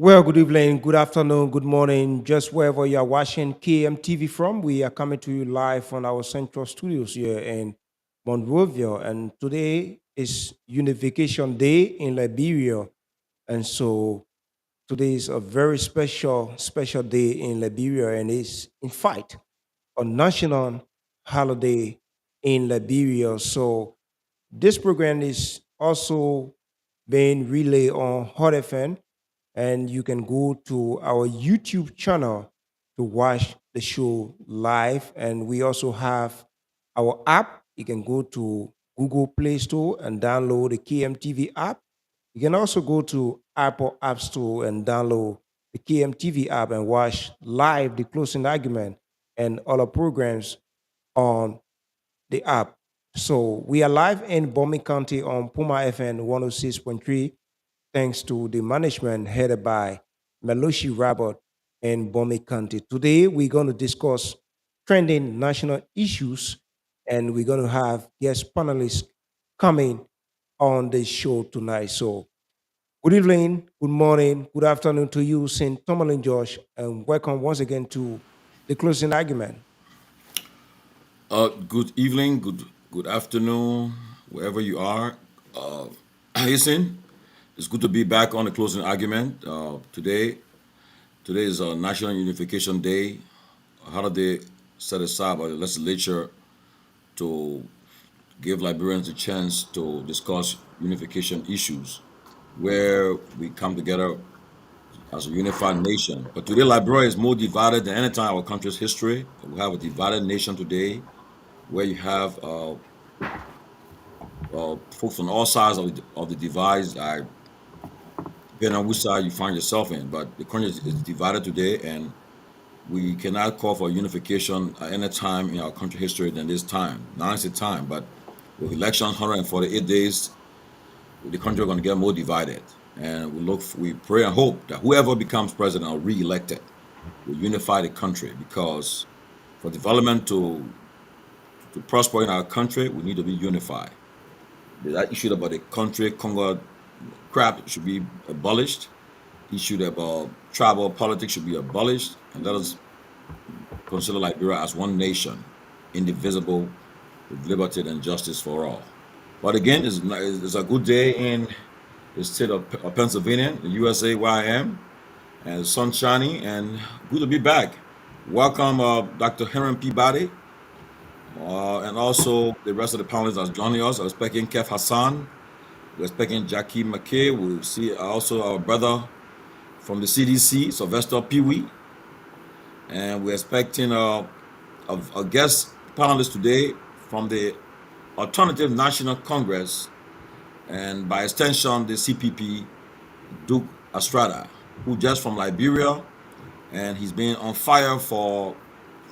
Well, good evening, good afternoon, good morning, just wherever you are watching KMTV from. We are coming to you live on our central studios here in Monrovia. And today is Unification Day in Liberia. And so today is a very special day in Liberia. And it's, in fact, a national holiday in Liberia. So this program is also being relayed on Hot FM, and you can go to our YouTube channel to watch the show live. And we also have our app. You can go to Google Play Store and download the KMTV app. You can also go to Apple App Store and download the KMTV app and watch live the closing argument and all our programs on the app. So we are live in Bombing County on Puma FM 106.3, thanks to the management headed by Meloshi Rabot in Bombing County. Today we're going to discuss trending national issues, and we're going to have guest panelists coming on the show tonight. So good evening, good morning, good afternoon to you, Saint Tomalin Josh, and welcome once again to the closing argument. Good evening, good afternoon, wherever you are. Uh, Listen, it's good to be back on the closing argument. Today is National Unification Day, a holiday set aside by the legislature to give Liberians a chance to discuss unification issues, where we come together as a unified nation. But today, Liberia is more divided than any time in our country's history. We have a divided nation today, where you have folks on all sides of the divide, depending on which side you find yourself in. But the country is divided today, and we cannot call for unification at any time in our country history than this time. Now is the time, but with elections 148 days, the country is going to get more divided. And we pray and hope that whoever becomes president or re-elected will unify the country, because for development to prosper in our country, we need to be unified. That issue about the country Congo crap should be abolished. Issue about tribal politics should be abolished, and let us consider Liberia as one nation, indivisible, with liberty and justice for all. But again, it's a good day in the state of Pennsylvania, the USA, where I am, and the sun shining, and good to be back. Welcome, Dr. Henry Peabody, and also the rest of the panelists that's joining us. I was expecting Keff Hassan. We're expecting Jackie McCay. We'll see also our brother from the CDC, Sylvester Peewee. And we're expecting a guest panelist today from the Alternative National Congress, and by extension, the CPP, Duke Estrada, who just from Liberia, and he's been on fire for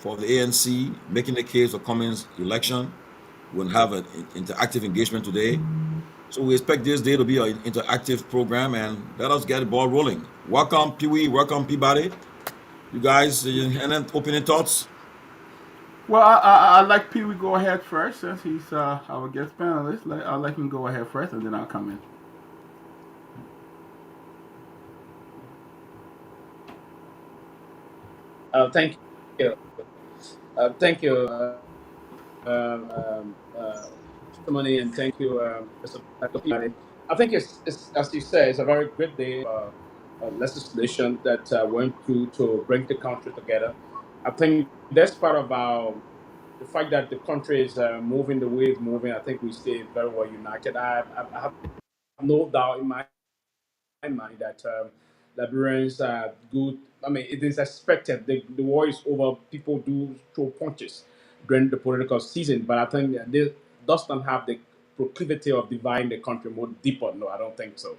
the ANC, making the case for Cummings' election. We'll have an interactive engagement today. So we expect this day to be an interactive program, and let us get the ball rolling. Welcome, Peewee. Welcome, Peabody. You guys, any opening thoughts? Well, I'd like Pee Wee go ahead first since he's our guest panelist. I'll let him go ahead first and then I'll come in. Thank you. Thank you, um, um, uh, Mr. Money, and thank you, Mr. Peabody. I think it's, as you say, it's a very great day legislation that went through to bring the country together. I think that's part of the fact that the country is moving the way it's moving. I think we stay very well united. I have no doubt in my mind that Liberians are good. I mean, it is expected. The war is over. People do throw punches during the political season, but I think that this does not have the proclivity of dividing the country more deeper. No, I don't think so.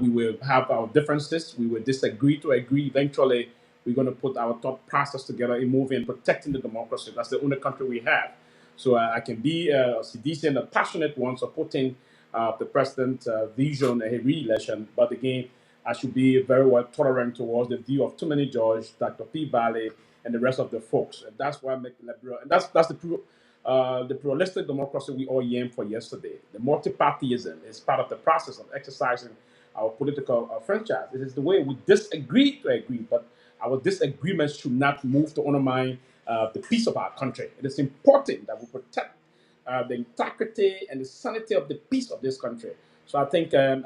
We will have our differences. We will disagree to agree. Eventually, we're going to put our thought process together in moving, protecting the democracy. That's the only country we have. So I can be a citizen, a passionate one, supporting the president's vision and re-election. But again, I should be very well tolerant towards the view of too many George, Dr. P. Valley, and the rest of the folks. And that's why I make liberal. And that's the pluralistic democracy we all yearned for yesterday. The multi-partyism is part of the process of exercising our political franchise. It is the way we disagree to agree, but our disagreements should not move to undermine the peace of our country. It is important that we protect the integrity and the sanity of the peace of this country. So I think, and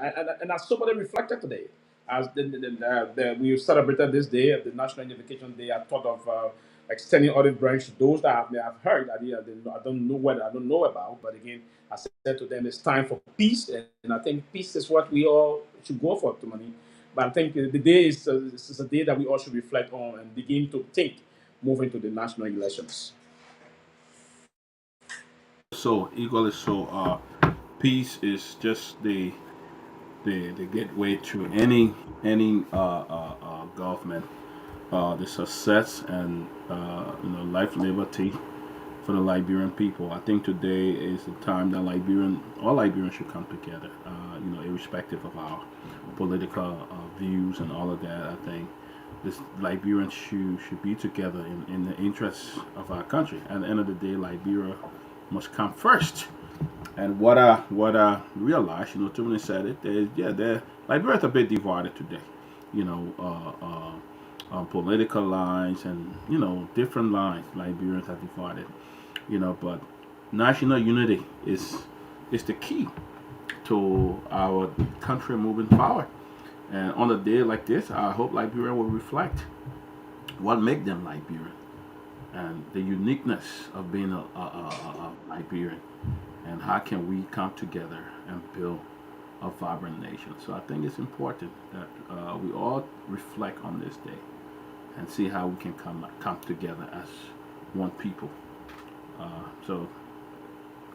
as somebody reflected today, as we celebrated this day, the National Unification Day, I thought of extending olive branch to those that have heard. I don't know what I don't know about, but again, I said to them, it's time for peace, and I think peace is what we all should go for, to money. But I think the day is a day that we all should reflect on and begin to think moving to the national elections. So equally so, peace is just the gateway to any government. The success and life liberty for the Liberian people. I think today is the time that all Liberians should come together. Irrespective of our political views and all of that. I think this Liberians should be together in the interests of our country. At the end of the day, Liberia must come first. And what I realized, Tomalin said it. Liberia's a bit divided today. On political lines and different lines, Liberians are divided. But national unity is the key to our country moving forward. And on a day like this, I hope Liberia will reflect what makes them Liberian and the uniqueness of being a Liberian, and how can we come together and build a vibrant nation. So I think it's important that we all reflect on this day and see how we can come together as one people. So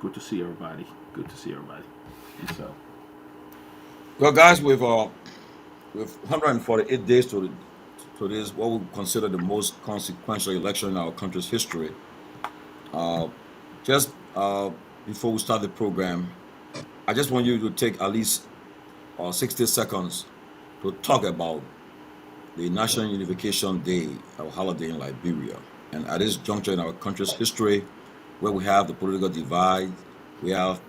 good to see everybody. Good to see everybody. And so Well, guys, with 148 days to this, what we consider the most consequential election in our country's history. Uh, just before we start the program, I just want you to take at least 60 seconds to talk about the National Unification Day, our holiday in Liberia. And at this juncture in our country's history, where we have the political divide, we have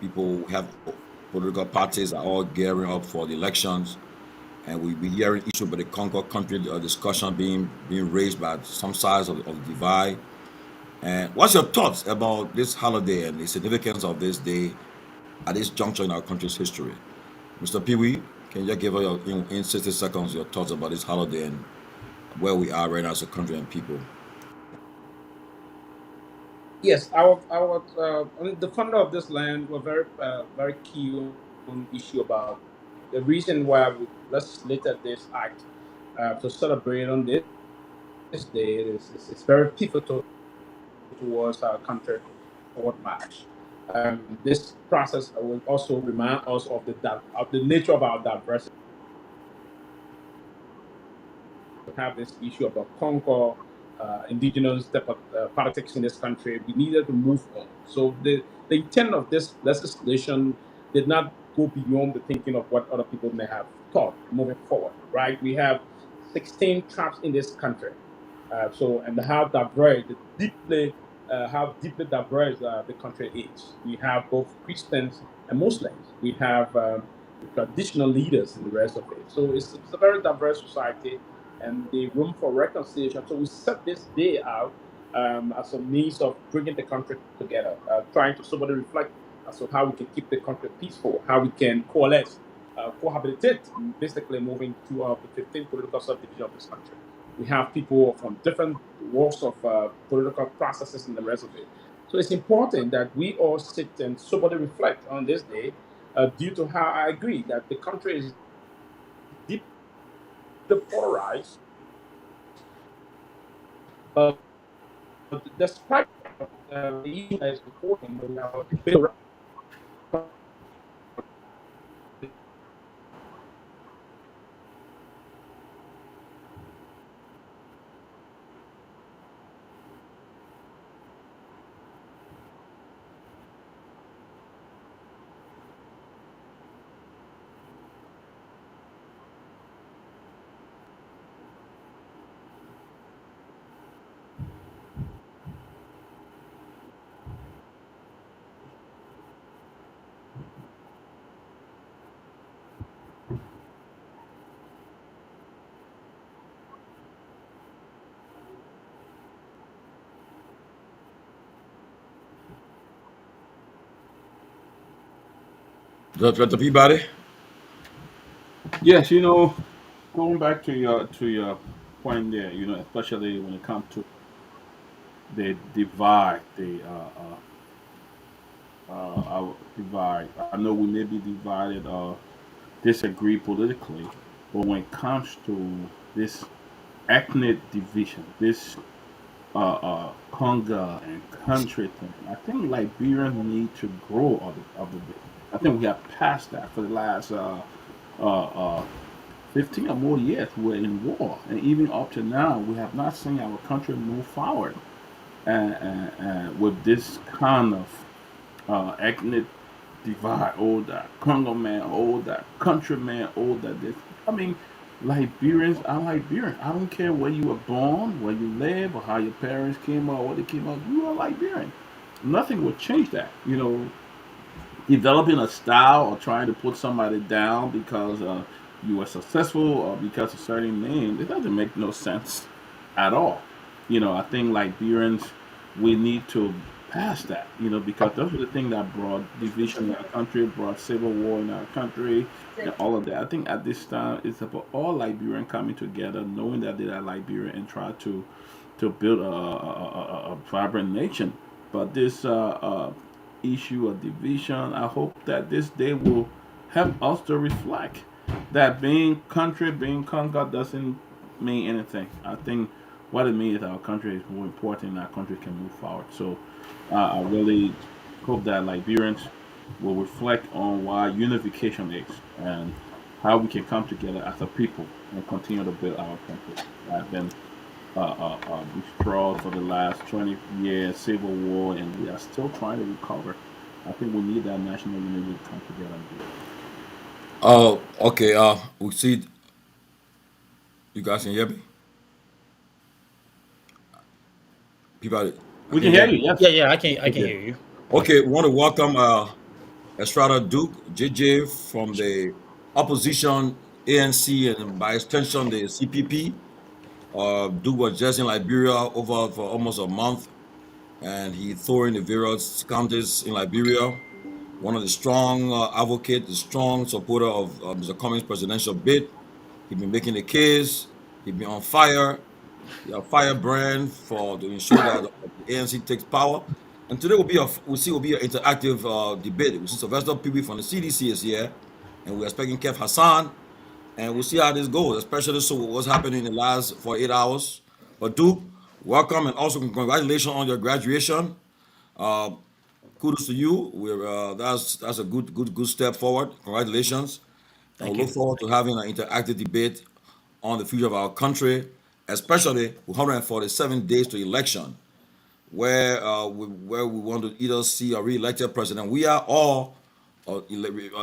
political parties are all gearing up for the elections, and we be hearing issue about the Concord country discussion being raised by some sides of the divide. And what's your thoughts about this holiday and the significance of this day at this juncture in our country's history? Mr. Pee-wee, can you just give us in 60 seconds your thoughts about this holiday and where we are right now as a country and people? Yes, the founder of this land were very key on issue about the reason why we legislated this act to celebrate on this day. It's very pivotal towards our country forward march. This process will also remind us of the nature of our diversity. Have this issue about Concord, indigenous type of politics in this country. We needed to move on. So the intent of this legislation did not go beyond the thinking of what other people may have thought moving forward, right? We have 16 tribes in this country. And how deeply diverse the country is. We have both Christians and Muslims. We have traditional leaders and the rest of it. So it's a very diverse society and the room for reconciliation. So we set this day out as a means of bringing the country together, trying to somebody reflect as to how we can keep the country peaceful, how we can coalesce, cohabitate, basically moving to the 15th political subdivision of this country. We have people from different walks of political processes and the rest of it. So it's important that we all sit and somebody reflect on this day, due to how I agree that the country is deeply polarized, but despite the issue that is important, we have a big Dr. Peabody? Yes, going back to your point there, especially when it comes to the divide, our divide. I know we may be divided or disagree politically, but when it comes to this ethnic division, this hunger and country thing, I think Liberians need to grow of the bit. I think we have passed that for the last uh, uh, 15 or more years. We're in war, and even up to now, we have not seen our country move forward. And with this kind of ethnic divide, oh that Congo man, oh that country man, oh that this. I mean, Liberians are Liberians. I don't care where you were born, where you live, or how your parents came out, what they came out. You are Liberian. Nothing will change that. Developing a style or trying to put somebody down because you were successful or because of certain name, it doesn't make no sense at all. I think Liberians, we need to pass that, because those are the things that brought division in our country, brought civil war in our country, and all of that. I think at this time, it's about all Liberians coming together, knowing that they are Liberian and try to build a vibrant nation. But this issue of division, I hope that this day will help us to reflect that being country, being conquered doesn't mean anything. I think what it means is our country is more important and our country can move forward. So I really hope that Liberians will reflect on why unification is and how we can come together as a people and continue to build our country. I've been destroyed for the last 20 years, civil war, and we are still trying to recover. I think we need that national unity to come together and do it. Okay. We see you guys can hear me. Peabody, I We can can hear hear you. you, yes. Yeah, yeah, I can Okay. hear you. Okay, we want to welcome Estrada Duke, JJ from the opposition ANC and by extension the CPP. Duke was just in Liberia over for almost a month, and he touring the various counties in Liberia. One of the strong advocate, the strong supporter of Mr. Cummings' presidential bid. He's been making the case. He's been on fire. He a firebrand for to ensure that the ANC takes power. And today will be an interactive debate. We see Sylvester Peabody from the CDC is here, and we're expecting Keff Hassan, and we'll see how this goes, especially so what's happening in the last 8 hours. But Duke, welcome and also congratulations on your graduation. Uh, Kudos to you. We're that's a good step forward. Congratulations, and we Thank look you. forward to having an interactive debate on the future of our country, especially with 147 days to election, where we want to either see a re-elected president. We are all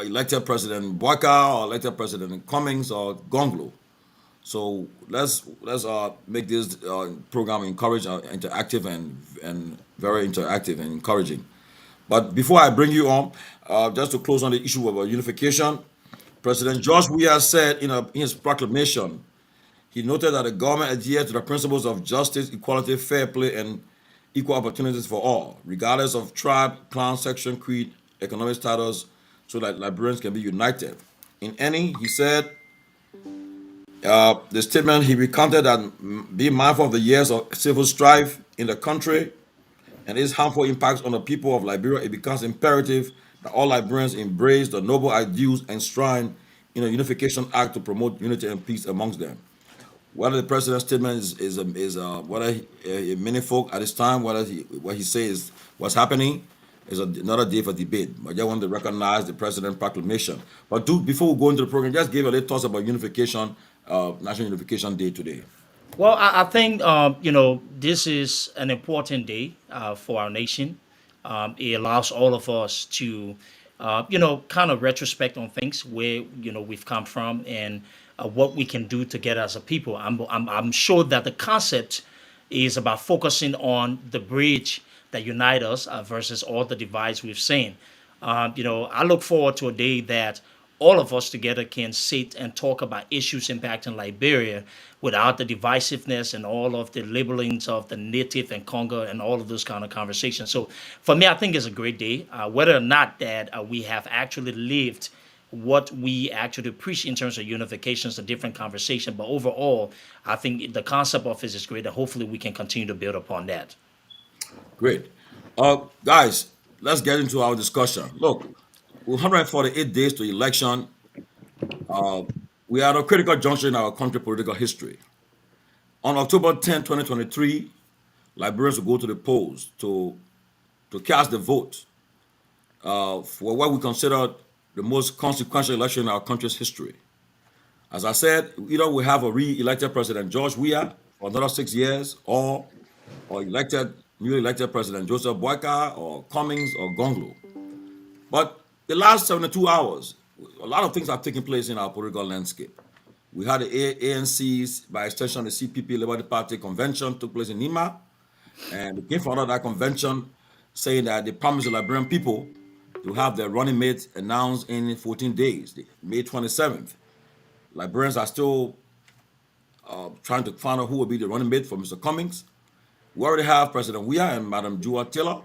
elected President Boaka or elected President Cummings or Gonglo. So let's make this program interactive and very interactive and encouraging. But before I bring you on, just to close on the issue of unification, President George Weah said in his proclamation, he noted that the government adhered to the principles of justice, equality, fair play, and equal opportunities for all, regardless of tribe, clan, section, creed, economic status, so that Liberians can be united. In any, he said, the statement he recounted that be mindful of the years of civil strife in the country and its harmful impacts on the people of Liberia, it becomes imperative that all Liberians embrace the noble ideals enshrined in the Unification Act to promote unity and peace amongst them. Whether the president's statement whether meaningful at this time, what he says what's happening is another day for debate. But I just want to recognize the president's proclamation. But before we go into the program, just give a little thoughts about unification, National Unification Day today. Well, I think this is an important day for our nation. It allows all of us to kind of retrospect on things where we've come from and what we can do together as a people. I'm sure that the concept is about focusing on the bridge that unite us versus all the divides we've seen. I look forward to a day that all of us together can sit and talk about issues impacting Liberia without the divisiveness and all of the labelings of the native and Congo and all of those kind of conversations. So for me, I think it's a great day. Whether or not that we have actually lived what we actually preach in terms of unification is a different conversation. But overall, I think the concept of it is great, and hopefully we can continue to build upon that. Great. Guys, let's get into our discussion. Look, with 148 days to election, uh, we are at a critical juncture in our country political history. On October 10, 2023, Liberians will go to the polls to cast the vote for what we consider the most consequential election in our country's history. As I said, either we have a re-elected President George Weah for another 6 years, or newly elected President Joseph Boyka or Cummings or Gonglo. But the last 72 hours, a lot of things have taken place in our political landscape. We had the ANC's, by extension, the CPP Liberty Party convention took place in Nima, and we came from out of that convention saying that they promised the Liberian people to have their running mates announced in 14 days, May 27th. Liberians are still trying to find out who will be the running mate for Mr. Cummings. We already have President Weah and Madam Jua Taylor.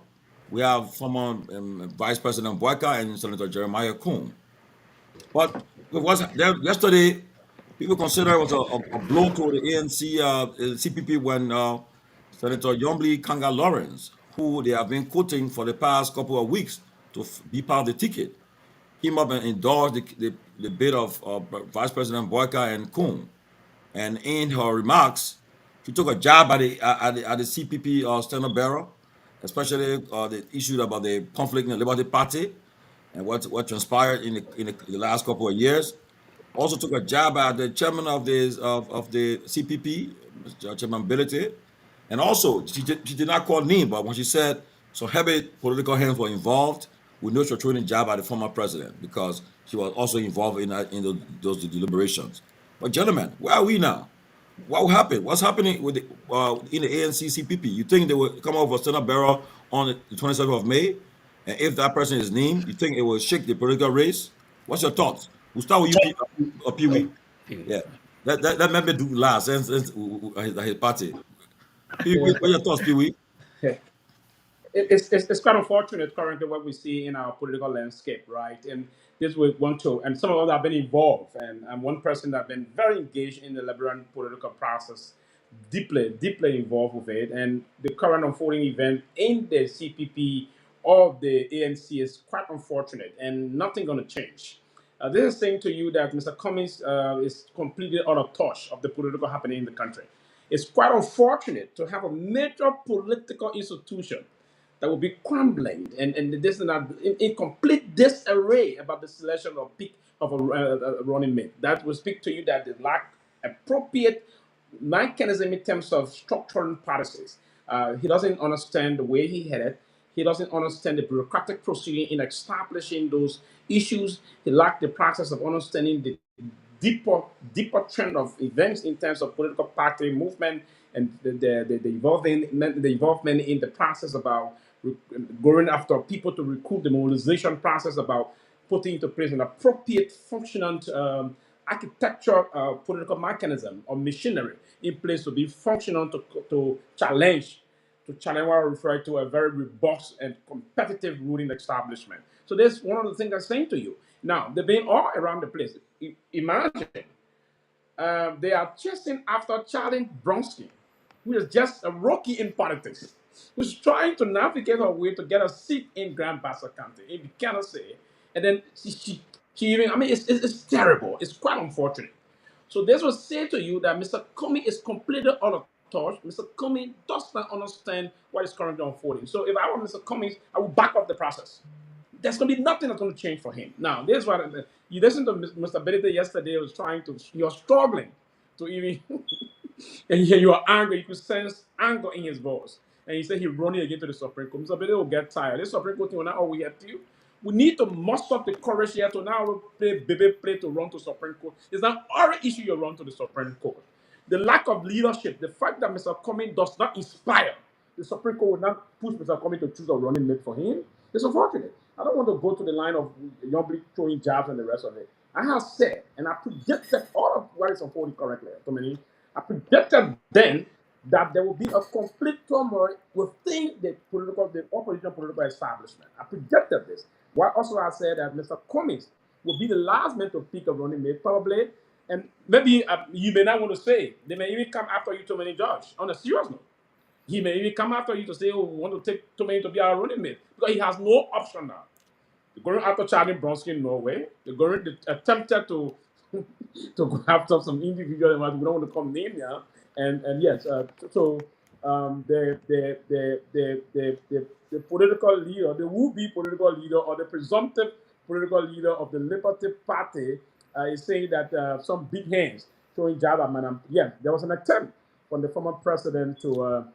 We have former Vice President Boyka and Senator Jeremiah Coon. But yesterday, people consider it was a blow to the ANC, CPP when Senator Yombly Kanga Lawrence, who they have been quoting for the past couple of weeks to be part of the ticket, came up and endorsed the bid of Vice President Boyka and Coon. And in her remarks, she took a jab at the CPP standard bearer, especially the issue about the conflict in the Liberty Party and what transpired in the last couple of years. Also took a jab at the chairman of the CPP, Mr. Chairman Ability, and also she did not call name, but when she said so heavy political hands were involved, we know she was throwing a jab at the former president because she was also involved those deliberations. But gentlemen, where are we now? What happened? What's happening with in the ANC CPP? You think they will come up with a standard bearer on the 27th of May? And if that person is named, you think it will shake the political race? What's your thoughts? We'll start with you, Pee Oh, Wee. Yeah. Let me do last since his party. Pee Wee, what are your thoughts, Pee Wee? It's quite unfortunate currently what we see in our political landscape, right? And this we want to, and some of us have been involved, and I'm one person that has been very engaged in the Liberian political process, deeply involved with it. And the current unfolding event in the CPP or the ANC is quite unfortunate, and nothing going to change. This is saying to you that Mr. Cummings is completely out of touch of the political happening in the country. It's quite unfortunate to have a major political institution that will be crumbling and this and that in complete disarray about the selection of pick of a running mate. That will speak to you that they lack appropriate mechanism in terms of structuring policies. He doesn't understand the way he headed. He doesn't understand the bureaucratic procedure in establishing those issues. He lacked the process of understanding the deeper deeper trend of events in terms of political party movement and the involvement in the process about going after people to recruit the mobilization process about putting into place an appropriate functional architecture political mechanism or machinery in place to be functional to challenge what I refer to a very robust and competitive ruling establishment. So that's one of the things I'm saying to you. Now, they've been all around the place. Imagine they are chasing after Charlie Bronsky, who is just a rookie in politics, who's trying to navigate her way to get a seat in Grand Bassa County, in Buchanan City. And then she even, I mean, it's terrible. It's quite unfortunate. So this will say to you that Mr. Comey is completely out of touch. Mr. Comey does not understand what is currently unfolding. So if I were Mr. Comey, I would back up the process. There's going to be nothing that's going to change for him. Now, this is what you listened to Mr. Benedict yesterday. Was trying to, you're struggling to even, and you are angry. You could sense anger in his voice. And he said he's running again to the Supreme Court. Mr. Benedict will get tired. This Supreme Court will not always help you. We need to muster up the courage here to now play baby play to run to Supreme Court. It's not our issue you run to the Supreme Court. The lack of leadership, the fact that Mr. Cummings does not inspire, the Supreme Court will not push Mr. Cummings to choose a running mate for him. It's unfortunate. I don't want to go to the line of Youngly throwing jabs and the rest of it. I have said, and I predicted all of what is unfolding correctly, Dominique. I predicted then that there will be a complete turmoil within the opposition political establishment. I predicted this. While also I said that Mr. Cummings will be the last man to pick a running mate, probably. And maybe you may not want to say, they may even come after you, too many judge, on a serious note. He may even come after you to say, oh, we want to take too many to be our running mate, because he has no option now. They're going after Charlie Bronski in Norway. They attempted to to go after some individual that we don't want to come name here. And yes, so the political leader, the would-be political leader or the presumptive political leader of the Liberty Party is saying that some big hands showing Java, madam. Yeah, there was an attempt from the former president to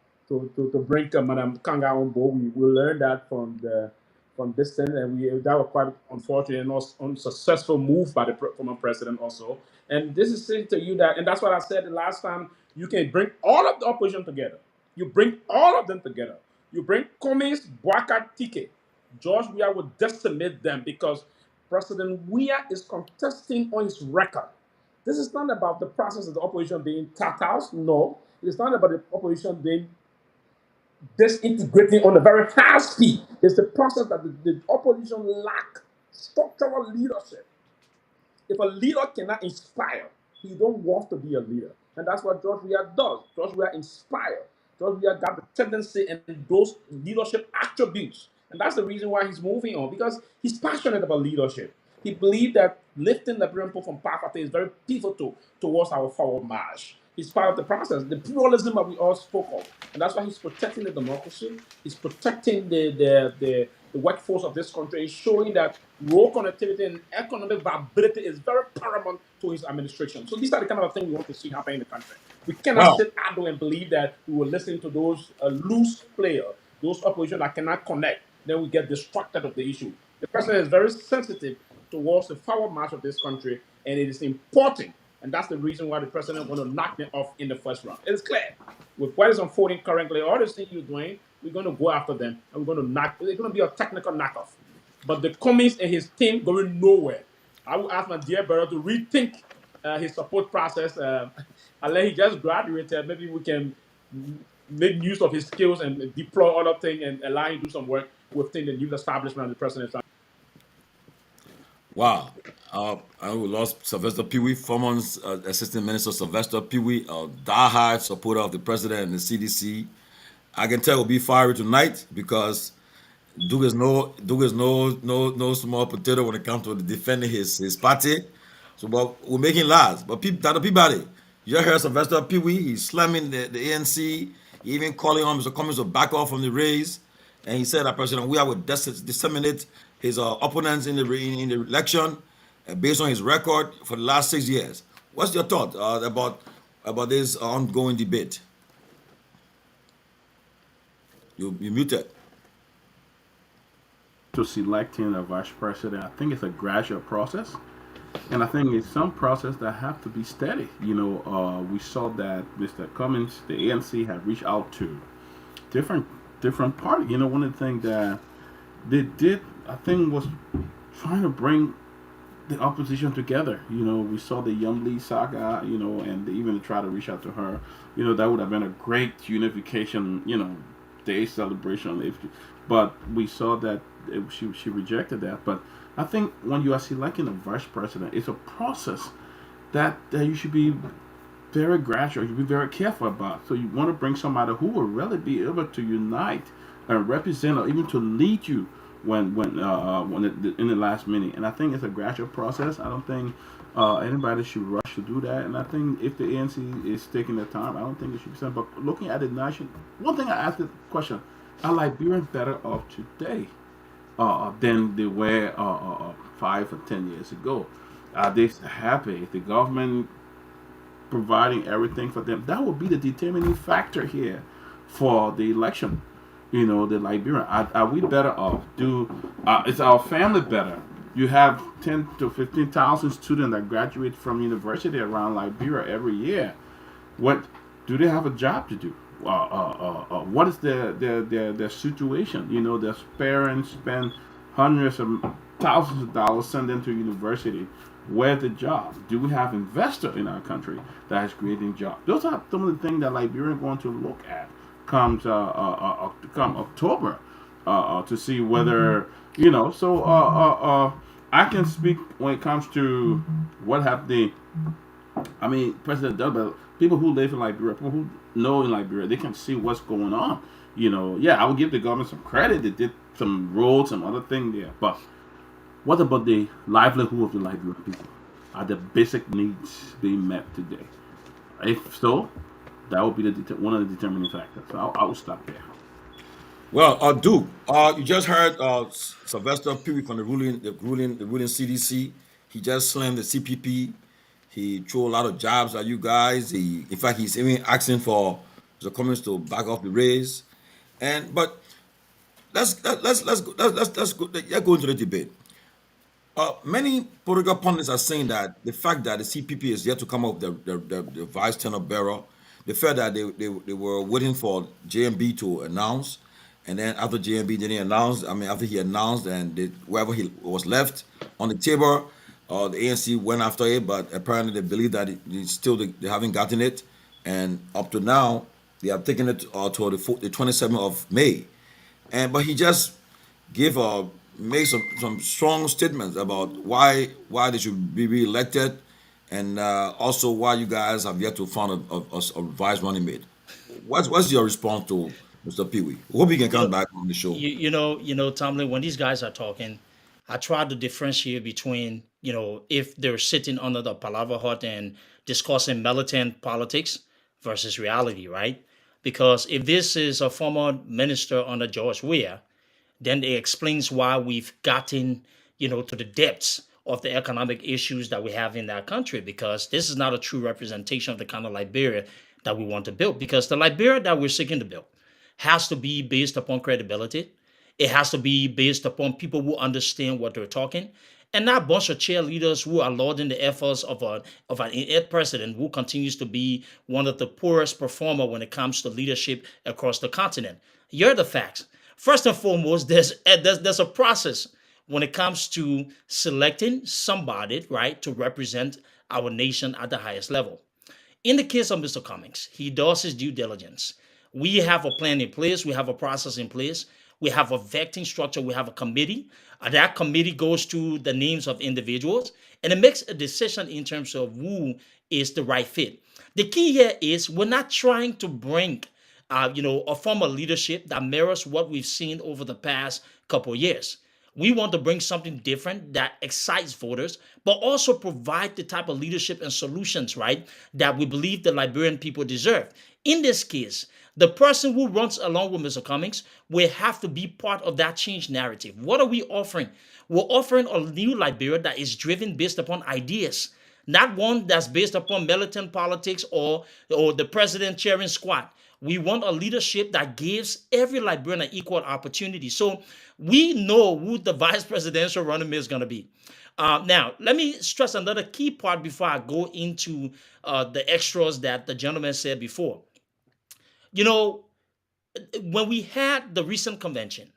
bring Madam Kanga on board. We learned that from distance, and that was quite unfortunate and also unsuccessful move by the former president also. And this is saying to you that, and that's what I said the last time. You can bring all of the opposition together. You bring all of them together. You bring Cummings, Boakai, Tike. George Weah will decimate them because President Weah is contesting on his record. This is not about the process of the opposition being tapped out. No, it's not about the opposition being disintegrating on a very high speed. It's the process that the opposition lack structural leadership. If a leader cannot inspire, he don't want to be a leader. And that's what George Weah does. George Weah inspires. George Weah got the tendency and those leadership attributes. And that's the reason why he's moving on, because he's passionate about leadership. He believes that lifting the people from poverty is very pivotal towards our forward march. He's part of the process, the pluralism that we all spoke of. And that's why he's protecting the democracy. He's protecting the workforce of this country, is showing that road connectivity and economic viability is very paramount to his administration. So these are the kind of things we want to see happen in the country. We cannot Wow. sit idle and believe that we will listen to those loose players, those opposition that cannot connect. Then we get distracted of the issue. The president is very sensitive towards the forward march of this country, and it is important. And that's the reason why the president want to knock them off in the first round. It's clear. With what is unfolding currently, all the things you're doing, we're going to go after them, and we're going to knock. It's going to be a technical knockoff. But the Cummings and his team going nowhere. I will ask my dear brother to rethink his support process. Unless he just graduated, maybe we can make use of his skills and deploy other things and allow him to do some work within the new establishment of the president. Wow. We lost Sylvester Pewee, former Assistant Minister Sylvester Pewee, a diehard supporter of the president and the CDC. I can tell he'll be fiery tonight because Duke is no small potato when it comes to defending his party. So, but we're making lies. But Dr. Peabody, you just heard Sylvester Pewee. He's slamming the ANC, even calling on Mr. Cummings to back off from the race. And he said that President Weah would disseminate his opponents in the election based on his record for the last 6 years. What's your thought about this ongoing debate? You muted. To selecting a vice president, I think it's a gradual process, and I think it's some process that have to be steady. We saw that Mr. Cummings, the ANC, had reached out to different different parties. One of the things that they did, I think, was trying to bring the opposition together. We saw the Young Lee saga, and they even tried to reach out to her. That would have been a great unification, day celebration. But we saw that she rejected that. But I think when you are selecting a vice president, it's a process that you should be very gradual. You be very careful about. So you want to bring somebody who will really be able to unite and represent, or even to lead you in the last minute. And I think it's a gradual process. I don't think anybody should rush to do that. And I think if the ANC is taking their time, I don't think it should be sent. But looking at the nation, one thing I asked the question: are Liberians better off today than they were 5 or 10 years ago? Are they happy? Is the government providing everything for them? That would be the determining factor here for the election. The Liberian. Are we better off? Is our family better? You have 10 to 15,000 students that graduate from university around Liberia every year. What do they have a job to do? What is their situation? Their parents spend hundreds of thousands of dollars send them to university. Where's the jobs? Do we have investor in our country that is creating jobs? Those are some of the things that Liberia is going to look at comes come October to see whether So I can speak when it comes to what have the President Dubba, people who live in Liberia, people who know in Liberia, they can see what's going on. Yeah, I would give the government some credit. They did some roads, some other thing there. But what about the livelihood of the Liberian people? Are the basic needs being met today? If so, that would be one of the determining factors. So I will stop there. Well, Duke, you just heard Sylvester Peabody from the ruling CDC. He just slammed the CPP. He threw a lot of jobs at you guys. In fact, he's even asking for the Cummings to back off the raise. But let's go into the debate. Many political pundits are saying that the fact that the CPP is yet to come up with the vice tenor bearer, the fact that they were waiting for JMB to announce, and then after JMB didn't announce, after he announced and whoever he was left on the table, the ANC went after it, but apparently they believe that they haven't gotten it, and up to now they have taken it to the 27th of May, but he just gave made some strong statements about why they should be reelected, and also why you guys have yet to find a vice running mate. What's your response to Mr. Peewee? Hope he can You come know, back on the show. Tomlin, when these guys are talking, I try to differentiate between, if they're sitting under the Palava hut and discussing militant politics versus reality, right? Because if this is a former minister under George Weah, then it explains why we've gotten, to the depths of the economic issues that we have in that country, because this is not a true representation of the kind of Liberia that we want to build. Because the Liberia that we're seeking to build has to be based upon credibility. It has to be based upon people who understand what they're talking, and not a bunch of cheerleaders who are lauding the efforts of an inept president who continues to be one of the poorest performer when it comes to leadership across the continent. Here are the facts. First and foremost, there's a process when it comes to selecting somebody, right, to represent our nation at the highest level. In the case of Mr. Cummings, he does his due diligence. We have a plan in place, we have a process in place, we have a vetting structure, we have a committee. That committee goes to the names of individuals and it makes a decision in terms of who is the right fit. The key here is we're not trying to bring a form of leadership that mirrors what we've seen over the past couple of years. We want to bring something different that excites voters, but also provide the type of leadership and solutions, right, that we believe the Liberian people deserve. In this case, the person who runs along with Mr. Cummings will have to be part of that change narrative. What are we offering? We're offering a new Liberia that is driven based upon ideas, not one that's based upon militant politics or the president chairing squad. We want a leadership that gives every Liberian an equal opportunity. So we know who the vice presidential running mate is going to be. Now, let me stress another key part before I go into the extras that the gentleman said before. You know, when we had the recent convention,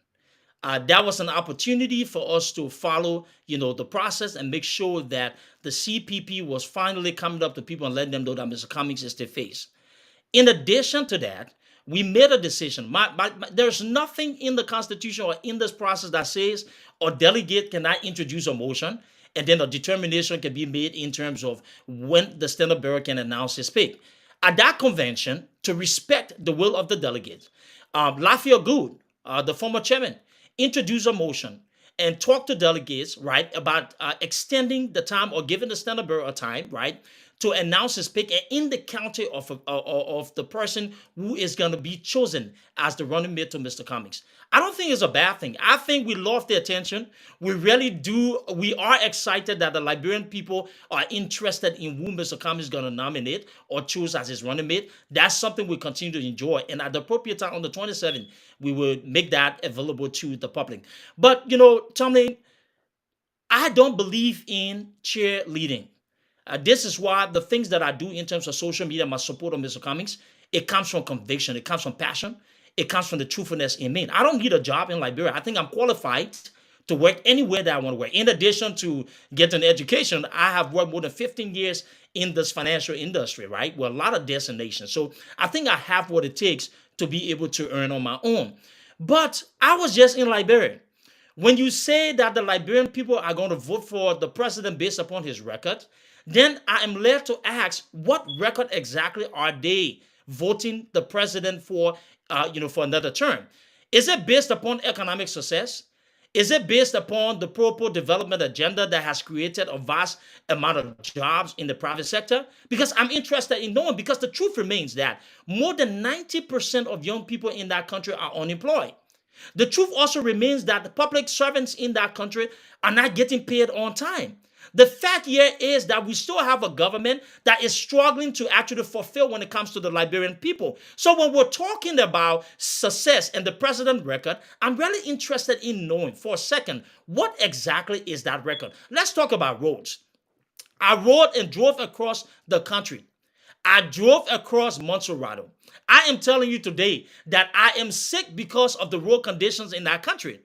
that was an opportunity for us to follow, the process and make sure that the CPP was finally coming up to people and letting them know that Mr. Cummings is their face. In addition to that, we made a decision. There's nothing in the Constitution or in this process that says a delegate cannot introduce a motion and then a determination can be made in terms of when the standard bearer can announce his pick. At that convention, to respect the will of the delegates, Lafayette Good, the former chairman, introduced a motion and talked to delegates, right, about extending the time or giving the standard bearer a time, right, to announce his pick and in the county of the person who is going to be chosen as the running mate to Mr. Cummings. I don't think it's a bad thing. I think we love the attention. We really do. We are excited that the Liberian people are interested in who Mr. Cummings is going to nominate or choose as his running mate. That's something we continue to enjoy. And at the appropriate time on the 27th, we will make that available to the public. But, Tommy, I don't believe in cheerleading. This is why the things that I do in terms of social media, my support of Mr. Cummings, it comes from conviction, it comes from passion, it comes from the truthfulness in me. I don't need a job in Liberia. I think I'm qualified to work anywhere that I want to work. In addition to getting education, I have worked more than 15 years in this financial industry, right? With a lot of destinations. So I think I have what it takes to be able to earn on my own. But I was just in Liberia. When you say that the Liberian people are going to vote for the president based upon his record, then I am led to ask, what record exactly are they voting the president for, for another term? Is it based upon economic success? Is it based upon the proper development agenda that has created a vast amount of jobs in the private sector? Because I'm interested in knowing, because the truth remains that more than 90% of young people in that country are unemployed. The truth also remains that the public servants in that country are not getting paid on time. The fact here is that we still have a government that is struggling to actually fulfill when it comes to the Liberian people. So when we're talking about success and the president record, I'm really interested in knowing for a second, what exactly is that record? Let's talk about roads. I rode and drove across the country. I drove across Montserrado. I am telling you today that I am sick because of the road conditions in that country.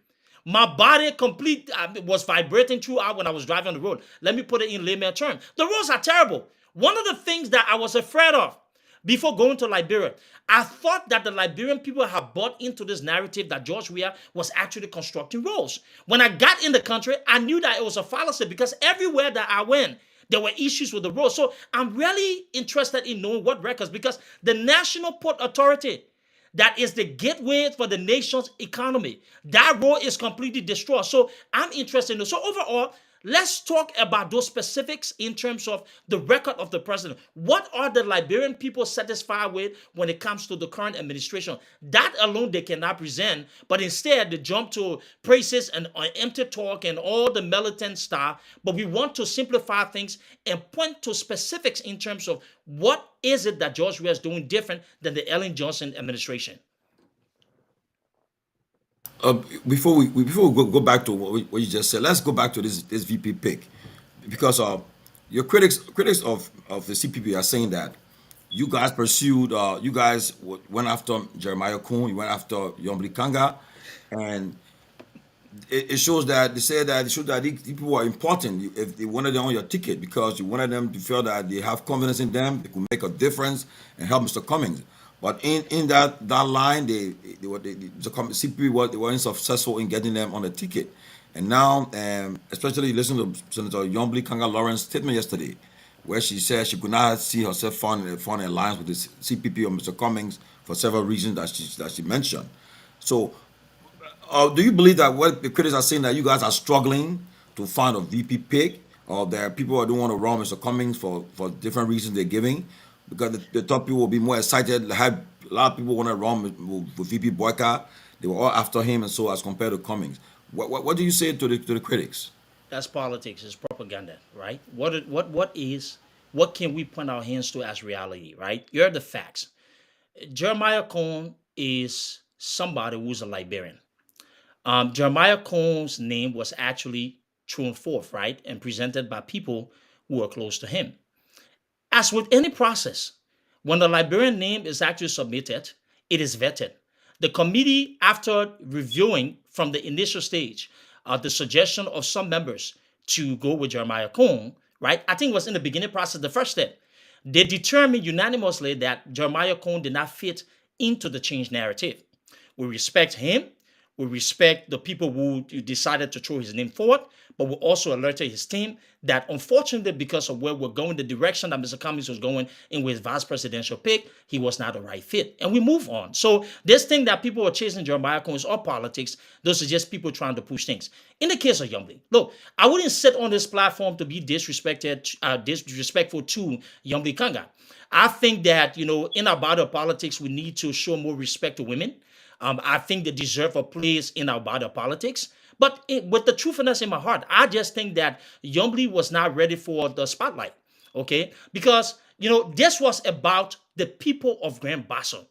My body was vibrating throughout when I was driving on the road. Let me put it in layman terms. The roads are terrible. One of the things that I was afraid of before going to Liberia, I thought that the Liberian people have bought into this narrative that George Weah was actually constructing roads. When I got in the country, I knew that it was a fallacy because everywhere that I went, there were issues with the road. So I'm really interested in knowing what records, because the National Port Authority, that is the gateway for the nation's economy, that road is completely destroyed. So I'm interested in. So overall, let's talk about those specifics in terms of the record of the president. What are the Liberian people satisfied with when it comes to the current administration? That alone they cannot present, but instead they jump to praises and empty talk and all the militant stuff. But we want to simplify things and point to specifics in terms of what is it that George Weah is doing different than the Ellen Johnson administration. Uh, before we go back to what you just said, let's go back to this VP pick, because your critics of the CPP are saying that you guys went after Jeremiah Kuhn, you went after Yombli Kanga, and it shows that it shows that these people are important. If they wanted them on your ticket because you wanted them to feel that they have confidence in them, they could make a difference and help Mr. Cummings. But in that line, the CPP they weren't successful in getting them on the ticket. And now, especially listen to Senator Yombli Kanga Lawrence's statement yesterday, where she said she could not see herself forming an alliance with the CPP or Mr. Cummings for several reasons that she mentioned. So do you believe that what the critics are saying, that you guys are struggling to find a VP pick, or that people don't want to run Mr. Cummings for different reasons they're giving? Because the top people will be more excited. Have a lot of people want to run with VP Boycott. They were all after him, and so as compared to Cummings. What do you say to the critics? That's politics. It's propaganda, right? What can we point our hands to as reality, right? Here are the facts. Jeremiah Cohn is somebody who's a Liberian. Jeremiah Cohn's name was actually thrown forth, right, and presented by people who are close to him. As with any process, when the Liberian name is actually submitted, it is vetted. The committee, after reviewing from the initial stage the suggestion of some members to go with Jeremiah Cohn, right? I think it was in the beginning process, the first step. They determined unanimously that Jeremiah Cohn did not fit into the change narrative. We respect him. We respect the people who decided to throw his name forward, but we also alerted his team that unfortunately, because of where we're going, the direction that Mr. Cummings was going in with his vice presidential pick, he was not the right fit. And we move on. So this thing that people are chasing Jeremiah Cohn is all politics. Those are just people trying to push things. In the case of Yombli, look, I wouldn't sit on this platform to be disrespectful to Yombli Kanga. I think that, in our body of politics, we need to show more respect to women. I think they deserve a place in our body of politics. But with the truthfulness in my heart, I just think that Yombli was not ready for the spotlight. Okay? Because, this was about the people of Grand Bassa.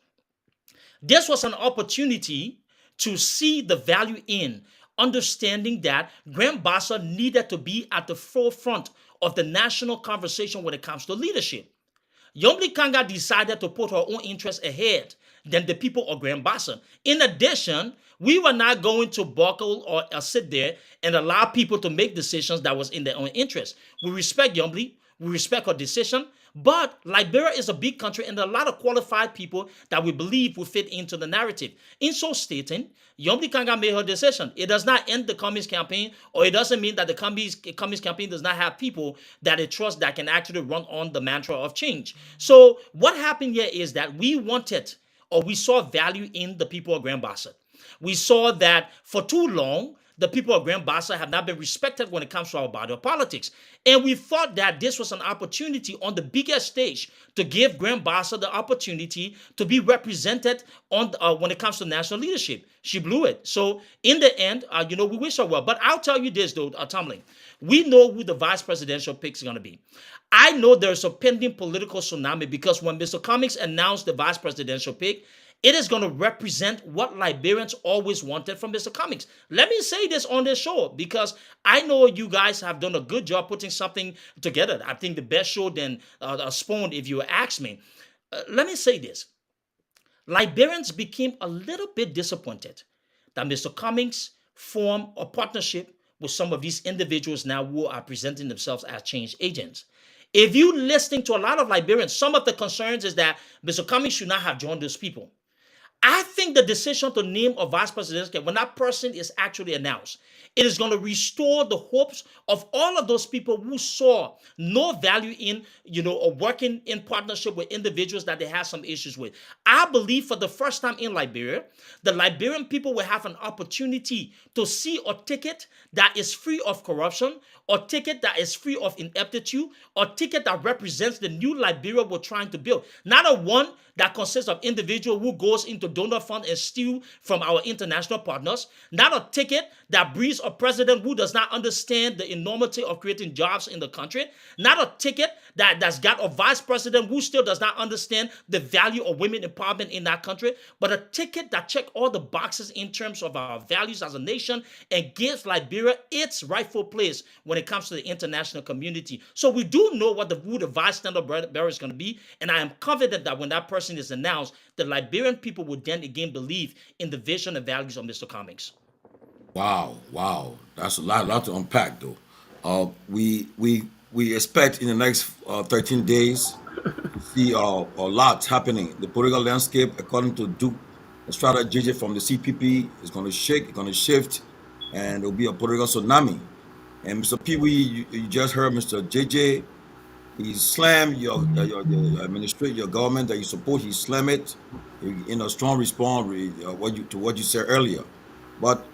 This was an opportunity to see the value in understanding that Grand Bassa needed to be at the forefront of the national conversation when it comes to leadership. Yombli Kanga decided to put her own interests ahead than the people of Grand Bassa. In addition, we were not going to buckle or sit there and allow people to make decisions that was in their own interest. We respect Yombly, we respect her decision, but Liberia is a big country and there are a lot of qualified people that we believe will fit into the narrative. In so stating, Yomdi Kanga made her decision. It does not end the Communist campaign, or it doesn't mean that the Communist campaign does not have people that it trusts that can actually run on the mantra of change. So what happened here is that we wanted, or we saw value in the people of Grand Bassa. We saw that for too long, the people of Grand Bassa have not been respected when it comes to our body of politics. And we thought that this was an opportunity on the biggest stage to give Grand Bassa the opportunity to be represented on when it comes to national leadership. She blew it. So in the end, we wish her well. But I'll tell you this, though, Tomalin, we know who the vice presidential pick is going to be. I know there's a pending political tsunami because when Mr. Cummings announced the vice presidential pick, it is going to represent what Liberians always wanted from Mr. Cummings. Let me say this on this show because I know you guys have done a good job putting something together. I think the best show than Spawn, if you ask me. Let me say this. Liberians became a little bit disappointed that Mr. Cummings formed a partnership with some of these individuals now who are presenting themselves as change agents. If you listening to a lot of Liberians, some of the concerns is that Mr. Cummings should not have joined those people. I think the decision to name a vice president, when that person is actually announced, it is going to restore the hopes of all of those people who saw no value in, working in partnership with individuals that they have some issues with. I believe for the first time in Liberia, the Liberian people will have an opportunity to see a ticket that is free of corruption, or ticket that is free of ineptitude, or ticket that represents the new Liberia we're trying to build. Not a one that consists of individual who goes into donor fund and steal from our international partners. Not a ticket that breeds a president who does not understand the enormity of creating jobs in the country. Not a ticket that's got a vice president who still does not understand the value of women empowerment in that country, but a ticket that checks all the boxes in terms of our values as a nation and gives Liberia its rightful place when it comes to the international community. So we do know who the vice standard bearer is going to be, and I am confident that when that person is announced, the Liberian people will then again believe in the vision and values of Mr. Cummings. Wow, wow, that's lot to unpack, though. We expect in the next 13 days to see a lot happening. The political landscape, according to Duke Estrada JJ from the CPP, is going to shake, it's going to shift, and there'll be a political tsunami. And Mr. Peabody, you just heard Mr. JJ. He slammed your administration, your government that you support. He slammed it in a strong response to what you said earlier. But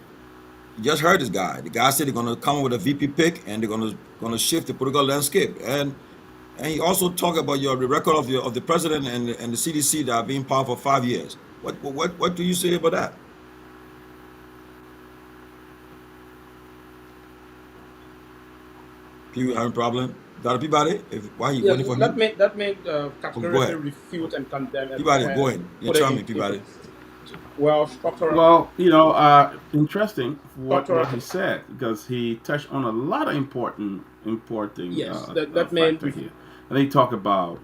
you just heard this guy. The guy said they're going to come up with a VP pick and they're going to shift the political landscape. And he also talked about the record of the president and the CDC that have been in power for 5 years. What do you say about that? People having a problem? Got a Peabody? Why are you Yeah, waiting for let him? me let me Go categorically ahead. refute and condemn Peabody, everywhere go and ahead. You put it tell me, into Peabody. well structural Well, interesting what structural. he said because he touched on a lot of important Yes, let me factor here. And he talked about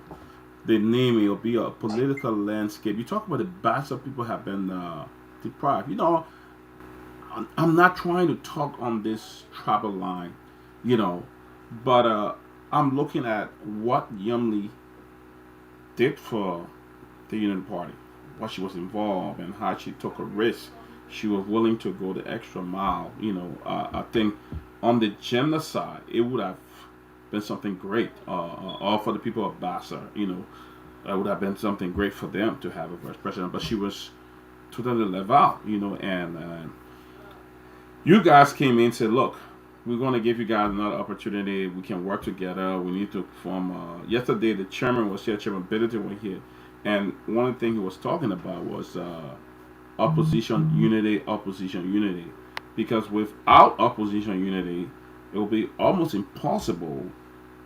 the naming will be a political landscape. You talk about the batch of people have been deprived. I'm not trying to talk on this tribal line, you know, but I'm looking at what Yumli did for the Union Party, what she was involved and how she took a risk. She was willing to go the extra mile. I think on the gender side, it would have been something great. All for the people of Bassa, it would have been something great for them to have a vice president. But she was totally left out, and you guys came in and said, look, we're going to give you guys another opportunity. We can work together. We need to form. Yesterday, the chairman was here, Chairman Bennington was here. And one of the things he was talking about was opposition unity. Because without opposition unity, it will be almost impossible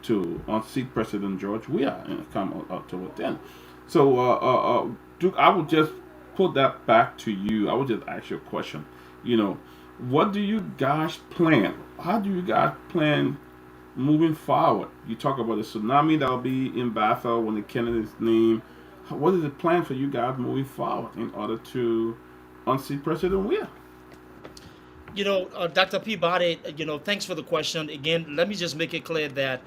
to unseat President George Weah and come October 10th. So, Duke, I would just put that back to you. I would just ask you a question. You know, what do you guys plan? How do you guys plan moving forward? You talk about the tsunami that will be in Bethel when the candidate is named. what is the plan for you guys moving forward in order to unseat President Weir? Dr. Peabody, thanks for the question. Again, let me just make it clear that,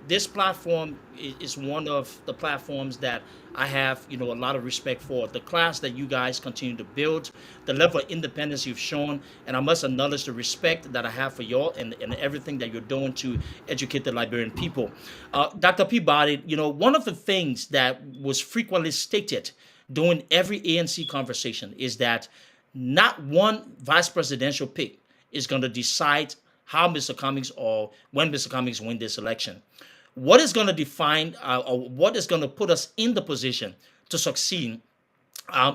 this platform is one of the platforms that I have, a lot of respect for. The class that you guys continue to build, the level of independence you've shown, and I must acknowledge the respect that I have for y'all and everything that you're doing to educate the Liberian people. Dr. Peabody, one of the things that was frequently stated during every ANC conversation is that not one vice presidential pick is going to decide how Mr. Cummings or when Mr. Cummings win this election. What is going to define or what is going to put us in the position to succeed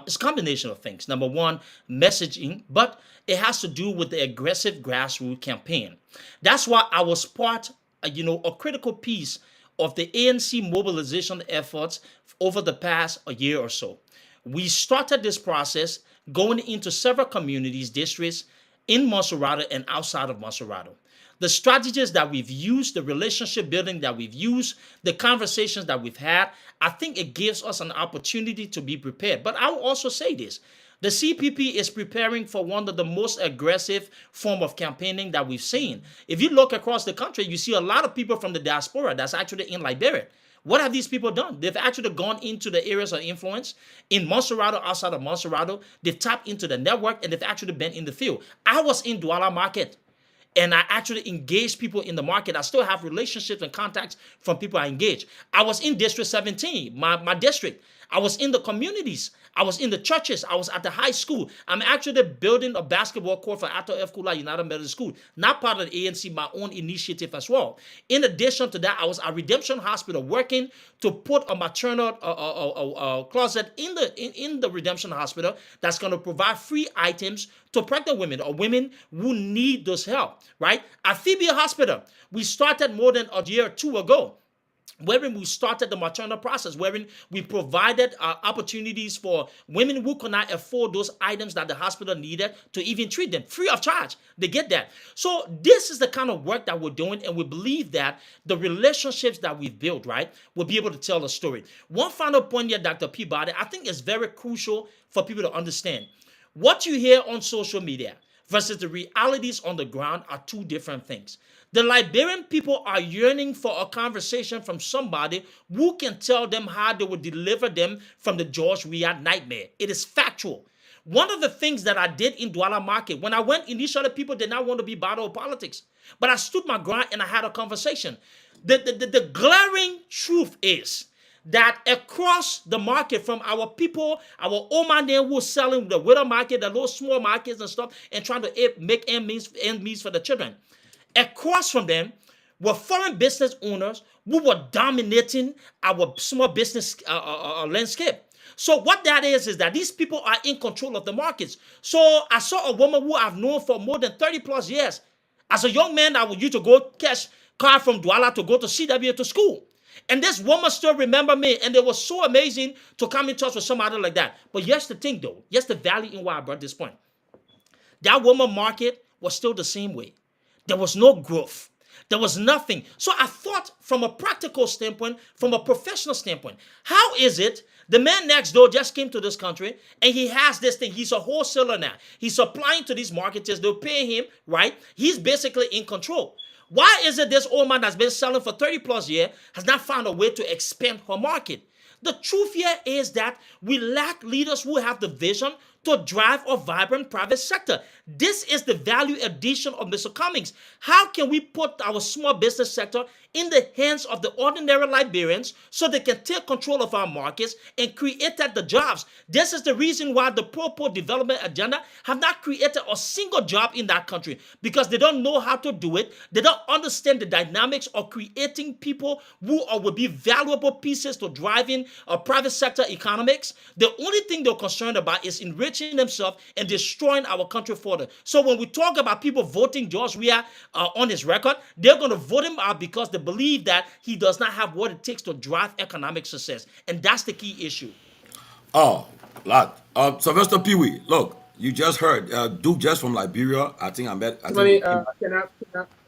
is a combination of things. Number one, messaging, but it has to do with the aggressive grassroots campaign. That's why I was part, a critical piece of the ANC mobilization efforts over the past a year or so. We started this process going into several communities, districts in Monserrato and outside of Monserrato. The strategies that we've used, the relationship building that we've used, the conversations that we've had, I think it gives us an opportunity to be prepared. But I will also say this. The CPP is preparing for one of the most aggressive form of campaigning that we've seen. If you look across the country, you see a lot of people from the diaspora that's actually in Liberia. What have these people done? They've actually gone into the areas of influence in Monserrato, outside of Monserrato. They've tapped into the network and they've actually been in the field. I was in Douala Market and I actually engaged people in the market. I still have relationships and contacts from people I engage. I was in District 17, my district. I was in the communities. I was in the churches. I was at the high school. I'm actually building a basketball court for Ato F. Kula United Methodist School, not part of the ANC, my own initiative as well. In addition to that, I was at Redemption Hospital working to put a maternal closet in the Redemption Hospital that's going to provide free items to pregnant women or women who need this help, right? At Phoebe Hospital, we started more than a year or two ago, wherein we started the maternal process, wherein we provided opportunities for women who could not afford those items that the hospital needed to even treat them free of charge. They get that. So this is the kind of work that we're doing, and we believe that the relationships that we've built, right, will be able to tell a story. One final point here, Dr. Peabody, I think is very crucial for people to understand. What you hear on social media versus the realities on the ground are two different things. The Liberian people are yearning for a conversation from somebody who can tell them how they will deliver them from the George Weah nightmare. It is factual. One of the things that I did in Douala Market, when I went initially, people did not want to be battle of politics. But I stood my ground and I had a conversation. The glaring truth is that across the market, from our people, our old man there who was selling the widow market, the little small markets and stuff, and trying to make ends meet for the children. Across from them were foreign business owners who were dominating our small business landscape. So what that is that these people are in control of the markets. So I saw a woman who I've known for more than 30 plus years. As a young man, I would used to go catch car from Douala to go to CW to school. And this woman still remember me, and it was so amazing to come in touch with somebody like that. But here's the thing, though. Here's the value in why I brought this point. That woman market was still the same way. There was no growth. There was nothing. So I thought from a practical standpoint, from a professional standpoint, how is it the man next door just came to this country and he has this thing. He's a wholesaler now. He's supplying to these marketers. They're paying him, right? He's basically in control. Why is it this old man that's been selling for 30 plus years has not found a way to expand her market? The truth here is that we lack leaders who have the vision to drive a vibrant private sector. This is the value addition of Mr. Cummings. How can we put our small business sector in the hands of the ordinary Liberians so they can take control of our markets and create the jobs? This is the reason why the Pro-Poor Development Agenda have not created a single job in that country, because they don't know how to do it. They don't understand the dynamics of creating people who will be valuable pieces to driving a private sector economics. The only thing they're concerned about is enriching themselves and destroying our country further. So when we talk about people voting George Weah on his record, they're going to vote him out because they believe that he does not have what it takes to drive economic success. And that's the key issue. Oh, lot. Sylvester Pee Wee, look, you just heard Duke just from Liberia. I think I met. Somebody, I can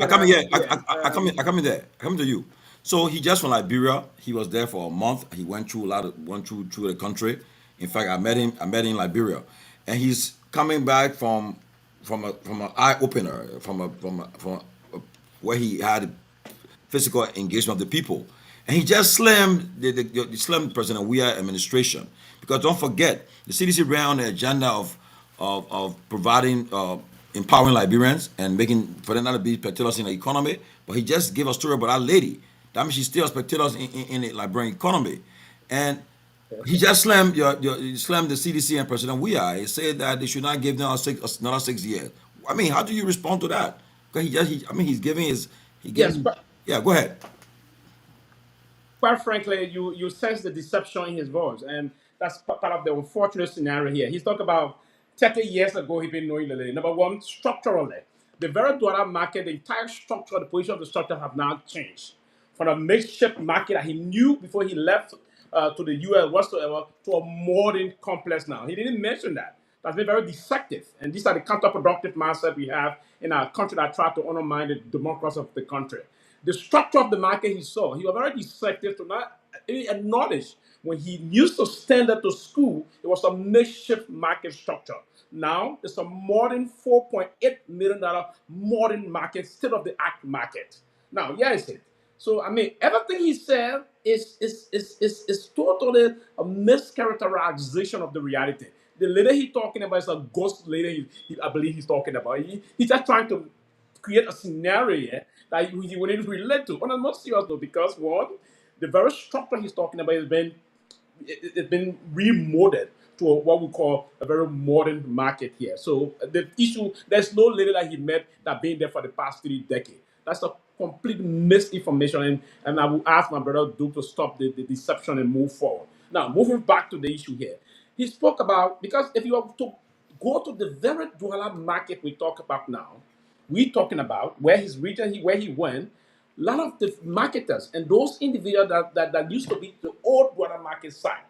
come in here. yeah, I come in there. I come to you. So he just from Liberia. He was there for a month. He went through a lot of went through the country. In fact, I met him. I met him in Liberia, and he's coming back from an eye opener from where he had physical engagement of the people. And he just slammed the slammed President Weah administration. Because don't forget, the CDC ran on the agenda of providing, empowering Liberians and making, for them not to be spectators in the economy. But he just gave a story about that lady. That means she's still spectators in the Liberian economy. And he just slammed he slammed the CDC and President Weah. He said that they should not give them another 6 years. I mean, how do you respond to that? Because I mean, he's giving his, he Yes, giving, yeah, go ahead. quite frankly, you sense the deception in his voice, and that's part of the unfortunate scenario here. He's talked about 30 years ago. He been knowing the lady. Number one, structurally, the very dollar market, the entire structure, the position of the structure have now changed from a makeshift market that he knew before he left to the U.S. whatsoever to a modern complex now. He didn't mention that. That's been very deceptive, and these are the counterproductive mindset we have in our country that try to undermine the democracy of the country. The structure of the market he saw, he was very deceptive to not acknowledge when he used to stand up to school, it was a makeshift market structure. Now it's a modern $4.8 million modern market, state of the art market. Now, yeah, is it? So I mean, everything he said is totally a mischaracterization of the reality. The lady he's talking about is a ghost lady. I believe he's talking about. He's just trying to create a scenario that he wouldn't relate to. On a more serious note, because one, the very structure he's talking about has been it's been remodeled to what we call a very modern market here. So the issue, there's no lady that he met that been there for the past 3 decades. That's a complete misinformation, and I will ask my brother Duke to stop the deception and move forward. Now, moving back to the issue here, he spoke about because if you are to go to the very dollar market we talk about now, we talking about where his region, where he went. A lot of the marketers and those individuals that used to be the old dollar market side,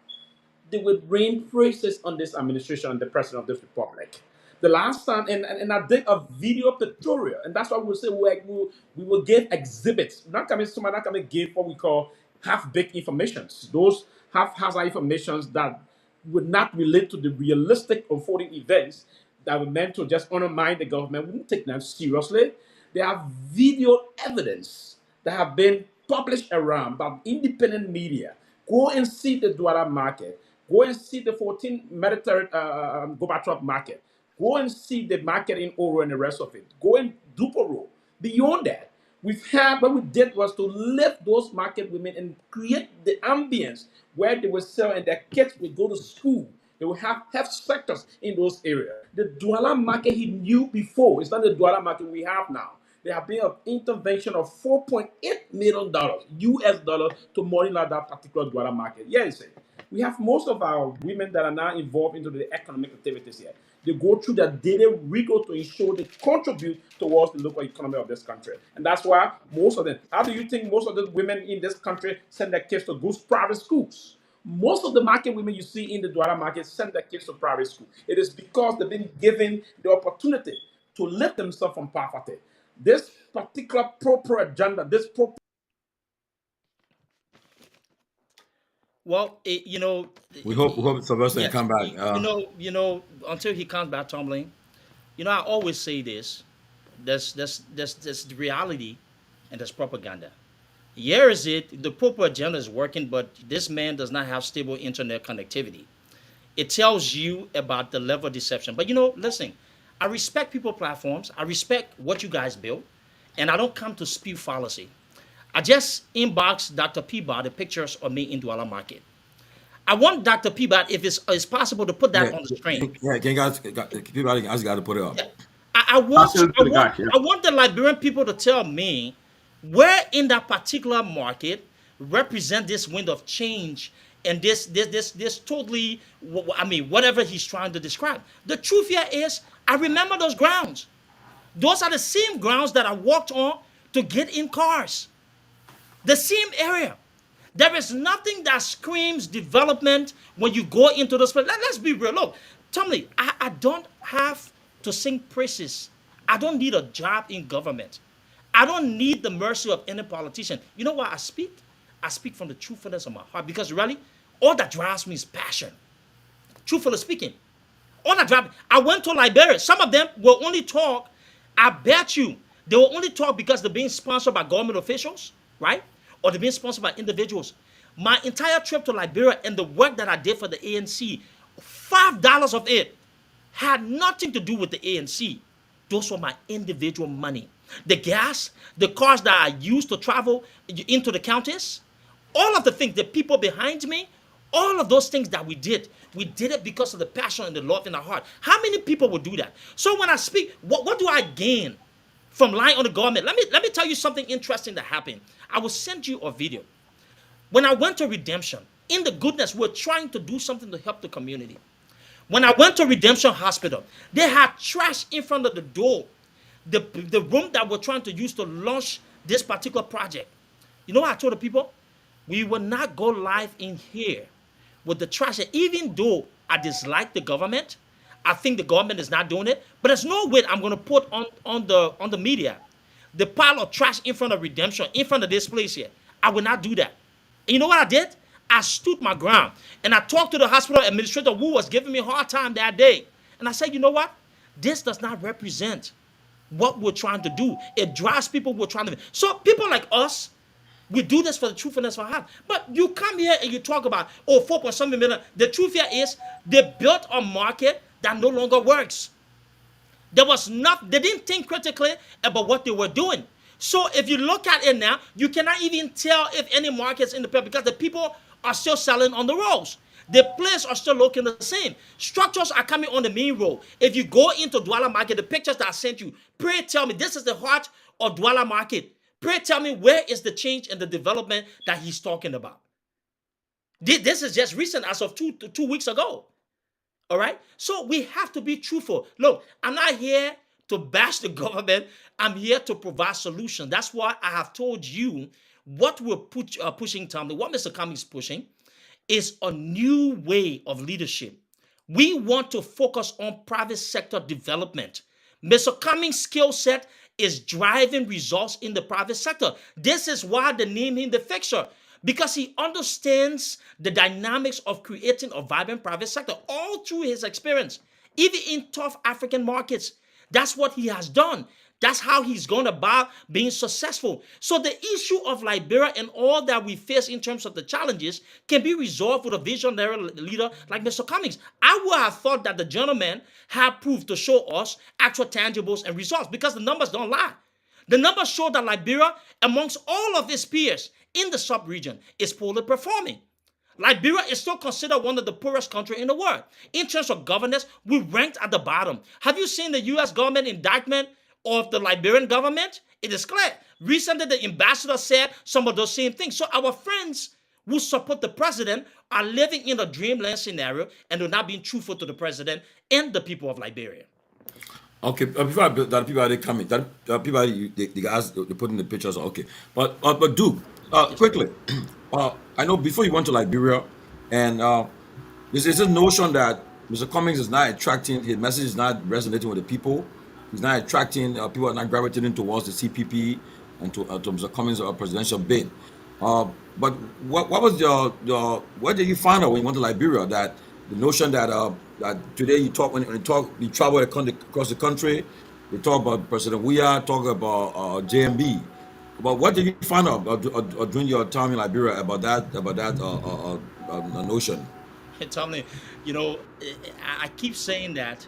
they would rain praises on this administration and the president of this republic. The last time, and I did a video tutorial, and that's why we will say we will give exhibits. Not coming, somebody not coming give what we call half-baked informations. Those half-hazard informations that would not relate to the realistic unfolding events that were meant to just undermine the government. We wouldn't take them seriously. There are video evidence that have been published around by independent media. Go and see the dollar market. Go and see the 14 military Gorbachev market. Go and see the market in Oro and the rest of it. Go and Duporo. Beyond that, we've had what we did was to lift those market women and create the ambience where they would sell and their kids would go to school. They will have health sectors in those areas. The dollar market he knew before. It's not the dollar market we have now. There have been an intervention of $4.8 million US dollars to monitor that particular dollar market. Yes, we have most of our women that are now involved into the economic activities here. They go through their daily rigor to ensure they contribute towards the local economy of this country. And that's why most of them, how do you think most of the women in this country send their kids to good private schools? Most of the market women you see in the Douala market send their kids to private school. It is because they've been given the opportunity to lift themselves from poverty. This particular proper agenda, this proper Well, We hope Sylvester can yes, come back. until he comes back, tumbling. I always say this: there's the reality, and there's propaganda. Here is it: the proper agenda is working, but this man does not have stable internet connectivity. It tells you about the level of deception. But listen, I respect people platforms. I respect what you guys build, and I don't come to spew fallacy. I just inboxed Dr. Peabody pictures of me in Douala Market. I want Dr. Peabody, if it's possible, to put Yeah, that on the screen. can you guys, people, I just got to put it up. Yeah. I want Pass it I to the want guy here. I want the Liberian people to tell me where in that particular market represent this wind of change and this totally I mean whatever he's trying to describe. The truth here is I remember those grounds. Those are the same grounds that I walked on to get in cars. The same area. There is nothing that screams development when you go into those places. Let's be real. Look, Tommy, I don't have to sing praises. I don't need a job in government. I don't need the mercy of any politician. You know why I speak? I speak from the truthfulness of my heart because really, all that drives me is passion. Truthfully speaking, all that drives me. I went to Liberia. Some of them will only talk. I bet you they will only talk because they're being sponsored by government officials, right? Or they're being sponsored by individuals. My entire trip to Liberia and the work that I did for the ANC, $5 of it had nothing to do with the ANC. Those were my individual money. The gas, the cars that I used to travel into the counties, all of the things, the people behind me, all of those things that we did it because of the passion and the love in our heart. How many people would do that? So when I speak, what do I gain from lying on the government? Let me tell you something interesting that happened. I will send you a video. When I went to Redemption, in the goodness, we're trying to do something to help the community. When I went to Redemption Hospital, they had trash in front of the door, the room that we're trying to use to launch this particular project. You know what I told the people? We will not go live in here with the trash. Even though I dislike the government, I think the government is not doing it. But there's no way I'm going to put on the media the pile of trash in front of Redemption, in front of this place here. I will not do that. And you know what I did? I stood my ground and I talked to the hospital administrator who was giving me a hard time that day. And I said, you know what? This does not represent what we're trying to do. It drives people we're trying to. So people like us, we do this for the truthfulness of our heart. But you come here and you talk about, oh, 4.7 million. The truth here is they built a market that no longer works. There was not, they didn't think critically about what they were doing. So if you look at it now, you cannot even tell if any market's in the paper because the people are still selling on the roads. The places are still looking the same. Structures are coming on the main road. If you go into Douala Market, the pictures that I sent you, pray tell me, this is the heart of Douala Market. Pray tell me where is the change and the development that he's talking about. This is just recent as of 2 weeks ago. All right. So we have to be truthful. Look, I'm not here to bash the government. I'm here to provide solutions. That's why I have told you what we're pushing, Tommy, what Mr. Cummings is pushing is a new way of leadership. We want to focus on private sector development. Mr. Cummings' skill set is driving results in the private sector. This is why they name him the fixer, because he understands the dynamics of creating a vibrant private sector all through his experience, even in tough African markets. That's what he has done. That's how he's gone about being successful. So the issue of Liberia and all that we face in terms of the challenges can be resolved with a visionary leader like Mr. Cummings. I would have thought that the gentleman had proved to show us actual tangibles and results because the numbers don't lie. The numbers show that Liberia, amongst all of its peers in the sub-region, is poorly performing. Liberia is still considered one of the poorest countries in the world. In terms of governance, we ranked at the bottom. Have you seen the U.S. government indictment of the Liberian government? It is clear. Recently, the ambassador said some of those same things. So our friends who support the president are living in a dreamland scenario and they're not being truthful to the president and the people of Liberia. Okay, before that people are coming, that people they ask, they put in the pictures. Okay, but Duke, quickly, I know before you went to Liberia, and there's this notion that Mr. Cummings is not attracting, his message is not resonating with the people. He's not attracting, people are not gravitating towards the CPP and to Mr. Cummings' presidential bid. But what was what did you find out when you went to Liberia, that the notion that that today you talk, when you travel across the country, you talk about President Weah, talk about JMB. But what did you find out during your time in Liberia about that notion? Tell me, you know, I keep saying that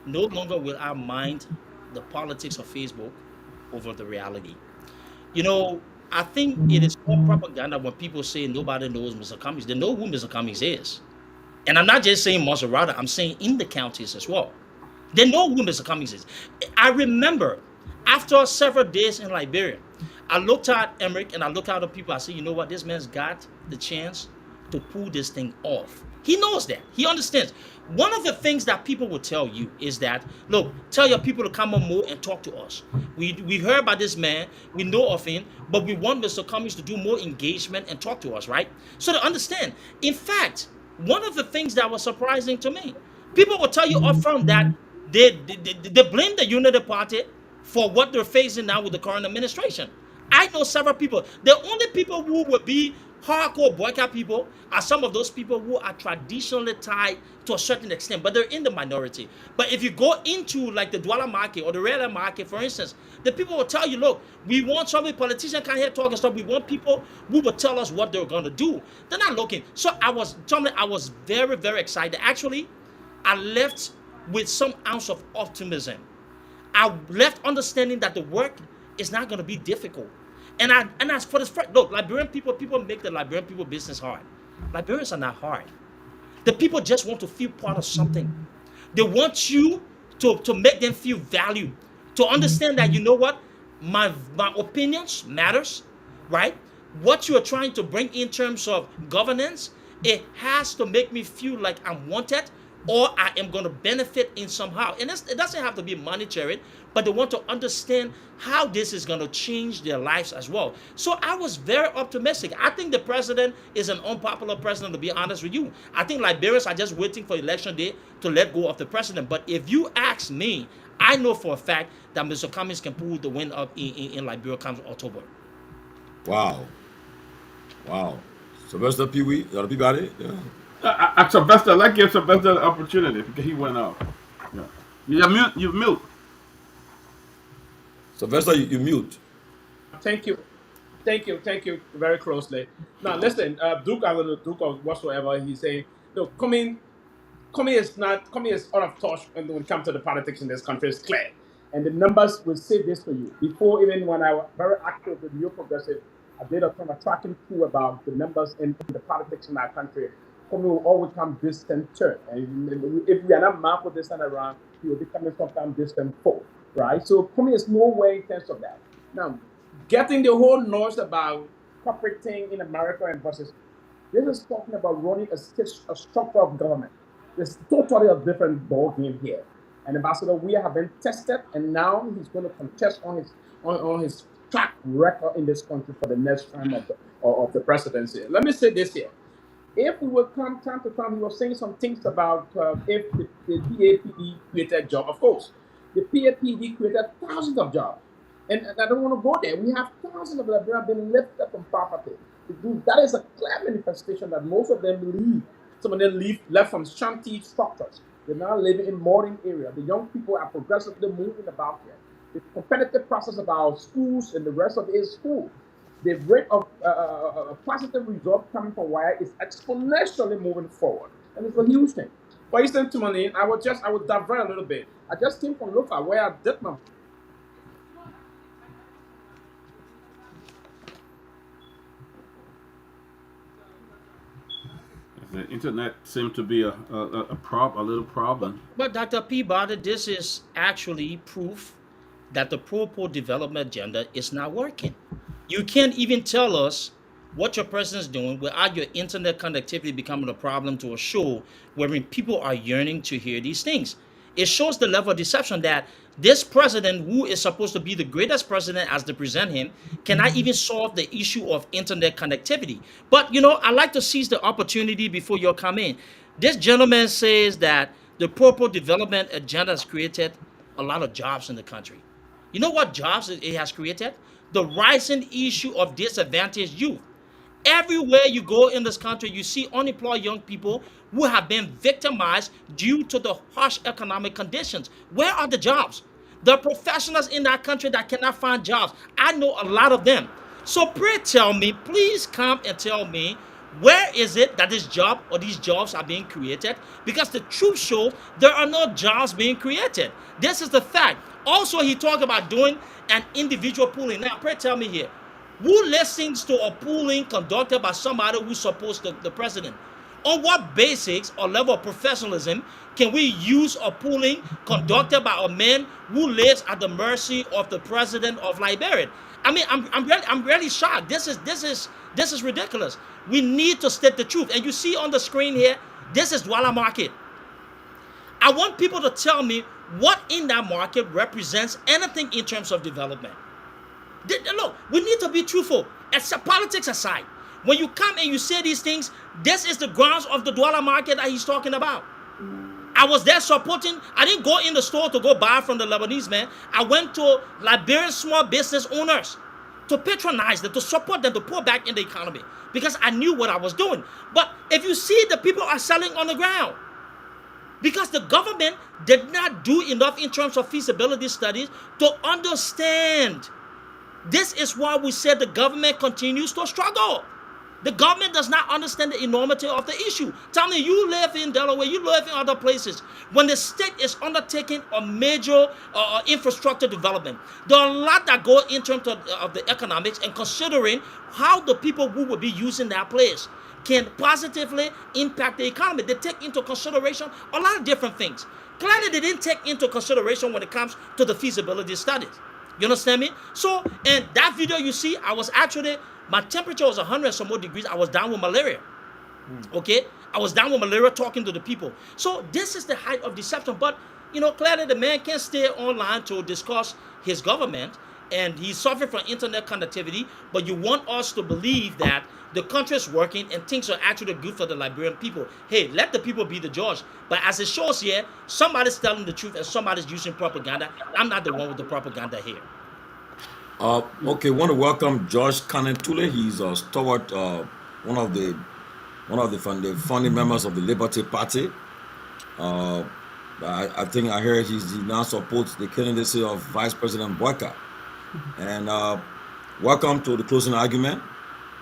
no longer will I mind the politics of Facebook over the reality. You know, I think it is all propaganda when people say nobody knows Mr. Cummings. They know who Mr. Cummings is. And I'm not just saying Maserati, I'm saying in the counties as well. They know who Mr. Cummings is. I remember after several days in Liberia, I looked at Emmerich and I looked at the people. I said, you know what? This man's got the chance to pull this thing off. He knows that. He understands. One of the things that people will tell you is that, look, tell your people to come on more and talk to us. We heard about this man, we know of him, but we want Mr. Cummings to do more engagement and talk to us, right? So to understand, in fact, one of the things that was surprising to me, people will tell you up front that they blame the Unity Party for what they're facing now with the current administration. I know several people. The only people who would be hardcore boycott people are some of those people who are traditionally tied to a certain extent, but they're in the minority. But if you go into like the dweller market or the realtor market, for instance, the people will tell you, look, we want somebody, politicians can't hear talking stuff. We want people who will tell us what they're gonna do. They're not looking. So I was very, very excited. Actually, I left with some ounce of optimism. I left understanding that the work is not going to be difficult. And as for this, look, Liberian people make the Liberian people business hard. Liberians are not hard. The people just want to feel part of something. They want you to make them feel valued, to understand that you know what, my opinions matters, right? What you are trying to bring in terms of governance, it has to make me feel like I'm wanted or I am going to benefit in somehow. And it doesn't have to be monetary, but they want to understand how this is going to change their lives as well. So I was very optimistic. I think the president is an unpopular president, to be honest with you. I think Liberians are just waiting for election day to let go of the president. But if you ask me, I know for a fact that Mr. Cummings can pull the win up in Liberia come October. Wow. Wow. Sylvester Pee-wee, Peabody? Yeah. Sylvester, let's give Sylvester the opportunity because he went off. Yeah. You're mute. You're mute. Sylvester, you mute. Thank you. Thank you very closely. Now, listen, Duke, I'm going to Duke or whatsoever, he's saying, look, coming is out of touch when it comes to the politics in this country. It's clear. And the numbers will say this for you. Before, even when I was very active with New Progressive, I did a kind of tracking tool about the numbers in the politics in our country. Coming will always come distant third. And if we are not mindful this time around, he will be coming sometime distant fourth. Right? So coming is nowhere in terms of that. Now, getting the whole noise about corporate thing in America and versus this is talking about running a structure of government. It's totally a different ball game here. And Ambassador Weir have been tested, and now he's going to contest on his track record in this country for the next term of the presidency. Let me say this here. If we will come time to time, he was saying some things about if the PAPD created job. Of course, the PAPD created thousands of jobs. And I don't want to go there. We have thousands of Liberians being lifted from poverty. That is a clear manifestation that most of them leave. Some of them left from shanty structures. They're now living in modern area. The young people are progressively moving about here. The competitive process of our schools and the rest of it is school. The rate of positive results coming from wire is exponentially moving forward. And it's a huge thing. For instance, Tomalin, I would divert a little bit. I just came from Lofa where I did my The internet seemed to be a little problem. But Dr. Peabody, this is actually proof that the pro-poor development agenda is not working. You can't even tell us what your president is doing without your internet connectivity becoming a problem to a show wherein people are yearning to hear these things. It shows the level of deception that this president, who is supposed to be the greatest president as they present him, cannot even solve the issue of internet connectivity. But I like to seize the opportunity before you come in. This gentleman says that the pro-poor development agenda has created a lot of jobs in the country. You know what jobs it has created? The rising issue of disadvantaged youth. Everywhere you go in this country, you see unemployed young people who have been victimized due to the harsh economic conditions. Where are the jobs? The professionals in that country that cannot find jobs. I know a lot of them. So pray tell me, please come and tell me, where is it that this job or these jobs are being created? Because the truth shows there are no jobs being created. This is the fact. Also, he talked about doing an individual pooling. Now, pray tell me here, who listens to a pooling conducted by somebody who's supposed to the president? On what basics or level of professionalism can we use a pooling conducted by a man who lives at the mercy of the president of Liberia? I mean, I'm really shocked. This is ridiculous. We need to state the truth. And you see on the screen here, this is Douala Market. I want people to tell me what in that market represents anything in terms of development. Look, we need to be truthful. Except politics aside, when you come and you say these things, this is the grounds of the Douala Market that he's talking about. I was there supporting. I didn't go in the store to go buy from the Lebanese man. I went to Liberian small business owners to patronize them, to support them, to pour back in the economy because I knew what I was doing. But if you see, the people are selling on the ground because the government did not do enough in terms of feasibility studies to understand. This is why we said the government continues to struggle. The government does not understand the enormity of the issue. Tell me, you live in Delaware, you live in other places. When the state is undertaking a major infrastructure development, there are a lot that go in terms of the economics and considering how the people who will be using that place can positively impact the economy. They take into consideration a lot of different things. Clearly, they didn't take into consideration when it comes to the feasibility studies. You understand me? So, in that video you see, I was actually, my temperature was 100 and some more degrees. I was down with malaria. Okay? I was down with malaria talking to the people. So, this is the height of deception. But, clearly the man can't stay online to discuss his government and he's suffering from internet connectivity. But you want us to believe that the country is working and things are actually good for the Liberian people. Hey, let the people be the judge. But as it shows here, somebody's telling the truth and somebody's using propaganda. I'm not the one with the propaganda here. Okay, want to welcome George Kanentule. He's a stalwart, one of the founding members of the Liberty Party. I think I heard he now supports the candidacy of Vice President Boyka. And welcome to the closing argument.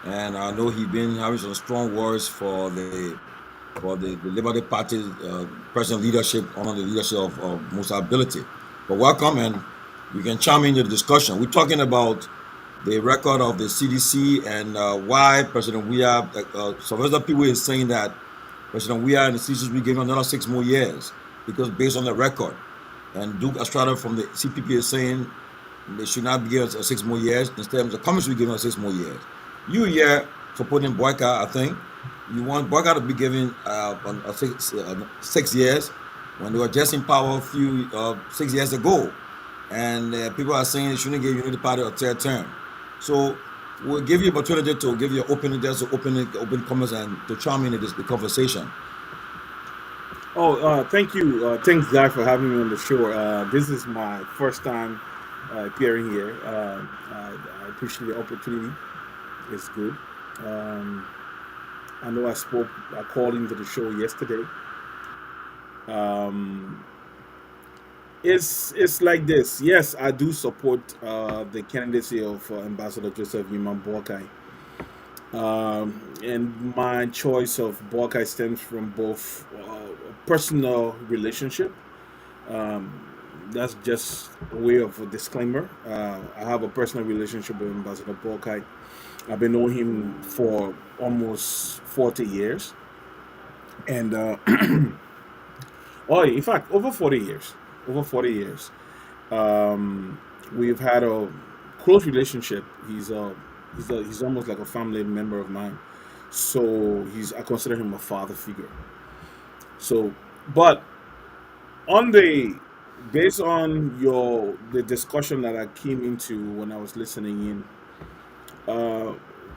And I know he's been having some strong words for the Liberty Party present leadership under the leadership of Musa Ability. But welcome, and you can chime into the discussion. We're talking about the record of the CDC and why President Weah, Sylvester Peabody is saying that President Weah and the CDC will be given another 6 more years because based on the record. And Duke Estrada from the CPP is saying they should not be given 6 more years. Instead, the Congress will be given 6 more years. You here supporting Boyka, I think. You want Boyka to be given 6 years when they were just in power a few 6 years ago. And people are saying they shouldn't give Unity Party a third term. So we'll give you opportunity to give your open comments and to chime in the conversation. Thank you. Thanks, Guy, for having me on the show. This is my first time appearing here. I appreciate the opportunity. It's good. I know I called into the show yesterday. It's like this. Yes, I do support the candidacy of Ambassador Joseph Yimam Boakai. And my choice of Boakai stems from both personal relationship. That's just a way of a disclaimer. I have a personal relationship with Ambassador Boakai. I've been knowing him for almost 40 years. And, in fact, over 40 years. Over 40 years. We've had a close relationship. He's almost like a family member of mine. So I consider him a father figure. So, but based on the discussion that I came into when I was listening in,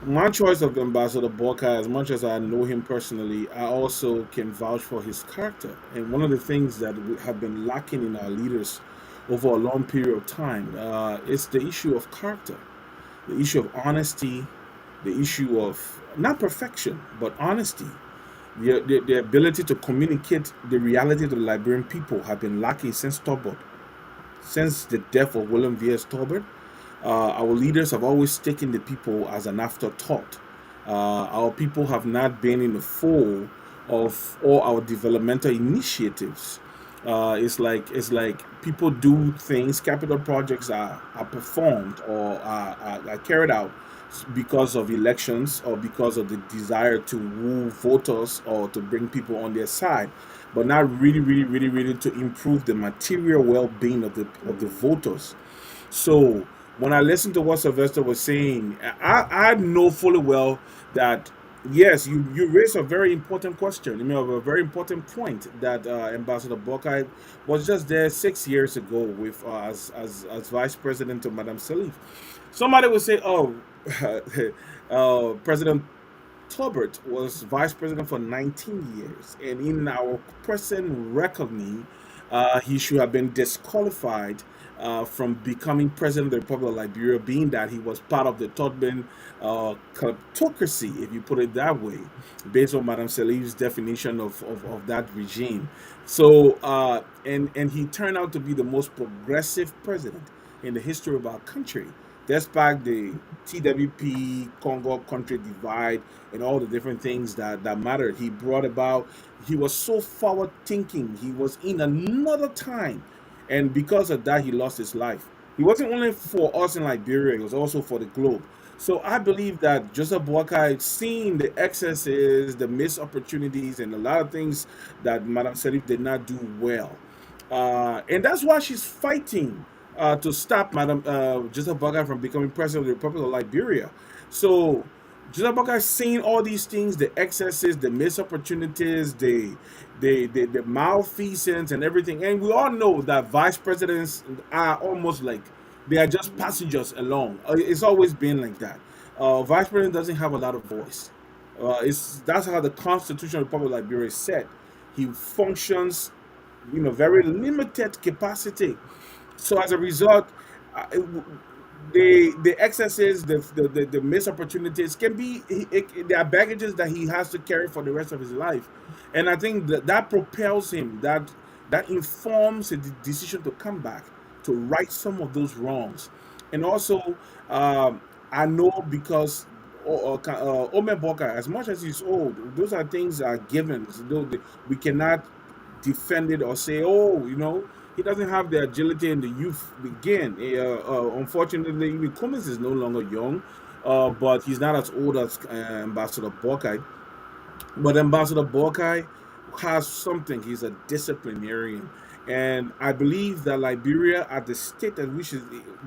my choice of Ambassador Boakai, as much as I know him personally, I also can vouch for his character. And one of the things that we have been lacking in our leaders over a long period of time is the issue of character, the issue of honesty, the issue of not perfection, but honesty. The ability to communicate the reality to the Liberian people have been lacking since Tolbert. Since the death of William V.S. Tolbert, our leaders have always taken the people as an afterthought. Our people have not been in the fold of all our developmental initiatives. It's like people do things, capital projects are performed or are carried out because of elections or because of the desire to woo voters or to bring people on their side, but not really to improve the material well-being of the voters. So when I listened to what Sylvester was saying, I know fully well that yes, you raised a very important question. You know, a very important point that Ambassador Boakai was just there 6 years ago with as vice president of Madame Salif. Somebody would say, "Oh, President Tolbert was vice president for 19 years, and in our present reckoning, he should have been disqualified from becoming president of the Republic of Liberia, being that he was part of the Todman kleptocracy, if you put it that way, based on Madame Salif's definition of that regime. So, and he turned out to be the most progressive president in the history of our country, despite the TWP Congo country divide and all the different things that mattered. He brought about, he was so forward thinking. He was in another time. And because of that, he lost his life. He wasn't only for us in Liberia, it was also for the globe. So I believe that Joseph Boakai, seeing the excesses, the missed opportunities, and a lot of things that Madame Salif did not do well, and that's why she's fighting to stop Madam Joseph Boakai from becoming president of the Republic of Liberia. So Joseph Boakai seeing all these things, the excesses, the missed opportunities, the malfeasance and everything. And we all know that vice presidents are almost like they are just passengers along. It's always been like that. Vice president doesn't have a lot of voice. It's That's how the Constitution of the Republic of Liberia is set. He functions, very limited capacity. So as a result, uh, the excesses, the missed opportunities can be there are baggages that he has to carry for the rest of his life, and I think that propels him, that informs the decision to come back to right some of those wrongs, and also I know because. Omer Boka, as much as he's old, those are things are givens. We cannot defend it or say, oh, he doesn't have the agility and the youth again. Unfortunately, even Cummins is no longer young, but he's not as old as Ambassador Bokai. But Ambassador Bokai has something. He's a disciplinarian. And I believe that Liberia, at the state that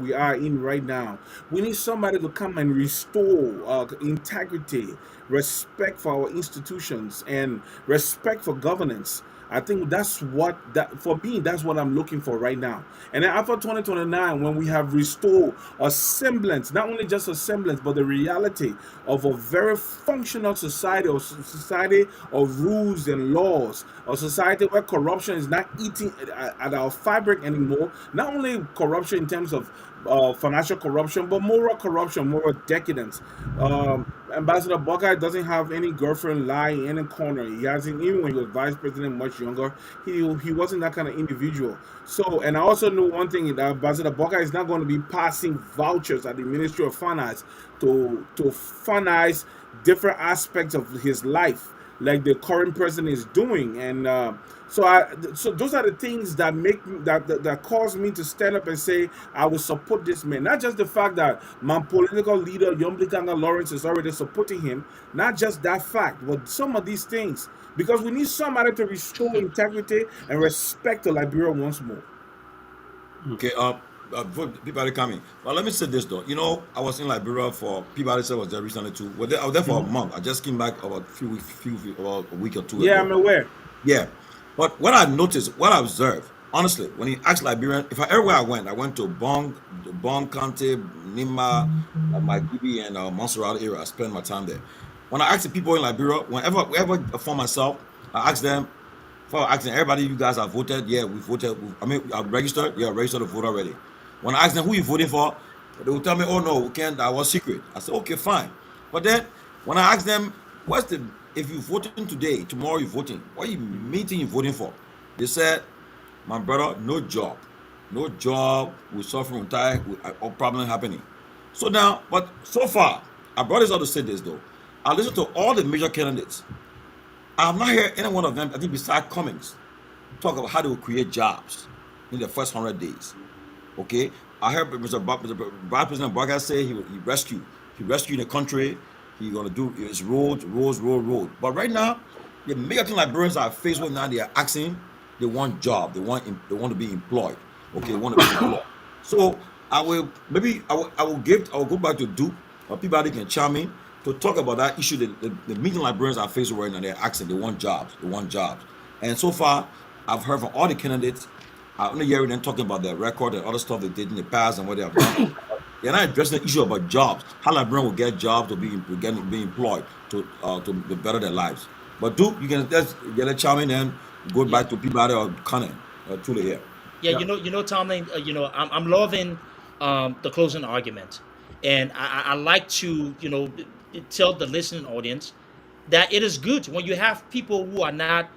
we are in right now, we need somebody to come and restore integrity, respect for our institutions, and respect for governance. I think that's what I'm looking for right now. And then after 2029, when we have restored a semblance, not only just a semblance, but the reality of a very functional society, or society of rules and laws, a society where corruption is not eating at our fabric anymore. Not only corruption in terms of financial corruption, but moral corruption, moral decadence. Ambassador Buckeye doesn't have any girlfriend lying in a corner. He hasn't, even when he was vice president, much younger. He wasn't that kind of individual. So, and I also know one thing, that Ambassador Buckeye is not going to be passing vouchers at the Ministry of Finance to finance different aspects of his life, like the current president is doing. And so those are the things that that cause me to stand up and say I will support this man. Not just the fact that my political leader Yomblikanga Lawrence is already supporting him, not just that fact, but some of these things, because we need somebody to restore integrity and respect to Liberia once more. Okay, before Peabody coming. Well, let me say this though. I was in Liberia for Peabody said was there recently too. I was there for a month. I just came back about about a week or two Yeah, ago. I'm aware. Yeah. But what I noticed, what I observed, honestly, when he asked Liberian, everywhere I went to Bong County, Nima, Maigibi, and Montserrat area. I spent my time there. When I asked the people in Liberia, whenever I found myself, I asked them, for asking everybody, you guys have voted. Yeah, we voted. I've registered. Yeah, registered to vote already. When I asked them who you voting for, they would tell me, "Oh no, we can't. That was secret." I said, "Okay, fine." But then when I asked them, if you voting today, tomorrow you voting, what you meeting you voting for?" They said, "My brother, no job, no job. We suffering from time, all problem happening." So now, but so far, I brought this out to say this though. I listened to all the major candidates. I have not heard any one of them, I think, besides Cummings, talk about how they will create jobs in the first 100 days. Okay, I heard Mr. Vice President Barker say he rescued the country. He's gonna do his road. But right now, the major thing Liberians are faced with now, they are asking, they want job, they want to be employed. Okay, they want to be employed. So I will go back to Duke, or Peabody can chime in to talk about that issue. The meeting Liberians are faced with right now, they're asking, they want jobs. And so far, I've heard from all the candidates. I only hearing them talking about their record and other stuff they did in the past and what they have done. They're not addressing the issue about jobs. How Liberians will get jobs to be employed to better their lives. But do you can just get a chime in and go Yeah. back to Peabody or Cunning truly here. Yeah, Yeah. Tomlin, I'm loving the closing argument, and I like to, tell the listening audience that it is good when you have people who are not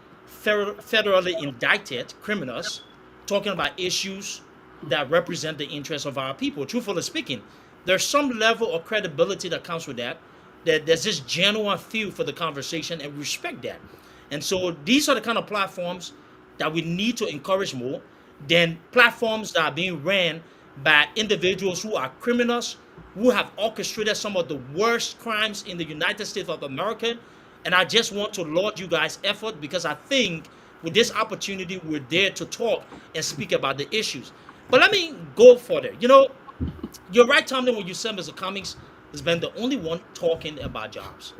federally indicted criminals talking about issues that represent the interests of our people. Truthfully speaking, there's some level of credibility that comes with that. That there's this genuine feel for the conversation, and we respect that. And so these are the kind of platforms that we need to encourage more than platforms that are being ran by individuals who are criminals, who have orchestrated some of the worst crimes in the United States of America. And I just want to laud you guys' effort because I think with this opportunity, we're there to talk and speak about the issues. But let me go further. You're right, Tomlin, when you said Mr. Cummings has been the only one talking about jobs.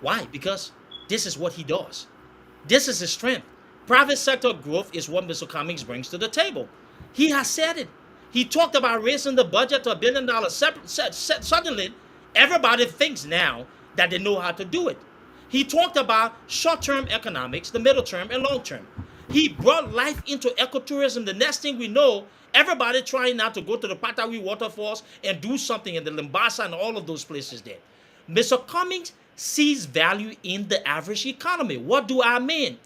Why? Because this is what he does. This is his strength. Private sector growth is what Mr. Cummings brings to the table. He has said it. He talked about raising the budget to $1 billion. Suddenly, everybody thinks now that they know how to do it. He talked about short-term economics, the middle term, and long term. He brought life into ecotourism. The next thing we know, everybody trying now to go to the Patawi waterfalls and do something in the Limbasa and all of those places there. Mr. Cummings sees value in the average economy. What do I mean?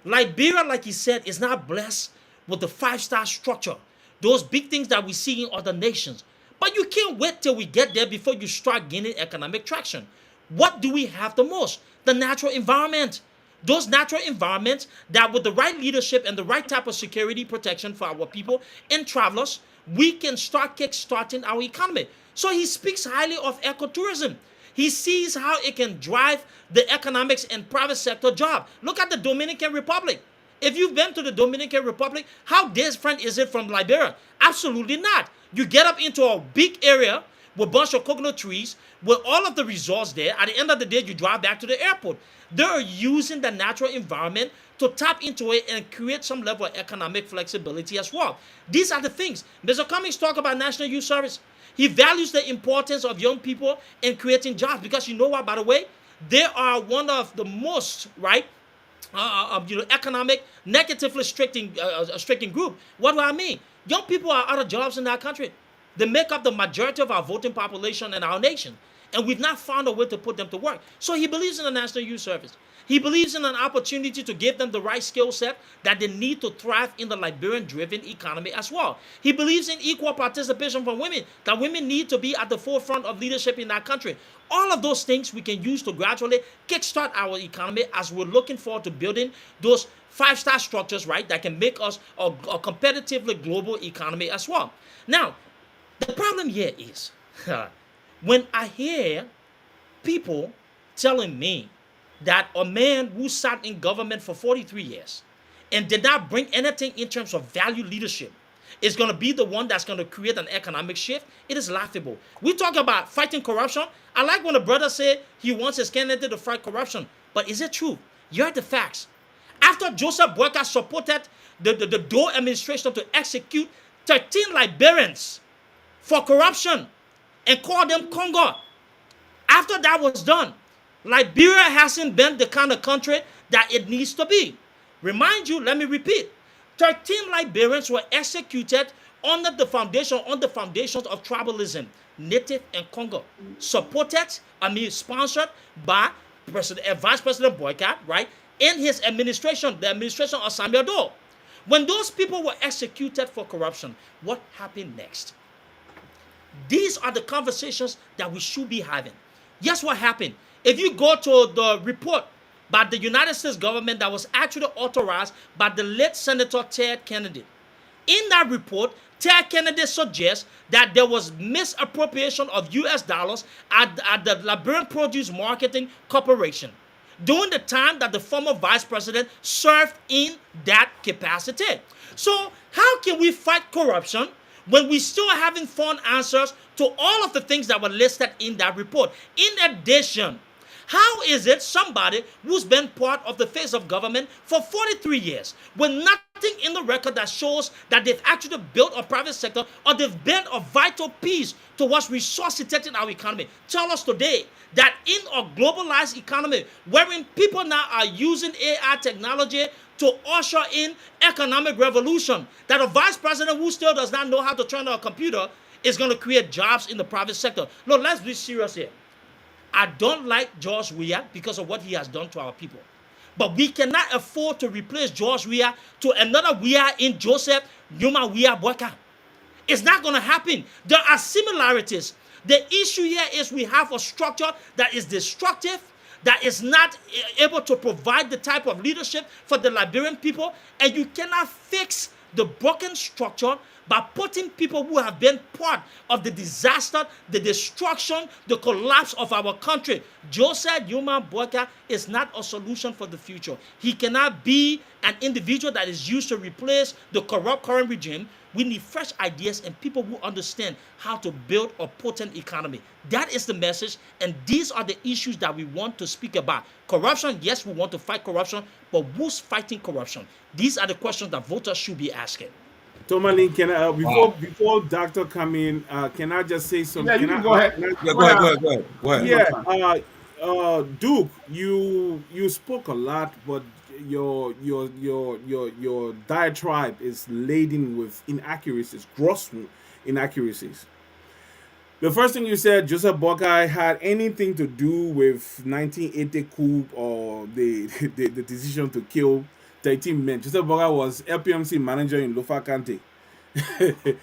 Liberia, like he said, is not blessed with the five-star structure, those big things that we see in other nations. But you can't wait till we get there before you start gaining economic traction. What do we have the most? The natural environment. Those natural environments that with the right leadership and the right type of security protection for our people and travelers, we can start kickstarting our economy. So he speaks highly of ecotourism. He sees how it can drive the economics and private sector job. Look at the Dominican Republic. If you've been to the Dominican Republic, how different is it from Liberia? Absolutely not. You get up into a big area with a bunch of coconut trees, with all of the resorts there. At the end of the day, you drive back to the airport. They're using the natural environment to tap into it and create some level of economic flexibility as well. These are the things. Mr. Cummings talk about National Youth Service. He values the importance of young people in creating jobs because you know what, by the way, they are one of the most, right, economic negatively stricken group. What do I mean? Young people are out of jobs in our country. They make up the majority of our voting population in our nation, and we've not found a way to put them to work. So he believes in the National Youth Service. He believes in an opportunity to give them the right skill set that they need to thrive in the Liberian-driven economy as well. He believes in equal participation for women, that women need to be at the forefront of leadership in our country. All of those things we can use to gradually kickstart our economy as we're looking forward to building those five-star structures, right, that can make us a competitively global economy as well. Now, the problem here is when I hear people telling me that a man who sat in government for 43 years and did not bring anything in terms of value leadership is going to be the one that's going to create an economic shift, it is laughable. We talk about fighting corruption. I like when the brother said he wants his candidate to fight corruption, but is it true? You heard the facts. After Joseph Boyka supported the Doe administration to execute 13 Liberians for corruption and called them Congo, after that was done, Liberia hasn't been the kind of country that it needs to be. Remind you, let me repeat, 13 Liberians were executed under the foundations of tribalism, Native and Congo, sponsored by Vice President Boycott, right, in his administration, the administration of Samuel Doe. When those people were executed for corruption, what happened next? These are the conversations that we should be having. Guess what happened? If you go to the report by the United States government that was actually authorized by the late Senator Ted Kennedy, in that report, Ted Kennedy suggests that there was misappropriation of US dollars at the Liberian Produce Marketing Corporation during the time that the former vice president served in that capacity. So how can we fight corruption when we still haven't found answers to all of the things that were listed in that report? In addition, How is it somebody who's been part of the face of government for 43 years with nothing in the record that shows that they've actually built a private sector or they've been a vital piece towards resuscitating our economy? Tell us today that in a globalized economy wherein people now are using AI technology to usher in economic revolution, that a vice president who still does not know how to turn on a computer is going to create jobs in the private sector. No, let's be serious here. I don't like George Weah because of what he has done to our people. But we cannot afford to replace George Weah to another Weah in Joseph Numa Weah Boyka. It's not going to happen. There are similarities. The issue here is we have a structure that is destructive, that is not able to provide the type of leadership for the Liberian people, and you cannot fix the broken structure by putting people who have been part of the disaster, the destruction, the collapse of our country. Joseph Yuma Boyka is not a solution for the future. He cannot be an individual that is used to replace the corrupt current regime. We need fresh ideas and people who understand how to build a potent economy. That is the message, and these are the issues that we want to speak about. Corruption, yes, we want to fight corruption, but who's fighting corruption? These are the questions that voters should be asking. Tomalin, can I, Wow. before Doctor come in, can I just say some? Yeah, you Can can go ahead. can I Yeah, Go go ahead, ahead. go ahead, go ahead, go ahead. yeah, Son. Duke, you spoke a lot, but your diatribe is laden with inaccuracies, gross inaccuracies. The first thing you said, Joseph Bokai had anything to do with 1980 coup or the decision to kill 13 men. Joseph Bokai was LPMC manager in Lofa Kante.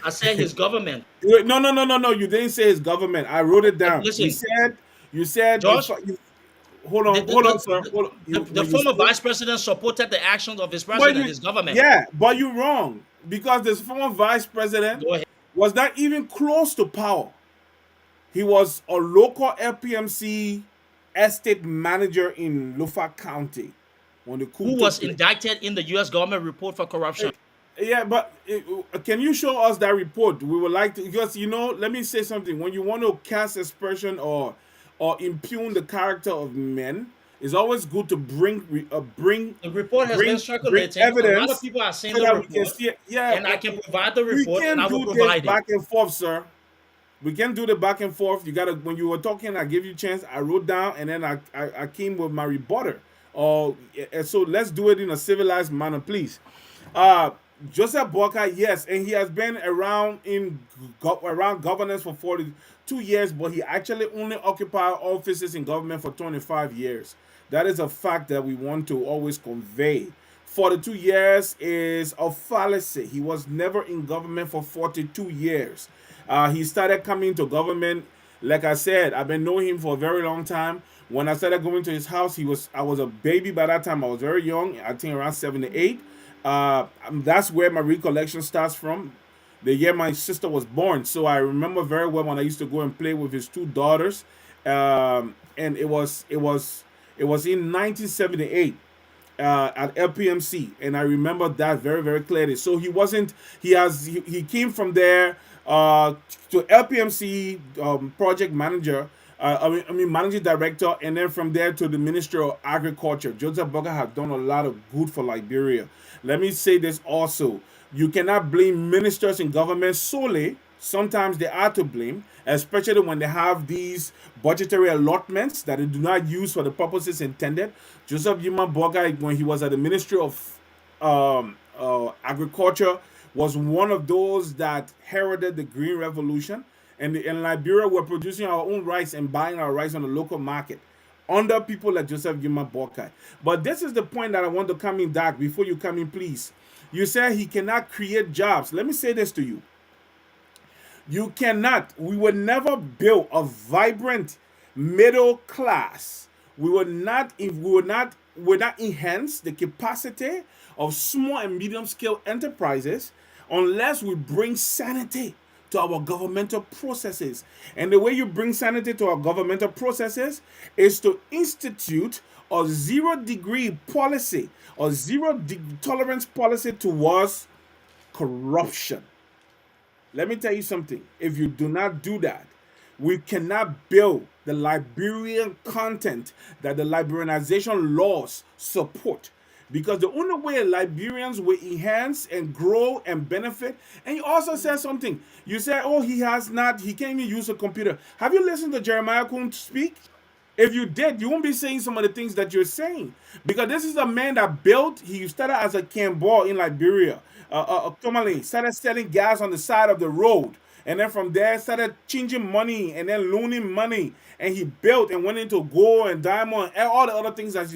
I said his government. No, no, no, no, no. You didn't say his government. I wrote it down. Listen, You said Josh, hold on, sir. Hold on. the When you former spoke, vice president supported the actions of his but president, his government. yeah, but you're wrong because this former vice president Go ahead. was not even close to power. He was a local LPMC estate manager in Lufa County when the coup Who took was place. indicted in the U.S. government report for corruption? Yeah, but can you show us that report? We would like to, because let me say something. When you want to cast aspersion or impugn the character of men, it's always good to The report has been bring circulating. A lot of evidence people are seeing so the that we can report, see it. Yeah, and I can provide the we report, and can I will do this provide it. back and forth, sir. We can do the back and forth. You gotta, when you were talking, I gave you a chance. I wrote down, and then I came with my rebuttal. So let's do it in a civilized manner, please. Uh, Joseph Boyka, yes, and he has been around around governance for 42 years, but he actually only occupied offices in government for 25 years. That is a fact that we want to always convey. 42 years is a fallacy. He was never in government for 42 years. He started coming to government. Like I said, I've been knowing him for a very long time. When I started going to his house, I was a baby by that time. I was very young. I think around 7 to 8. That's where my recollection starts from. The year my sister was born, so I remember very well when I used to go and play with his two daughters, and it was in 1978 at LPMC, and I remember that very very clearly. So he wasn't. He came from there to LPMC project manager. I mean, managing director, and then from there to the Ministry of Agriculture. Joseph Boyka has done a lot of good for Liberia. Let me say this also: you cannot blame ministers in government solely. Sometimes they are to blame, especially when they have these budgetary allotments that they do not use for the purposes intended. Joseph Yuma Boyka, when he was at the Ministry of Agriculture, was one of those that heralded the Green Revolution. And in Liberia, we're producing our own rice and buying our rice on the local market under people like Joseph Yuma Boyka. But this is the point that I want to come in, Doc, before you come in, please. You said he cannot create jobs. Let me say this to you. You cannot. We will never build a vibrant middle class. We will not enhance the capacity of small and medium scale enterprises unless we bring sanity to our governmental processes. And the way you bring sanity to our governmental processes is to institute a zero-degree policy or tolerance policy towards corruption. Let me tell you something. If you do not do that, we cannot build the Liberian content that the Liberianization laws support. Because the only way Liberians will enhance and grow and benefit, and you also said something. You said, oh, he can't even use a computer. Have you listened to Jeremiah Kuhn speak? If you did, you won't be saying some of the things that you're saying. Because this is a man that built, he started as a cambor in Liberia. Tomalin started selling gas on the side of the road. And then from there, started changing money and then loaning money. And he built and went into gold and diamond and all the other things that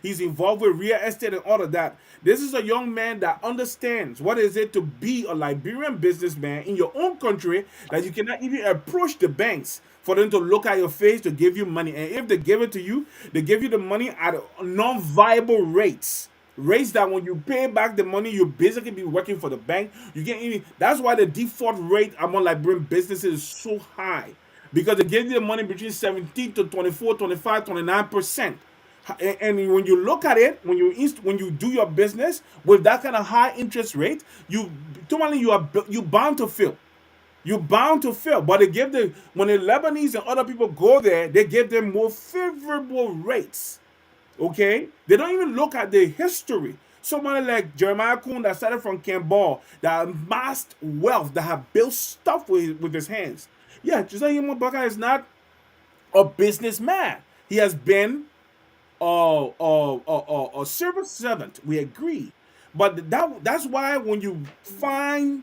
he's involved with, real estate and all of that. This is a young man that understands what is it to be a Liberian businessman in your own country, that you cannot even approach the banks for them to look at your face to give you money. And if they give it to you, they give you the money at non-viable rates. Rates that when you pay back the money, you basically be working for the bank. You can't even. That's why the default rate among Liberian businesses is so high, because they give you the money between 17 to 24, 25, 29%. And when you look at it, when you do your business with that kind of high interest rate, you normally you bound to fail. You're bound to fail. But they give the when the Lebanese and other people go there, they give them more favorable rates. Okay? They don't even look at the history. Somebody like Jeremiah Kuhn that started from Cambor, that amassed wealth, that have built stuff with his hands. Yeah, Josiah Yimabaka is not a businessman. He has been a civil servant. We agree. But that's why when you find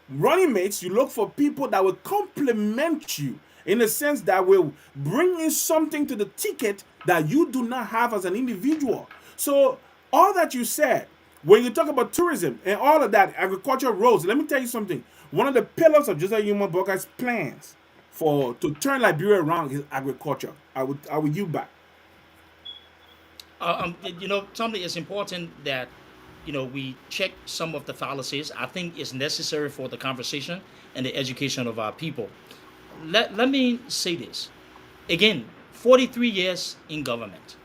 running mates, you look for people that will complement you in the sense that will bring in something to the ticket that you do not have as an individual. So all that you said, when you talk about tourism and all of that, agriculture roads, let me tell you something. One of the pillars of Josiah Yuma Boka's plans for to turn Liberia around is agriculture. I would you back. Something is important that we check some of the fallacies. I think it's necessary for the conversation and the education of our people. Let me say this again: 43 years in government,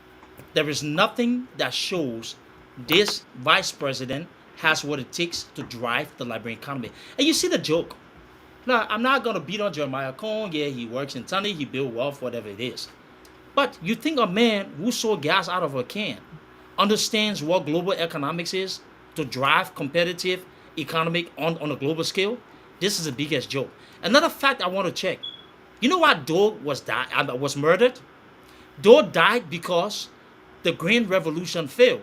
there is nothing that shows this vice president has what it takes to drive the Liberian economy. And you see the joke. Now, I'm not gonna beat on Jeremiah Cohn. Yeah, he works in Tani, he built wealth, whatever it is. But you think a man who sold gas out of a can understands what global economics is to drive competitive economic on a global scale? This is the biggest joke. Another fact I want to check. You know why Doe was murdered? Doe died because the Green Revolution failed.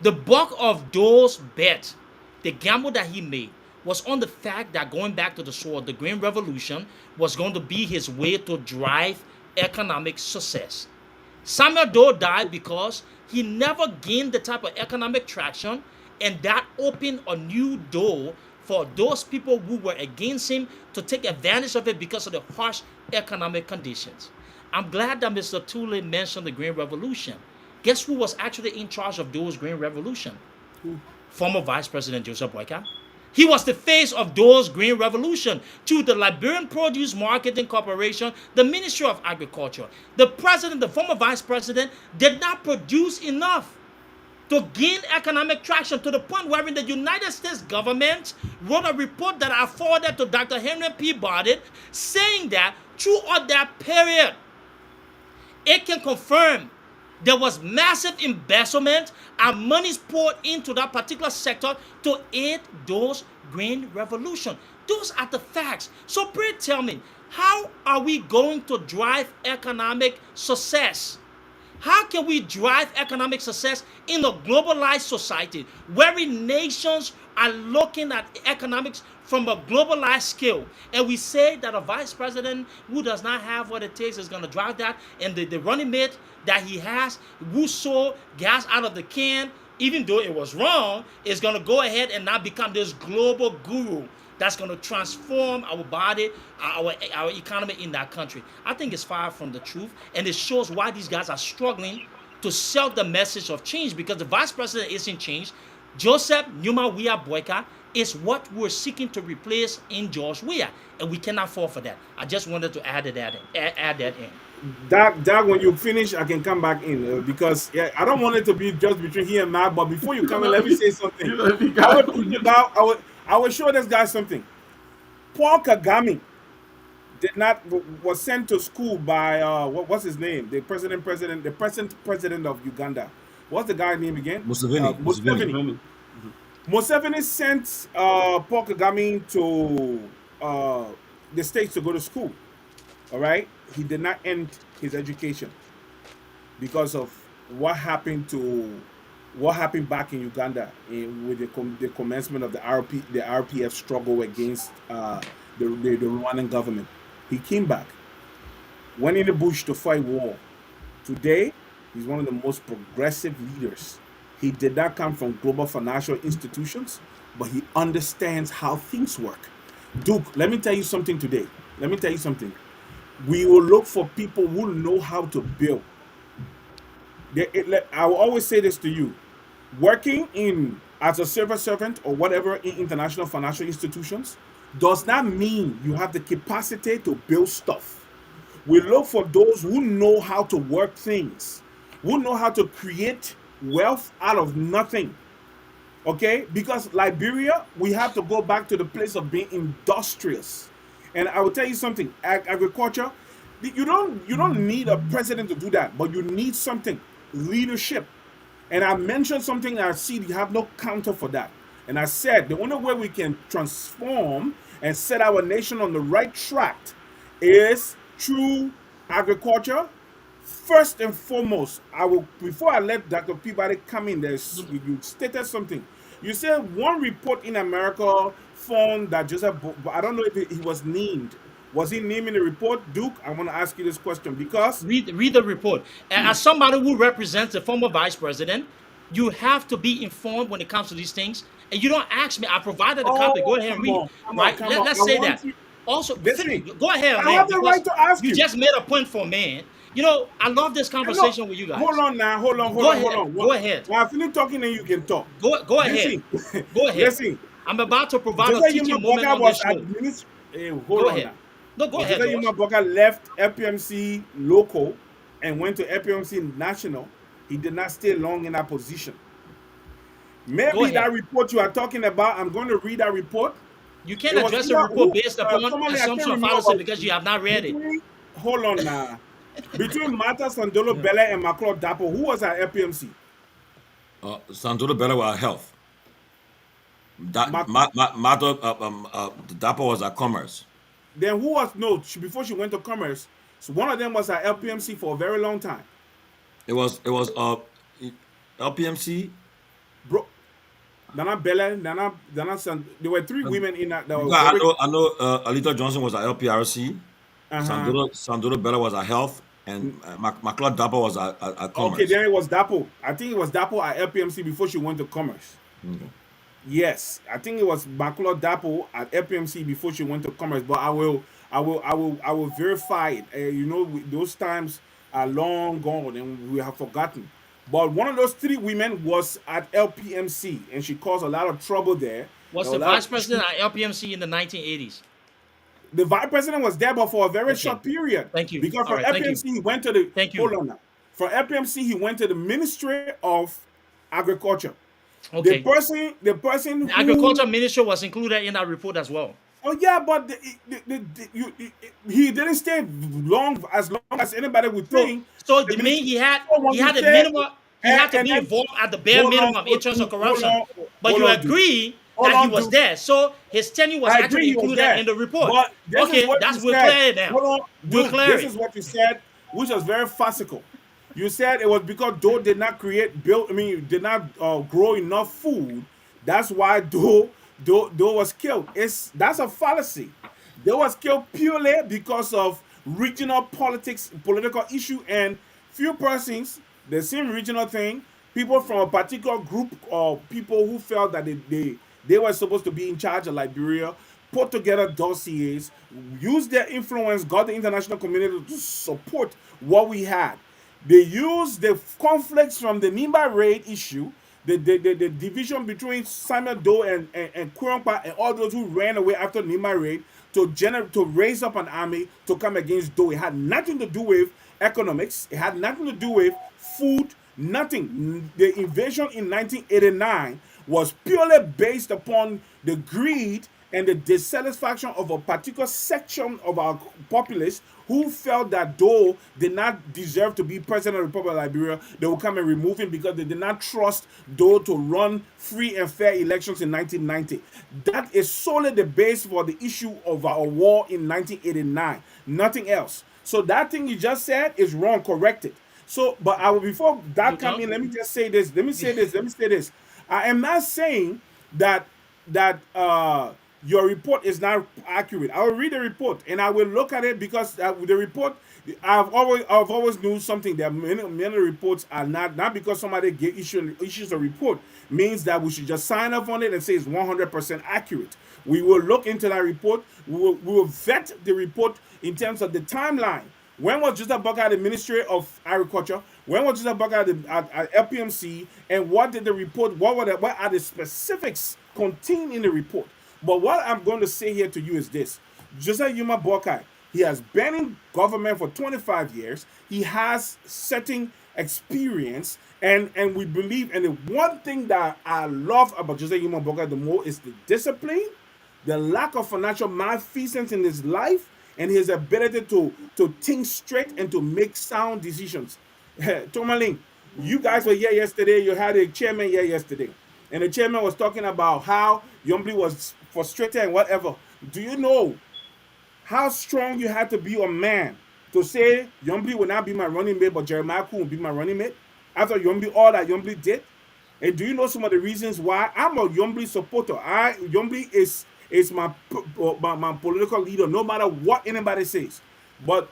The bulk of Doe's bet, the gamble that he made, was on the fact that going back to the sword, the Green Revolution was going to be his way to drive economic success. Samuel Doe died because he never gained the type of economic traction, and that opened a new door for those people who were against him to take advantage of it because of the harsh economic conditions. I'm glad that Mr. Tule mentioned the Green Revolution. Guess who was actually in charge of Doe's Green Revolution? Former Vice President Joseph Boyka. He was the face of Doe's Green Revolution to the Liberian Produce Marketing Corporation, the Ministry of Agriculture. The president, the former vice president, did not produce enough to gain economic traction to the point wherein the United States government wrote a report that I forwarded to Dr. Henry Peabody saying that throughout that period, it can confirm there was massive embezzlement and monies poured into that particular sector to aid those green revolution. Those are the facts. So pray tell me, how are we going to drive economic success? How can we drive economic success in a globalized society wherein nations are looking at economics from a globalized scale? And we say that a vice president who does not have what it takes is going to drive that, and the running mate that he has, who sold gas out of the can, even though it was wrong, is going to go ahead and now become this global guru that's going to transform our body, our economy in that country. I think it's far from the truth, and it shows why these guys are struggling to sell the message of change, because the vice president isn't changed. Joseph Numa Weah Boyka is what we're seeking to replace in George Weah, and we cannot fall for that. I just wanted to add that in. That when you finish, I can come back in because yeah, I don't want it to be just between he and Matt. But before you come in, let me say something. I would show this guy something. Paul Kagame did not was sent to school by what's his name? The present president of Uganda. What's the guy name again? Museveni. Museveni. Museveni. Museveni sent Paul Kagame to the States to go to school. All right, he did not end his education because of what happened back in Uganda with the commencement of the RPF struggle against the Rwandan government. He came back, went in the bush to fight war. Today, he's one of the most progressive leaders. He did not come from global financial institutions, but he understands how things work. Duke, let me tell you something today. Let me tell you something. We will look for people who know how to build. I will always say this to you: working in as a civil servant or whatever in international financial institutions does not mean you have the capacity to build stuff. We look for those who know how to work things, who know how to create wealth out of nothing. Okay, because Liberia, we have to go back to the place of being industrious. And I will tell you something: agriculture, you don't need a president to do that, but you need something, leadership. And I mentioned something that I see you have no counter for that. And I said the only way we can transform and set our nation on the right track is through agriculture. First and foremost, I will before I let Dr. Peabody come in, you stated something. You said one report in America found that I don't know if he was named. Was he named in the report? Duke, I want to ask you this question because Read the report. As somebody who represents the former vice president, you have to be informed when it comes to these things. And you don't ask me. I provided a copy. Go oh, ahead and come read. on, come on, Right? come on. Let's I say want that. you. Also, Listen, go ahead, I man, have the because right to ask you you. just made a point for man. I love this No, conversation with you hold guys. on now. Hold on, hold Go on, hold ahead. on. Go ahead. When I finish talking, then you can talk. Go ahead. Listen, Go ahead. listen. I'm about to provide a Jose Yuma teaching moment Boga on was this show. administ. Go Hold on ahead. now. No, go When ahead, Jose Yuma George. Boga left FPMC local and went to FPMC national, he did not stay long in that position. Go Maybe ahead. that report you are talking about, I'm going to read that report. You can't It was address a either report who, based upon Tomalin, I can't assumption of remember, fallacy but because you have not read it. between, hold on now. Between Mata Sandolo Bele and Macron Dapo, who was at FPMC? Sandro Bella was health. The Dapper was at commerce. Then who was no before she went to commerce? So one of them was at LPMC for a very long time. It was LPMC. Bro, Nana Bella, there were three women in that were Because I very know I know Alita Johnson was at LPRC. uh-huh. Sandro Bella was at health, and McCloud Dapper was at Okay, commerce. then it was Dapo. I think it was Dapo at LPMC before she went to commerce. Okay. Yes, I think it was Makula Dapo at FPMC before she went to commerce. But I will verify it. Those times are long gone and we have forgotten. But one of those three women was at LPMC and she caused a lot of trouble there. Was There were the a lot of vice president issues. at LPMC in the 1980s? The vice president was there, but for a very Okay. short period. Thank you. Because All from right. Thank you. FPMC he went to the Thank you. hold on now. From FPMC he went to the Ministry of Agriculture. The Okay. person, the person The who agriculture minister was included in that report as well. Oh yeah, but he didn't stay as long as anybody would So, think. so The the mean minister he want to had a say, minimum. He had to and be then involved at the bare hold on, minimum in terms of hold corruption. on, But hold you on, dude, agree hold that he on, was dude. there, so his tenure was I agree actually he was included there, in the report. but this is Okay, what you that's we'll said. clear it now. Hold on, We'll dude. clear This it. is what you said, which was very farcical. You said it was because Doe did not did not grow enough food. That's why Doe was killed. That's a fallacy. Doe was killed purely because of regional politics, political issue, and few persons, the same regional thing, people from a particular group of people who felt that they were supposed to be in charge of Liberia, put together dossiers, used their influence, got the international community to support what we had. They used the conflicts from the Nimba raid issue, the division between Samuel Doe and Kurumpa and all those who ran away after Nimba raid to raise up an army to come against Doe. It had nothing to do with economics. It had nothing to do with food. Nothing. The invasion in 1989 was purely based upon the greed and the dissatisfaction of a particular section of our populace who felt that though did not deserve to be president of the Republic of Liberia, they will come and remove him because they did not trust though to run free and fair elections in 1990. That is solely the base for the issue of our war in 1989. Nothing else. So that thing you just said is wrong. Correct it. So, but I will before that come Okay. in. Let me just say this. Let me say this. Let me say this. I am not saying that your report is not accurate. I will read the report and I will look at it because the report I've always knew something that many reports are not because somebody issues a report means that we should just sign off on it and say it's 100% accurate. We will look into that report. We will vet the report in terms of the timeline. When was Joseph Boakai at the Ministry of Agriculture? When was Joseph Boakai at LPMC? And what did the report? What are the specifics contained in the report? But what I'm going to say here to you is this: Joseph Yuma Boakai, he has been in government for 25 years. He has certain experience, and we believe. And the one thing that I love about Joseph Yuma Boakai the most is the discipline, the lack of financial malfeasance in his life, and his ability to think straight and to make sound decisions. Tomalin, you guys were here yesterday. You had a chairman here yesterday, and the chairman was talking about how Yombli was frustrated and whatever. Do you know how strong you had to be a man to say Yombli will not be my running mate, but Jeremiah Koo will be my running mate after Yombli all that Yombli did? And do you know some of the reasons why I'm a Yombli supporter? Yombli is my political leader, no matter what anybody says. But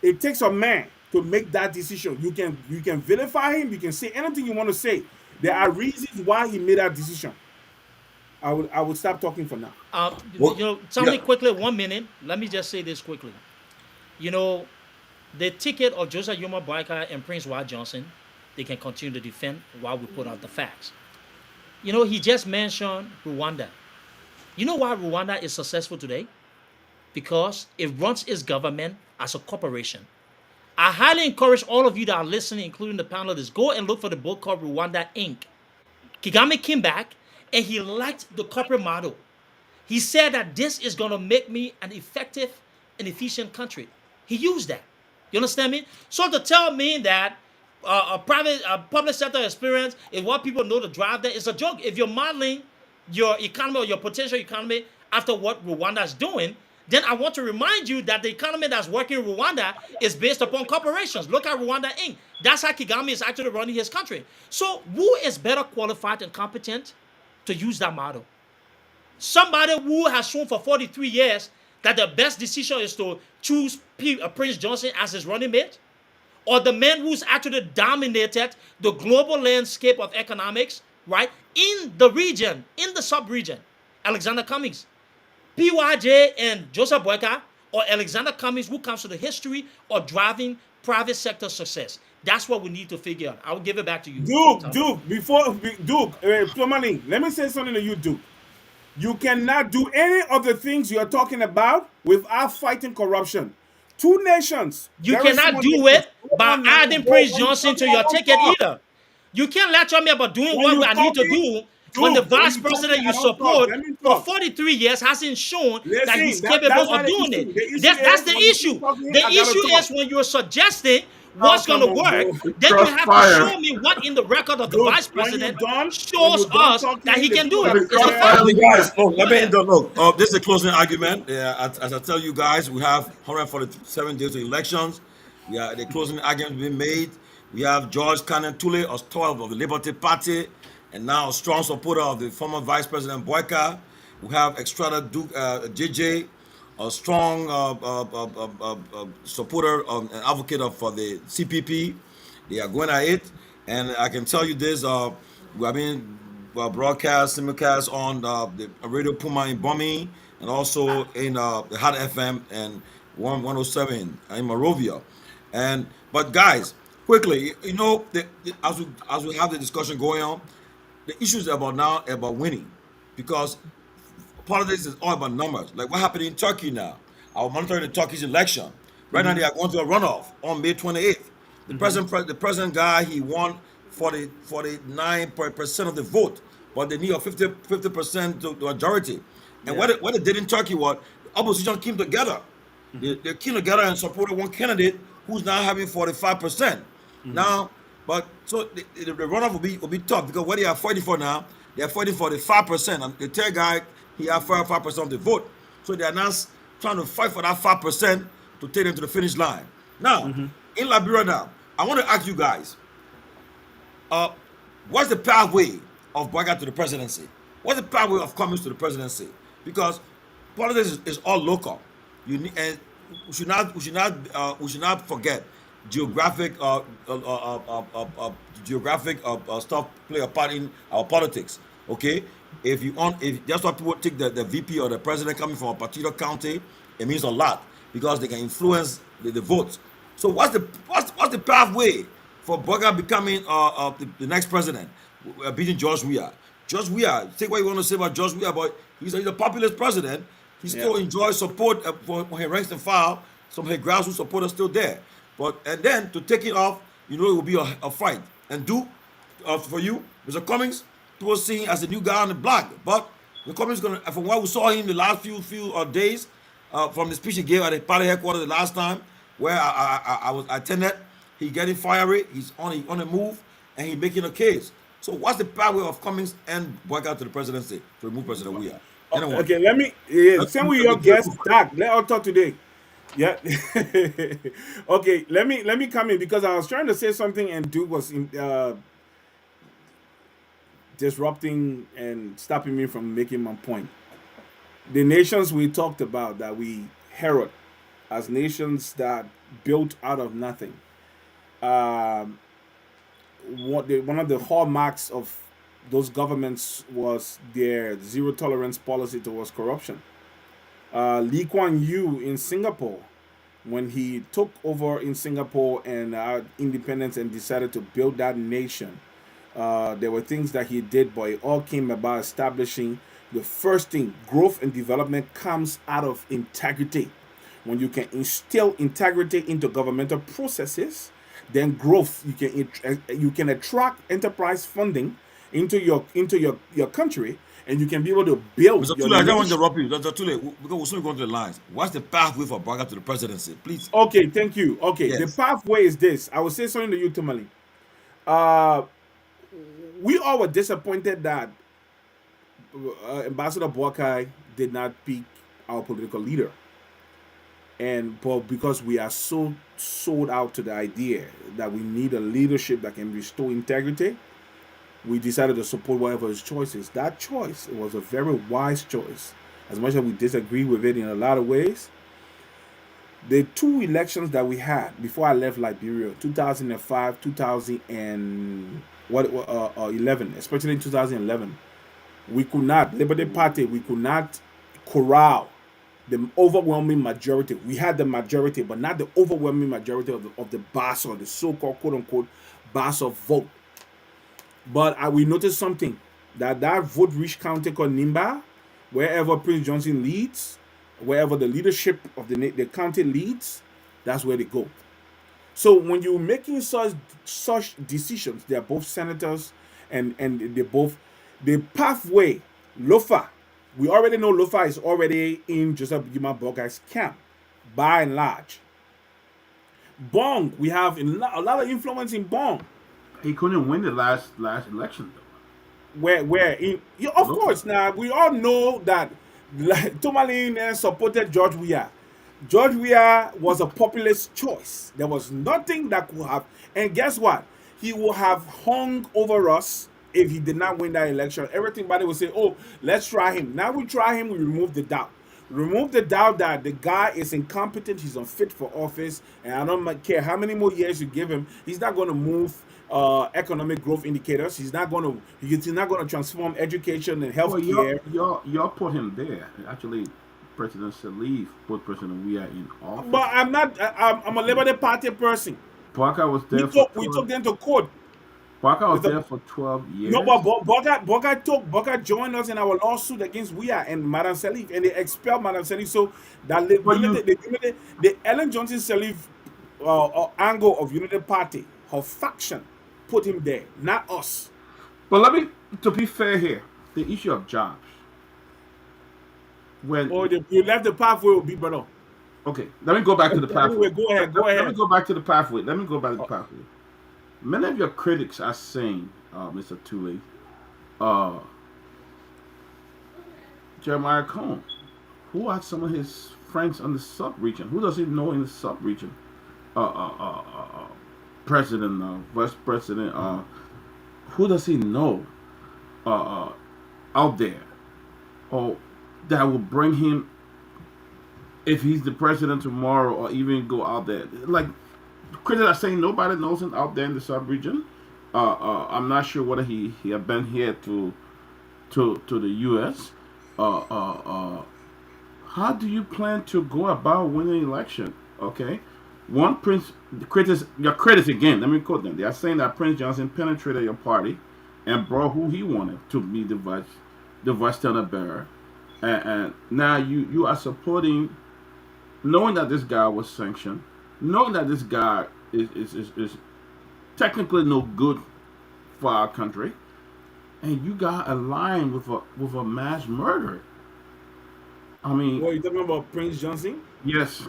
it takes a man to make that decision. You can vilify him, you can say anything you want to say. There are reasons why he made that decision. I would stop talking for now. Well, Tell me yeah. quickly, 1 minute. Let me just say this quickly. You know, the ticket of Joseph Yuma Boakai and Prince Ward Johnson, they can continue to defend while we put out the facts. He just mentioned Rwanda. You know why Rwanda is successful today? Because it runs its government as a corporation. I highly encourage all of you that are listening, including the panelists, go and look for the book called Rwanda Inc. Kagame came back and he liked the corporate model. He said that this is going to make me an effective and efficient country. He used that. You understand me? So to tell me that a public sector experience is what people know to drive that is a joke. If you're modeling your economy or your potential economy after what Rwanda is doing, then I want to remind you that the economy that's working in Rwanda is based upon corporations. Look at Rwanda Inc. That's how Kagame is actually running his country. So who is better qualified and competent to use that model? Somebody who has shown for 43 years that the best decision is to choose Prince Johnson as his running mate? Or the man who's actually dominated the global landscape of economics, right, in the region, in the sub-region, Alexander Cummings. PYJ and Joseph Boakai, or Alexander Cummings, who comes to the history of driving private sector success. That's what we need to figure out. I will give it back to you. Plumani, let me say something to you, Duke. You cannot do any of the things you're talking about without fighting corruption. Two nations. You cannot do it by adding Prince Johnson to your ticket either. You can't lecture me about doing When what you I need to talking, do when the Duke, when vice you president talking, you I don't talk. support Let me for talk. 43 years hasn't shown that he's Listen, that's capable not of the doing issue. it. The issue That's is the when you issue. keep talking, The I gotta issue talk. is when you're suggesting Oh, what's going come to on, work, bro. then you have to Crossfire. show me what in the record of the Duke, vice president when you're shows done us that talking, he the can people do Let it. have me to It's a crossfire fact. the Okay, leader. guys, look, Go let me ahead. enter. Look, this is a closing argument. As I tell you guys, we have 147 days to elections. We are the closing argument being made. We have George Cannon Tule, a star of the Liberty Party, and now a strong supporter of the former Vice President Boyka. We have Extrada Duke JJ, a strong supporter and advocate for the CPP. They are going at it, and I can tell you this: we have been broadcast, simulcast on the Radio Puma in Bombay, and also in the Hot FM and 107 in Morovia. And but guys, quickly, as we have the discussion going on, the issue is about now about winning, because politics is all about numbers. Like what happened in Turkey now. I was monitoring the Turkish election. Right now they are going to a runoff on May 28th. The president guy, he won 49% of the vote, but they need a 50% to majority. And Yeah. what they did in Turkey was opposition came together. They came together and supported one candidate who's now having 45%. Now, but so the runoff will be tough because what they are fighting for now, they are fighting for the 5%. And the third guy, he has 5% of the vote. So they are now trying to fight for that 5% to take them to the finish line. Now, in Liberia now, I want to ask you guys, uh, what's the pathway of Boyga to the presidency? What's the pathway of Cummings to the presidency? Because politics is all local. You need, and we should not forget geographic geographic stuff play a part in our politics. Okay, if that's why people take the VP or the president coming from a particular county, it means a lot because they can influence the votes. So what's the pathway for Boga becoming the next president, beating George Weah? George Weah, take what you want to say about George Weah, but he's a populist president. He still enjoys support for his ranks and file. Some of his grassroots support are still there. And then to take it off, it will be a fight. And for you, Mr. Cummings, people see him as a new guy on the block. But the Cummings from what we saw him the last few days, from the speech he gave at the party headquarters the last time, where I attended, he getting fiery. He's on the move, and he making a case. So what's the pathway of Cummings and Boycott to the presidency to remove President Weah? Anyone? Okay, let me same with your guest, Doc. Let us talk today. Yeah. Okay, let me come in because I was trying to say something and Duke was disrupting and stopping me from making my point. The nations we talked about that we herald as nations that built out of nothing. Um, one of the hallmarks of those governments was their zero tolerance policy towards corruption. Lee Kuan Yew in Singapore, when he took over in Singapore and independence and decided to build that nation, there were things that he did, but it all came about establishing the first thing. Growth and development comes out of integrity. When you can instill integrity into governmental processes, then growth, you can attract enterprise funding into your country, and you can be able to build Mr. your Tule, I don't want to nation. interrupt you. Mr. Tule, because we'll soon go to the lines. What's the pathway for Boycott to the presidency? Please. Okay, thank you. Okay, the Yes. pathway is this. I will say something to you, Tomalin. Uh, we all were disappointed that Ambassador Boakai did not pick our political leader, but because we are so sold out to the idea that we need a leadership that can restore integrity, we decided to support whatever his choice is. That choice, it was a very wise choice. As much as we disagree with it in a lot of ways, the two elections that we had before I left Liberia, 2005, 2000 and 11, especially in 2011, we could not, Liberty Party, we could not corral the overwhelming majority. We had the majority, but not the overwhelming majority of the base or the so-called quote-unquote base of vote. But we noticed something, that vote-rich county called Nimba, wherever Prince Johnson leads, wherever the leadership of the county leads, that's where they go. So when you're making such decisions, they're both senators, and they both the pathway. Lofa, we already know Lofa is already in Joseph Gima Bogai's camp, by and large. Bong, we have a lot of influence in Bong. He couldn't win the last election though. Where in of course now we all know that Tomalin supported George Weah. George Weah was a populist choice. There was nothing that could have, and guess what? He would have hung over us if he did not win that election. Everybody would say, "Oh, let's try him." Now we try him. We remove the doubt. Remove the doubt that the guy is incompetent. He's unfit for office, and I don't care how many more years you give him. He's not going to move economic growth indicators. He's not going to transform education and healthcare. Y'all put him there. Actually, President Salif put President Weah in office. But I'm not. I'm a Liberty Party person. Parker was We there took them to court. Parker was there for 12 years. No, but Boga joined us in our lawsuit against Weah and Madam Salif, and they expelled Madam Salif. So that the Ellen Johnson Salif angle of Unity Party, her faction, put him there, not us. But to be fair here, the issue of jobs. when Or you left the pathway will be better. okay, let me go back to the pathway. Anyway, go ahead. Go Let me ahead. go back to the pathway. Let me go back to the pathway. Many of your critics are saying, Mr. Tuley, uh, Jeremiah Cohen, who are some of his friends on the sub-region? Who does he know in the sub-region? Uh, uh, uh, uh, uh, President, Vice President, who does he know out there? Or that will bring him, if he's the president tomorrow, or even go out there. Like, critics are saying nobody knows him out there in the sub-region. I'm not sure whether he had been here to the U.S. How do you plan to go about winning an election? Okay, one Prince your critics again. Let me quote them. They are saying that Prince Johnson penetrated your party and brought who he wanted to be the vice standard bearer, and now you are supporting, knowing that this guy was sanctioned, knowing that this guy is technically no good for our country, and you got aligned with a mass murderer. I mean, What you talking about, Prince Johnson? yes,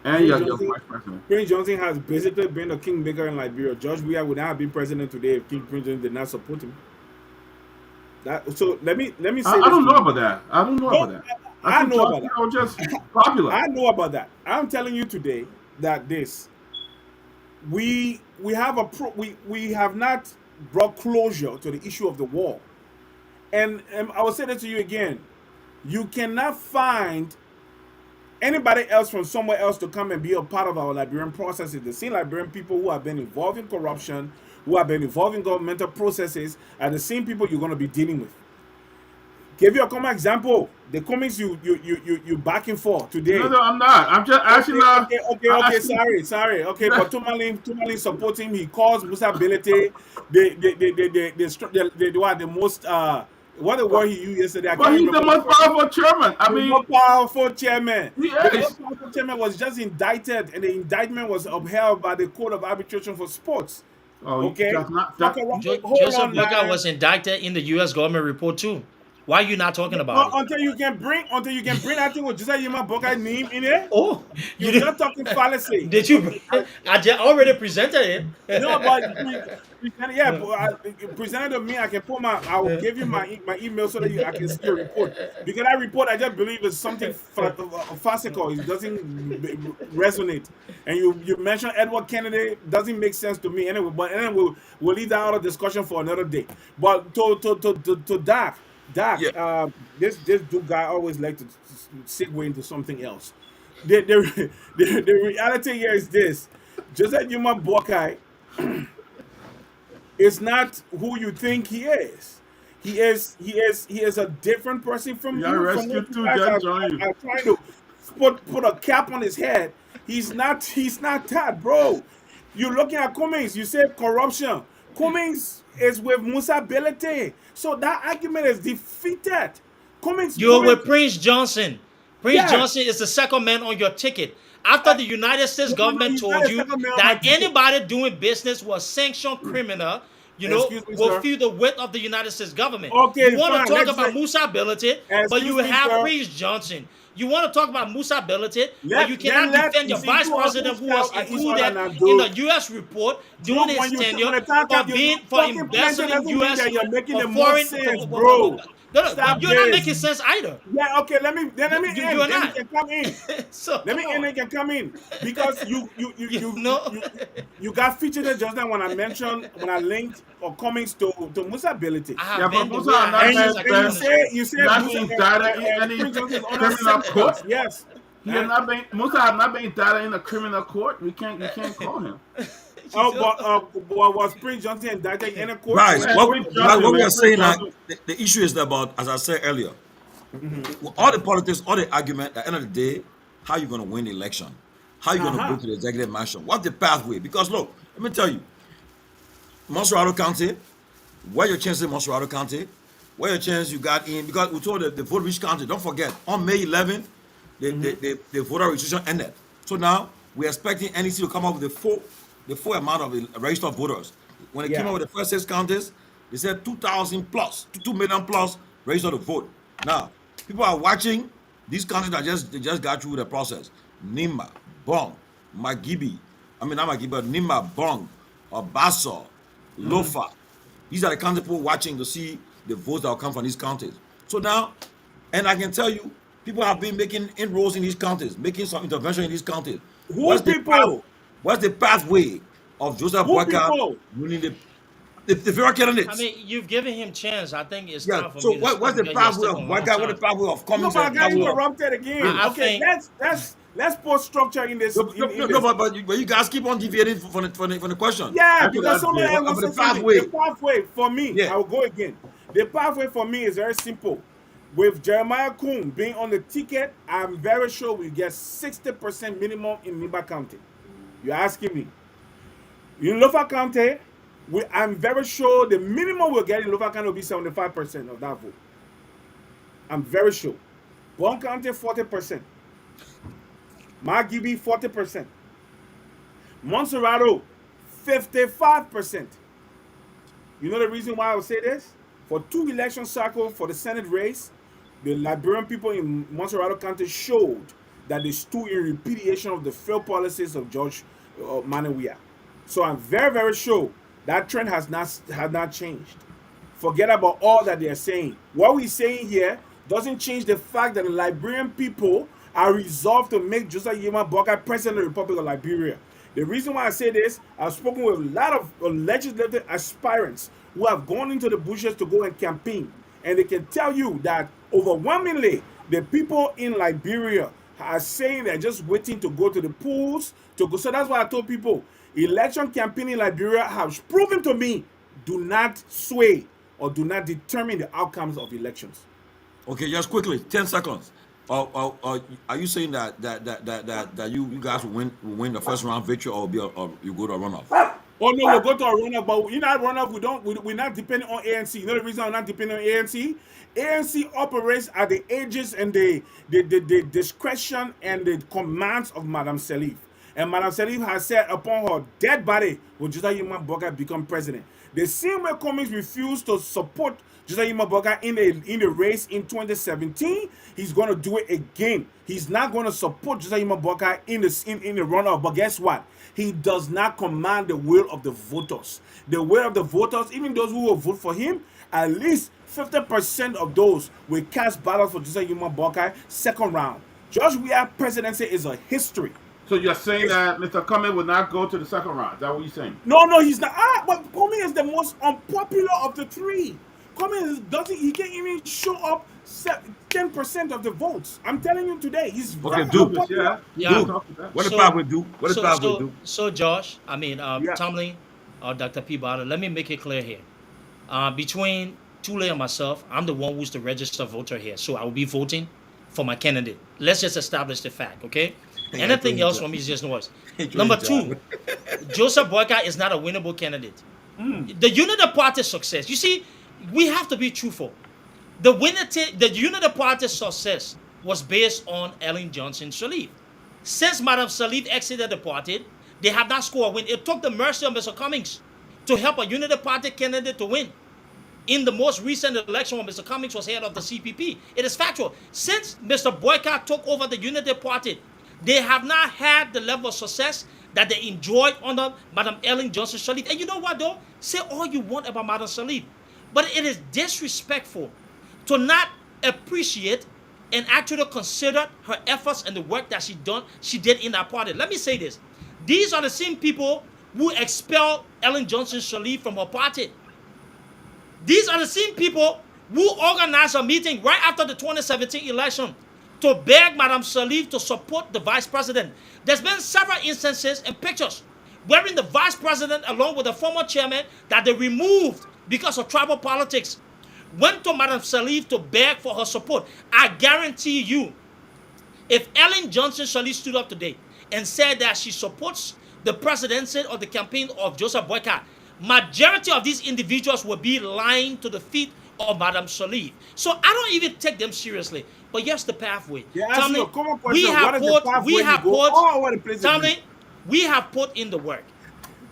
and Prince your Johnson, vice president. Prince Johnson has basically been a kingmaker in Liberia. George Weah would not have been president today if King Prince Johnson did not support him. So let me say I this don't to know you. about that. I don't know No, about that. I I think know George about that. was just popular. I know about that. I'm telling you today that we have we have not brought closure to the issue of the war. And I will say that to you again. You cannot find anybody else from somewhere else to come and be a part of our Liberian processes. The same Liberian people who have been involved in corruption, who have been involved in governmental processes, are the same people you're going to be dealing with. Give you a common example. The comments you backing for No, today. no, I'm not. I'm just asking. Okay. Asking. Sorry. Okay, but Tomalin support him. He calls Musa Belete the most what the word he used yesterday. I But can't he's the remember the most word. powerful chairman. I The mean, most powerful chairman. he The is. most powerful chairman was just indicted, and the indictment was upheld by the Court of Arbitration for Sports. Oh, Okay, that's not talk that. about, hold Joseph on Boca now. was indicted in the U.S. government report too. Why are you not talking about it? Until you can bring that thing with Josiah Yuma Boca name in it, Oh, you you're did, just talking fallacy. did you? Okay, I already presented no, but it. yeah, but presented to me. I will give you my email so that I can see your report. Because that report, I just believe is something farcical. It doesn't resonate. And you mentioned Edward Kennedy, doesn't make sense to me anyway. But anyway, we'll leave that out of discussion for another day. But to Doc, Yeah. this dude guy always like to segue into something else. The reality here is this: Joseph Newman Boakai is not who you think he is. He is a different person from You got you, from what rescued you too. guys Just join you. are trying to put a cap on his head. He's not that, bro. You're looking at Cummings, you say corruption. Cummings is with Musa Belete. So that argument is defeated. You're Cummings, with Prince Johnson. Prince yeah. Johnson is the second man on your ticket. After the United States No, government he's not told a you second man on my that ticket. anybody doing business was sanctioned criminal, Excuse me, will sir. feel the weight of the United States government. You Okay, want to fine. talk Let's about say, Musa Ability, but excuse you me, have sir. Prince Johnson. You want to talk about Musa Ability, but you Then cannot let defend you your see vice you president also who shout was at each other included now, in the dude. U.S. report during Dude, his tenure when the time for comes, you're being not for fucking plenty embezzling doesn't mean U.S. that you're making for the most foreign. sense, bro. No, no, Stop you're not this. making sense either. Yeah, okay. Let me You end. are Then you not. can come in. So Let come me end. on. Then you can come in because You know. you got featured just now when I linked or comments to Musa ability. I Yeah, have but been the Musa way I have have not And since you been, I and came you on the say show. you say not Musa been indicted in any Prince Johnson is under criminal court. sentence. Yes. He has not been. Musa have not been indicted in a criminal court. You can't call him. Oh, but was Prince Johnson indicted in a court? Guys, Man, what Prince guys, Johnson, what we are man, Prince saying now, Johnson. the issue is about, as I said earlier, all the politics, all the argument, at the end of the day, how you going to win the election? How you going to go Uh-huh. to the executive mansion? What's the pathway? Because look, let me tell you, Monserrado County, where your chances in Monserrado County, where your chance you got in, because we told the vote reach county, don't forget, on May 11th, the voter registration ended. So now we're expecting NEC to come up with the full amount of the registered voters. When they came Yeah. out with the first 6 counties, they said 2,000 plus, 2 million plus registered to vote. Now, people are watching These counties that they just got through the process: Nima, Bong, Magibi. I mean not Magibi, but Nima, Bong, Basso, Lofa. These are the county people watching to see the votes that will come from these counties. So now, and I can tell you, people have been making inroads in these counties, making some intervention in these counties. Who What's the path? people? What's the pathway of Joseph Who Boyka people? winning the federal I candidates? mean, you've given him chance. I think it's Yeah. time for So me to stop what's the because you're pathway of taking a long Boyka? What's the time. pathway of No, Cummings but I and got pathway of interrupted again. I Okay, think let's put structure in this no, no, in no, no, this. but you guys keep on deviating from the question. Yeah, That's what because I somebody did. else Of wants to the say something. pathway. The pathway for me, Yeah. I will go again. The pathway for me is very simple. With Jeremiah Kuhn being on the ticket, I'm very sure we get 60% minimum in Nimba County. You're asking me. In Lofa County, I'm very sure the minimum we'll get in Lofa County will be 75% of that vote. I'm very sure. Bon County, 40%. Magibi, 40%. Monserrato, 55%. You know the reason why I would say this? For 2 election cycles for the Senate race, the Liberian people in Monserrato County showed that they stood in repudiation of the failed policies of George Manawia. So I'm very, very sure that trend has not changed. Forget about all that they're saying. What we're saying here doesn't change the fact that the Liberian people are resolved to make Joseph Yema Boakai president of the Republic of Liberia. The reason why I say this, I've spoken with a lot of legislative aspirants who have gone into the bushes to go and campaign, and they can tell you that overwhelmingly the people in Liberia are saying they're just waiting to go to the polls to go. So that's why I told people election campaign in Liberia has proven to me do not sway or do not determine the outcomes of elections. Okay, just quickly, 10 seconds. Are you saying that you guys will win the first round victory, or you go to a runoff? Oh no, we'll go to a runoff, but in that runoff, we're not depending on ANC. You know the reason we're not depending on ANC? ANC operates at the ages and the discretion and the commands of Madame Salif. And Madame Salif has said upon her dead body will Joseph Yuma Boga become president. The same way Cummings refused to support Joseph Yuma Boga in the race in 2017, he's going to do it again. He's not going to support Joseph Yuma Boga in the runoff. But guess what? He does not command the will of the voters. The will of the voters, even those who will vote for him, at least 50% of those will cast ballots for Joseph Yuma Boga second round. George Weah presidency is a history. So you're saying that Mr. Cummings will not go to the second round? Is that what you're saying? No, he's not. But Cummings is the most unpopular of the three. Cummings doesn't. He can't even show up 10% of the votes. I'm telling you today, he's Okay, very do. unpopular. Yeah. Dude, what the pathway do? What the So pathway do? Josh, I mean, Yeah. Tomalin, Dr. Peabody, let me make it clear here. Between Tule and myself, I'm the one who's the registered voter here, so I will be voting for my candidate. Let's just establish the fact, okay? Anything else from me is just noise. Number two, Joseph Boyka is not a winnable candidate. The Unity Party success, you see, we have to be truthful. The Unity Party success was based on Ellen Johnson Sirleaf. Since Madam Sirleaf exited the party, they have not scored a win. It took the mercy of Mr. Cummings to help a Unity Party candidate to win. In the most recent election when Mr. Cummings was head of the CPP. It is factual. Since Mr. Boycott took over the Unity Party, they have not had the level of success that they enjoyed under Madam Ellen Johnson Sirleaf. And you know what, though? Say all you want about Madam Sirleaf, but it is disrespectful to not appreciate and actually consider her efforts and the work that she did in that party. Let me say this. These are the same people who expelled Ellen Johnson Sirleaf from her party. These are the same people who organized a meeting right after the 2017 election to beg Madam Sirleaf to support the vice president. There's been several instances and pictures wherein the vice president, along with the former chairman that they removed because of tribal politics, went to Madam Sirleaf to beg for her support. I guarantee you, if Ellen Johnson Sirleaf stood up today and said that she supports the presidency or the campaign of Joseph Boyka, majority of these individuals will be lying to the feet of Madam Sirleaf. So I don't even take them seriously. But yes, the pathway. They ask you a common We question. have What is the put, pathway we you have go? put, Oh, what a place to Tomlin, be. we have put in the work.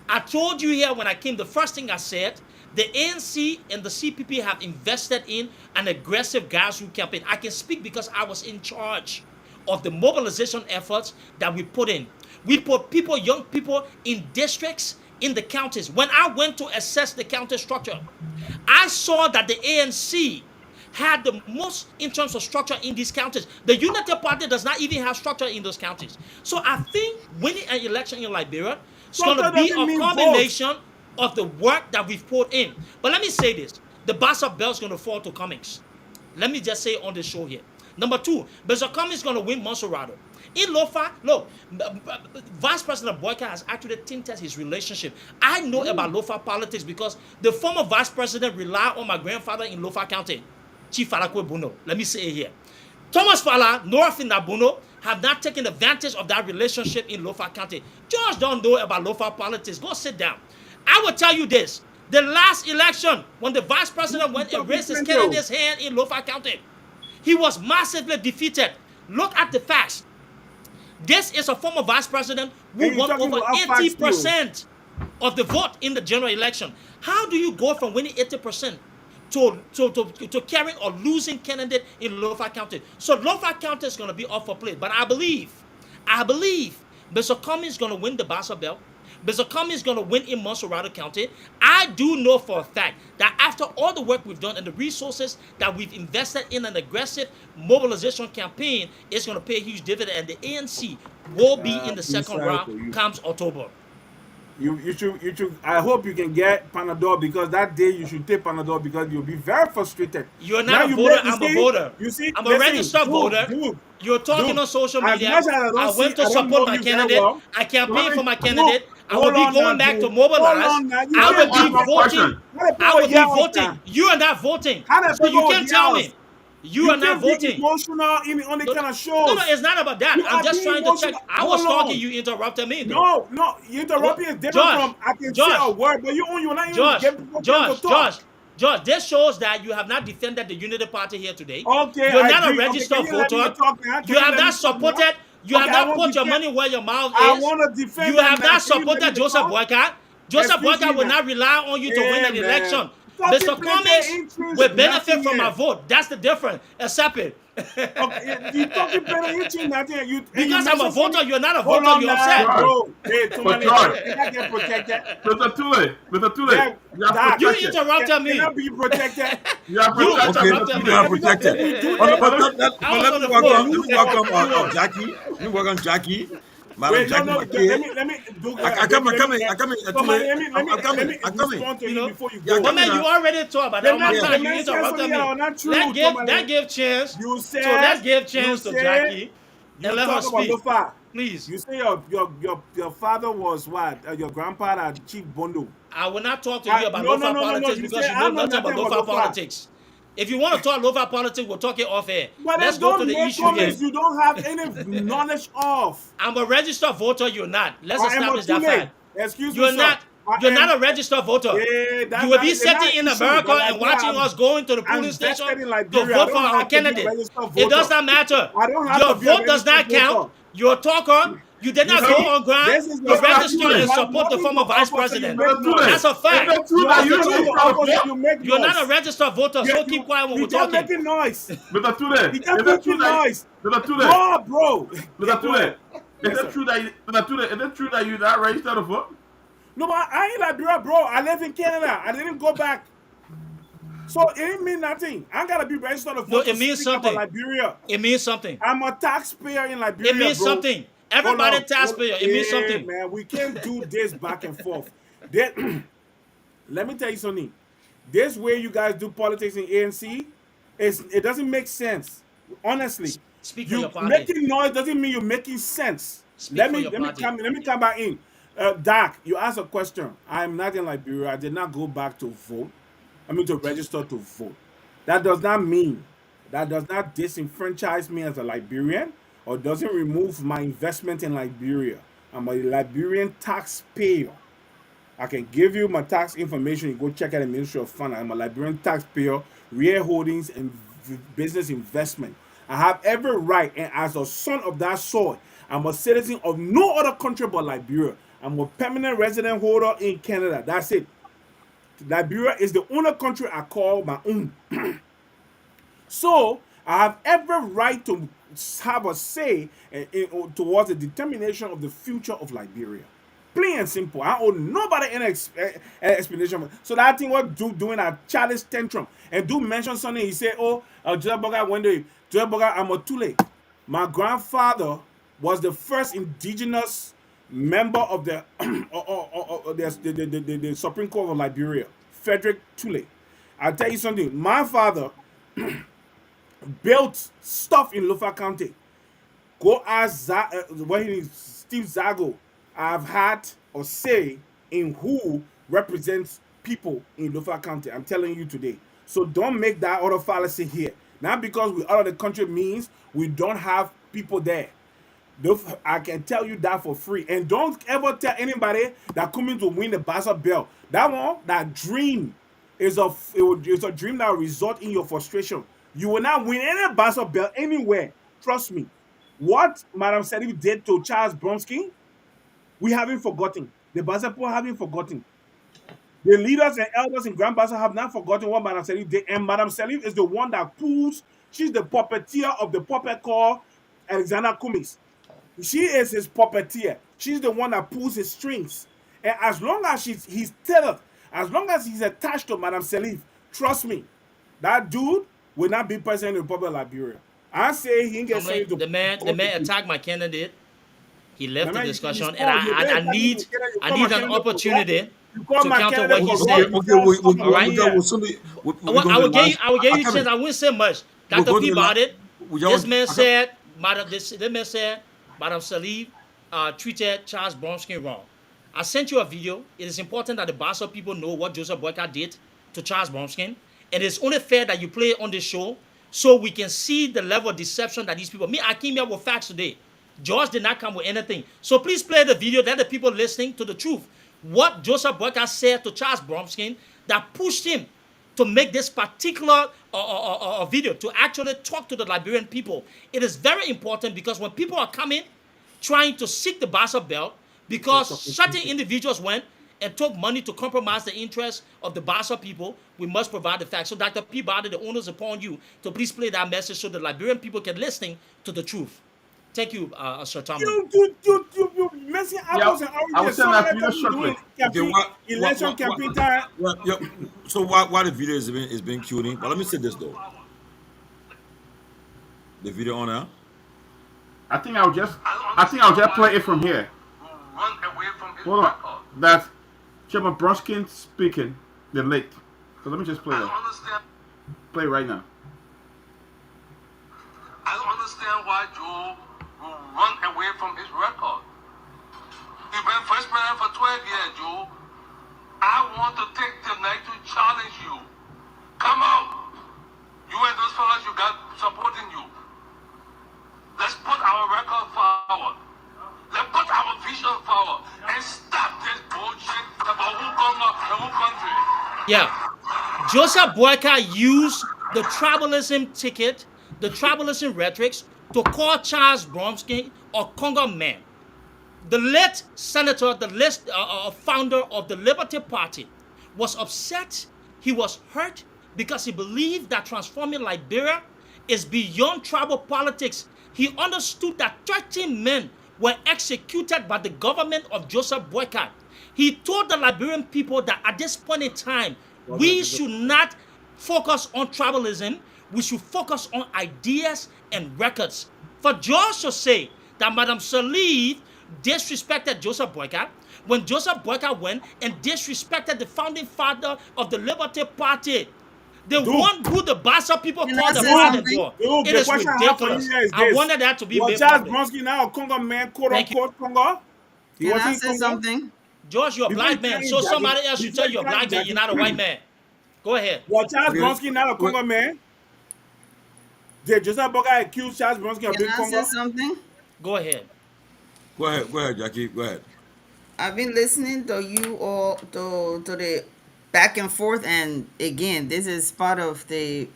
I told you here when I came, the first thing I said, The ANC and the CPP have invested in an aggressive grassroots campaign. I can speak because I was in charge of the mobilization efforts that we put in. We put people, young people, in districts, in the counties. When I went to assess the county structure, I saw that the ANC had the most in terms of structure in these counties. The Unity Party does not even have structure in those counties. So I think winning an election in Liberia is going to Structure be doesn't a mean vote. combination of the work that we've put in. But let me say this: the Bassa belt is going to fall to Cummings. Let me just say on the show here. Number two, Mr. Cummings is going to win Monserrato. In Lofa, look, Vice President Boyka has actually tinted his relationship. I know about Lofa politics because the former Vice President relied on my grandfather in Lofa County, Chief Falakwe Buno. Let me say it here. Thomas Fala, North in Nabuno, have not taken advantage of that relationship in Lofa County. George don't know about Lofa politics. Go sit down. I will tell you this. The last election, when the vice president went and raised his candidate's hand in Lofa County, he was massively defeated. Look at the facts. This is a former vice president who won over 80% of the vote in the general election. How do you go from winning 80% to carrying or losing candidate in Lofa County? So Lofa County is going to be up for play. But I believe Mr. Cummings is going to win the Bassa Belt. Mr. Cummings is going to win in Monserrato County. I do know for a fact that after all the work we've done and the resources that we've invested in an aggressive mobilization campaign, it's going to pay a huge dividend. And the ANC will be in the second round comes October. You should. I hope you can get Panadol because that day you should take Panadol because you'll be very frustrated. You're not a voter. I'm a voter. You see, I'm a registered voter. You're talking on social media. I went to support my candidate. I campaigned for my candidate. I will be going back to mobilize. I will be voting. I will be voting. You are not voting. So you can't tell me. You are not voting. Emotional in on the kind of shows. No, it's not about that. I'm just trying to check. I was talking. You interrupted me. Though. No, you interrupting is different from I can say a word, but you're not even getting people to talk. George, this shows that you have not defended the Unity Party here today. Okay, you're not a registered voter. You have not supported. You have not put your money where your mouth is. I want to defend. You have not supported Joseph Boyka. Joseph Boyka will not rely on you to win an election. Mr. Cummings will benefit from my vote. That's the difference. Accept it. Okay, you talking better nothing. Because I'm a voter, you're not a voter. You're upset. Hey, Tomalin, you can't get protected. Mr. Tule, you interrupted me. You cannot be protected. You are protected. You are protected. Let me welcome Jackie. Let me welcome Jackie. Madam Jackie McCay. Let me do I'm coming. I'm coming. Respond to you before you go. But man, you already talked about that one time. You interrupted me. That gave chance. You said, so let's give chance to Jackie and let her speak. Please. You say your father was what? Your grandpa had Chief Bondo. I will not talk to you about Lofa politics because you know nothing about Lofa politics. If you want to talk Lofa politics, we'll talk it off air. But let's go to the issue here. You don't have any knowledge of. I'm a registered voter. You're not. Let's establish that fact. Excuse me, You're not. You're not a registered voter. Yeah, you will be sitting in America and watching us going to the polling station to vote for our candidate. It does not matter. Your vote does not count. You're a talker. You did not go on ground to register and support the former vice president. That's a fact. You're not a registered voter, so keep quiet when we're talking. You're making noise. Mr. Tule, is that true that you not registered to vote? No, but I ain't Liberia, bro. I live in Canada. I didn't go back. So it ain't mean nothing. I gotta be registered to vote. No, it means something. Liberia. It means something. I'm a taxpayer in Liberia. It means something. Everybody taxpayer. It means something. Man, we can't do this back and forth. Let me tell you something. This way you guys do politics in ANC, it doesn't make sense. Honestly. Speak for your party. Making noise doesn't mean you're making sense. Let me come back in. Doc, you asked a question. I'm not in Liberia. I did not go back to vote. To register to vote. That does not disenfranchise me as a Liberian or doesn't remove my investment in Liberia. I'm a Liberian taxpayer. I can give you my tax information. You go check out the Ministry of Finance. I'm a Liberian taxpayer, real holdings and business investment. I have every right, and as a son of that soil, I'm a citizen of no other country but Liberia. I'm a permanent resident holder in Canada. That's it. Liberia is the only country I call my own. So I have every right to have a say towards the determination of the future of Liberia. Plain and simple. I owe nobody any explanation. So that thing was doing a childish tantrum and do mention something. He said, "Oh, Joe Boga one day, Joe Boga, I'm a Tule. My grandfather was the first indigenous member of the the Supreme Court of Liberia, Frederick Tule. I'll tell you something. My father built stuff in Lofa County. Go ask Steve Zago. I've had or say in who represents people in Lofa County. I'm telling you today. So don't make that other fallacy here. Not because we out of the country means we don't have people there. I can tell you that for free. And don't ever tell anybody that coming to win the Bassa Bell. That one, that dream it's a dream that will result in your frustration. You will not win any Bassa Bell anywhere. Trust me. What Madam Salif did to Charles Bronski, we haven't forgotten. The Bassa people haven't forgotten. The leaders and elders in Grand Bassa have not forgotten what Madam Salif did. And Madam Salif is the one that pulls, she's the puppeteer of the puppet called Alexander Cummings. She is his puppeteer. She's the one that pulls his strings. And as long as he's tethered, as long as he's attached to Madam Salif, trust me, that dude will not be president of the Republic of Liberia. I say he can get Tomalin, sent to the man attacked my candidate. He left the man, discussion, and you I better need you I call my need an candidate corrupt. opportunity You call to my counter what candidate he Okay, corrupt. said. You okay, call some All money right. we here. will soon be, we're I going to will the give you last. I will give you a Come chance. I wouldn't say much. We're Dr. going to the last. Peabody, We this just, man said, this man said, Madam Salif treated Charles Bronski wrong. I sent you a video. It is important that the Bassa people know what Joseph Boyka did to Charles Bronski. And it's only fair that you play it on the show so we can see the level of deception that these people. Me, I came here with facts today. George did not come with anything. So please play the video. Let the people listening to the truth. What Joseph Boyka said to Charles Bronski that pushed him to make this particular video, to actually talk to the Liberian people. It is very important because when people are coming, trying to seek the Bassa belt, because certain individuals went and took money to compromise the interests of the Bassa people, we must provide the facts. So Dr. Peabody, the onus upon you to please play that message so the Liberian people can listen to the truth. Thank you, Sir Tomalin. You messing Yeah, apples and I will oranges. send Some of that that video time you shortly. doing okay, campaign, election campaign time. yeah, so why the video is being cued, but let me say this though. The video on now? I think I'll just play it from here. Hold on. That's Chairman Bruskin speaking, the late. So let me just play that. Play right now. I don't understand why Joe will run away from his record. You've been first president for 12 years, Joe. I want to take tonight to challenge you. Come out. You and those fellas you got supporting you. Let's put our record forward. Let's put our vision forward and stop this bullshit about who come up and who country. Yeah. Joseph Boyka used the tribalism ticket, the tribalism rhetorics to call Charles Bronski a Congo man. The late senator, the late founder of the Liberty Party, was upset. He was hurt because he believed that transforming Liberia is beyond tribal politics. He understood that 13 men were executed by the government of Joseph Boyka. He told the Liberian people that at this point in time, we should not focus on tribalism. We should focus on ideas and records. For George to say that Madam Salif disrespected Joseph Boyka when Joseph Boyka went and disrespected the founding father of the Liberty Party, the Dude. one who the Bassa people Can call I the say father something? for. Dude, It the is question I have for you ridiculous. here is I this. wanted that to be Was made Charles public. Bronski now a Congo man, quote Thank you. unquote Congo? He Can I wasn't say Congo? something? George, you're a Before black you man, carry so Jackie- somebody else should before tell you a carry black man. Jackie- You're not a white man. Go ahead. Was Charles Okay, Bronski now a wait. Congo man? Did Joseph Boyka accuse Charles Bronski of Can being I Congo? say something? Go ahead. Go ahead, Jackie. Go ahead. I've been listening to you all to the back and forth, and again, this is part of the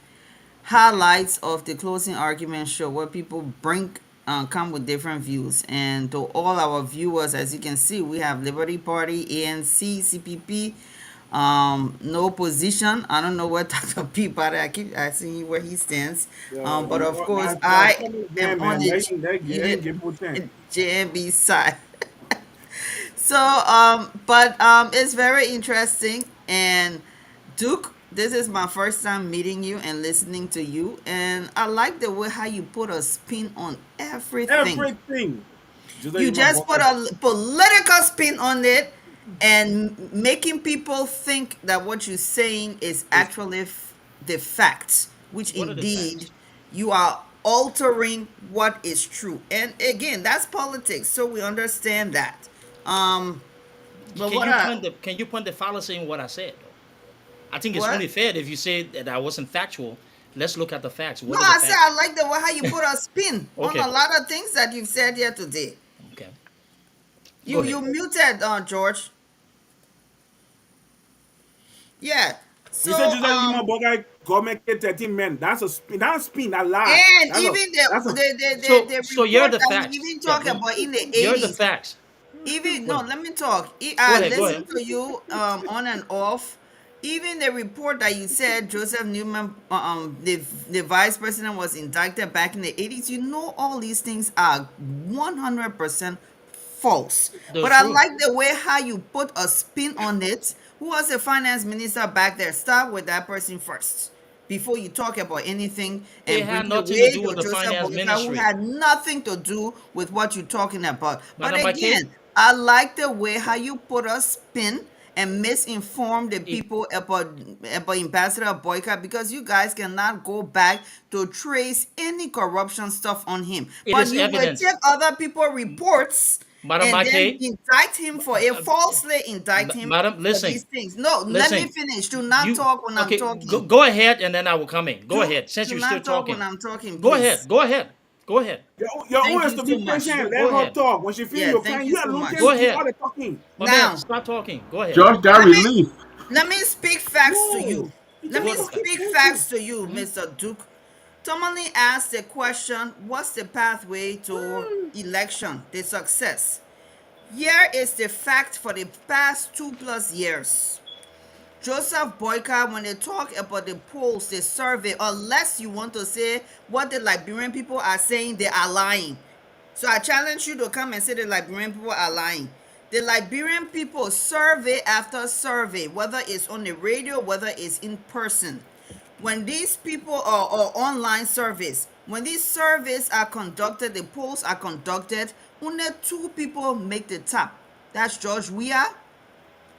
highlights of the closing argument show where people bring come with different views. And to all our viewers, as you can see, we have Liberty Party, ANC, CPP, No position. I don't know what Dr. Peabody. I keep asking where he stands. Yo, But of course, now I come am again, on man. the They ain't give you 10. JNB side. So, but it's very interesting. And Duke, this is my first time meeting you and listening to you, and I like the way how you put a spin on everything. Everything. Just like You my just put boy. a political spin on it and making people think that what you're saying is It's actually the facts, which What are the indeed facts? you are altering what is true. And again, that's politics, so we understand that. Um, but Can you point the fallacy in what I said though? I think it's what? only fair if you say that I wasn't factual. Let's look at the facts. No, What are the I said facts? I like the way how you put a spin on a Okay. lot of things that you've said here today. Okay. Go You ahead. muted, George. Yeah. we said So just like my boy government get 13 men. That's a spin. That's a spin. That lie. and That's a even that's a the So you're report the that he facts. even Yeah, talked go ahead. about in the You're the 80s. facts. Even Go no, ahead. let me talk. Go I ahead. Go listened ahead. to you on and off. Even the report that you said Joseph Newman, the vice president, was indicted back in the 80s. You know, all these things are 100% false. The But I truth. like the way how you put a spin on it. Who was the finance minister back there? Start with that person first before you talk about anything It and bring had the nothing to way do with to the Joseph finance Boyka, who ministry. had nothing to do with what you're talking about. But Madam McCay, again, I like the way how you put a spin and misinform the it, people about Ambassador Boyka, because you guys cannot go back to trace any corruption stuff on him. it But is you will evidence. take other people reports Madam and then McCay, indict him for a falsely indict him Madam, for these listen, things. No, let me listen. finish. Do not You talk when I'm okay? talking. Go ahead, and then I will come in. Go Do ahead. Since do you're still not talk when talking, I'm talking, go ahead. please. Go ahead. Go ahead. your own Thank is you to so be much. patient and Go let her ahead. talk. When she finish Yeah, your thank time, you you so alone much. Go can do all ahead. the talking. My man, Now, start talking. Go ahead. Just got let me released. let me speak facts to you. No, you Let Go me just ahead. keep speak talking. facts to you, Mr. Duke. Tomalin asked the question, what's the pathway to election, the success? Here is the fact for the past 2+ years. Joseph Boyka, when they talk about the polls, the survey, unless you want to say what the Liberian people are saying, they are lying. So I challenge you to come and say the Liberian people are lying. The Liberian people, survey after survey, whether it's on the radio, whether it's in person, when these people are or online surveys, when these surveys are conducted, the polls are conducted, only two people make the top. That's George Weah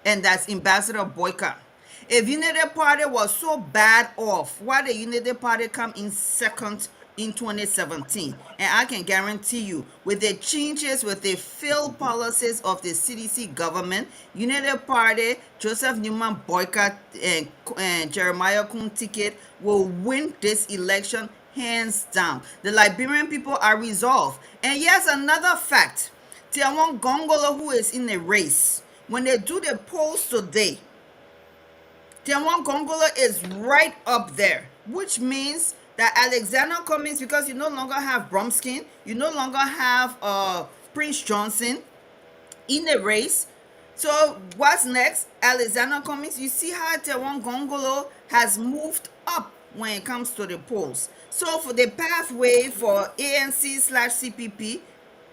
and that's Ambassador Boyka. If Unity Party was so bad off, why the Unity Party come in second in 2017? And I can guarantee you, with the changes, with the failed policies of the CDC government, Unity Party, Joseph Newman Boyka, and Jeremiah Kun ticket will win this election hands down. The Liberian people are resolved. And yes, another fact. Tiawan Gongolo, who is in the race, when they do the polls today, Tiawan Gongolo is right up there, which means that Alexander Cummings, because you no longer have Bromskin, you no longer have Prince Johnson in the race. So what's next? Alexander Cummings. You see how Tiawan Gongolo has moved up when it comes to the polls. So for the pathway for ANC slash CPP,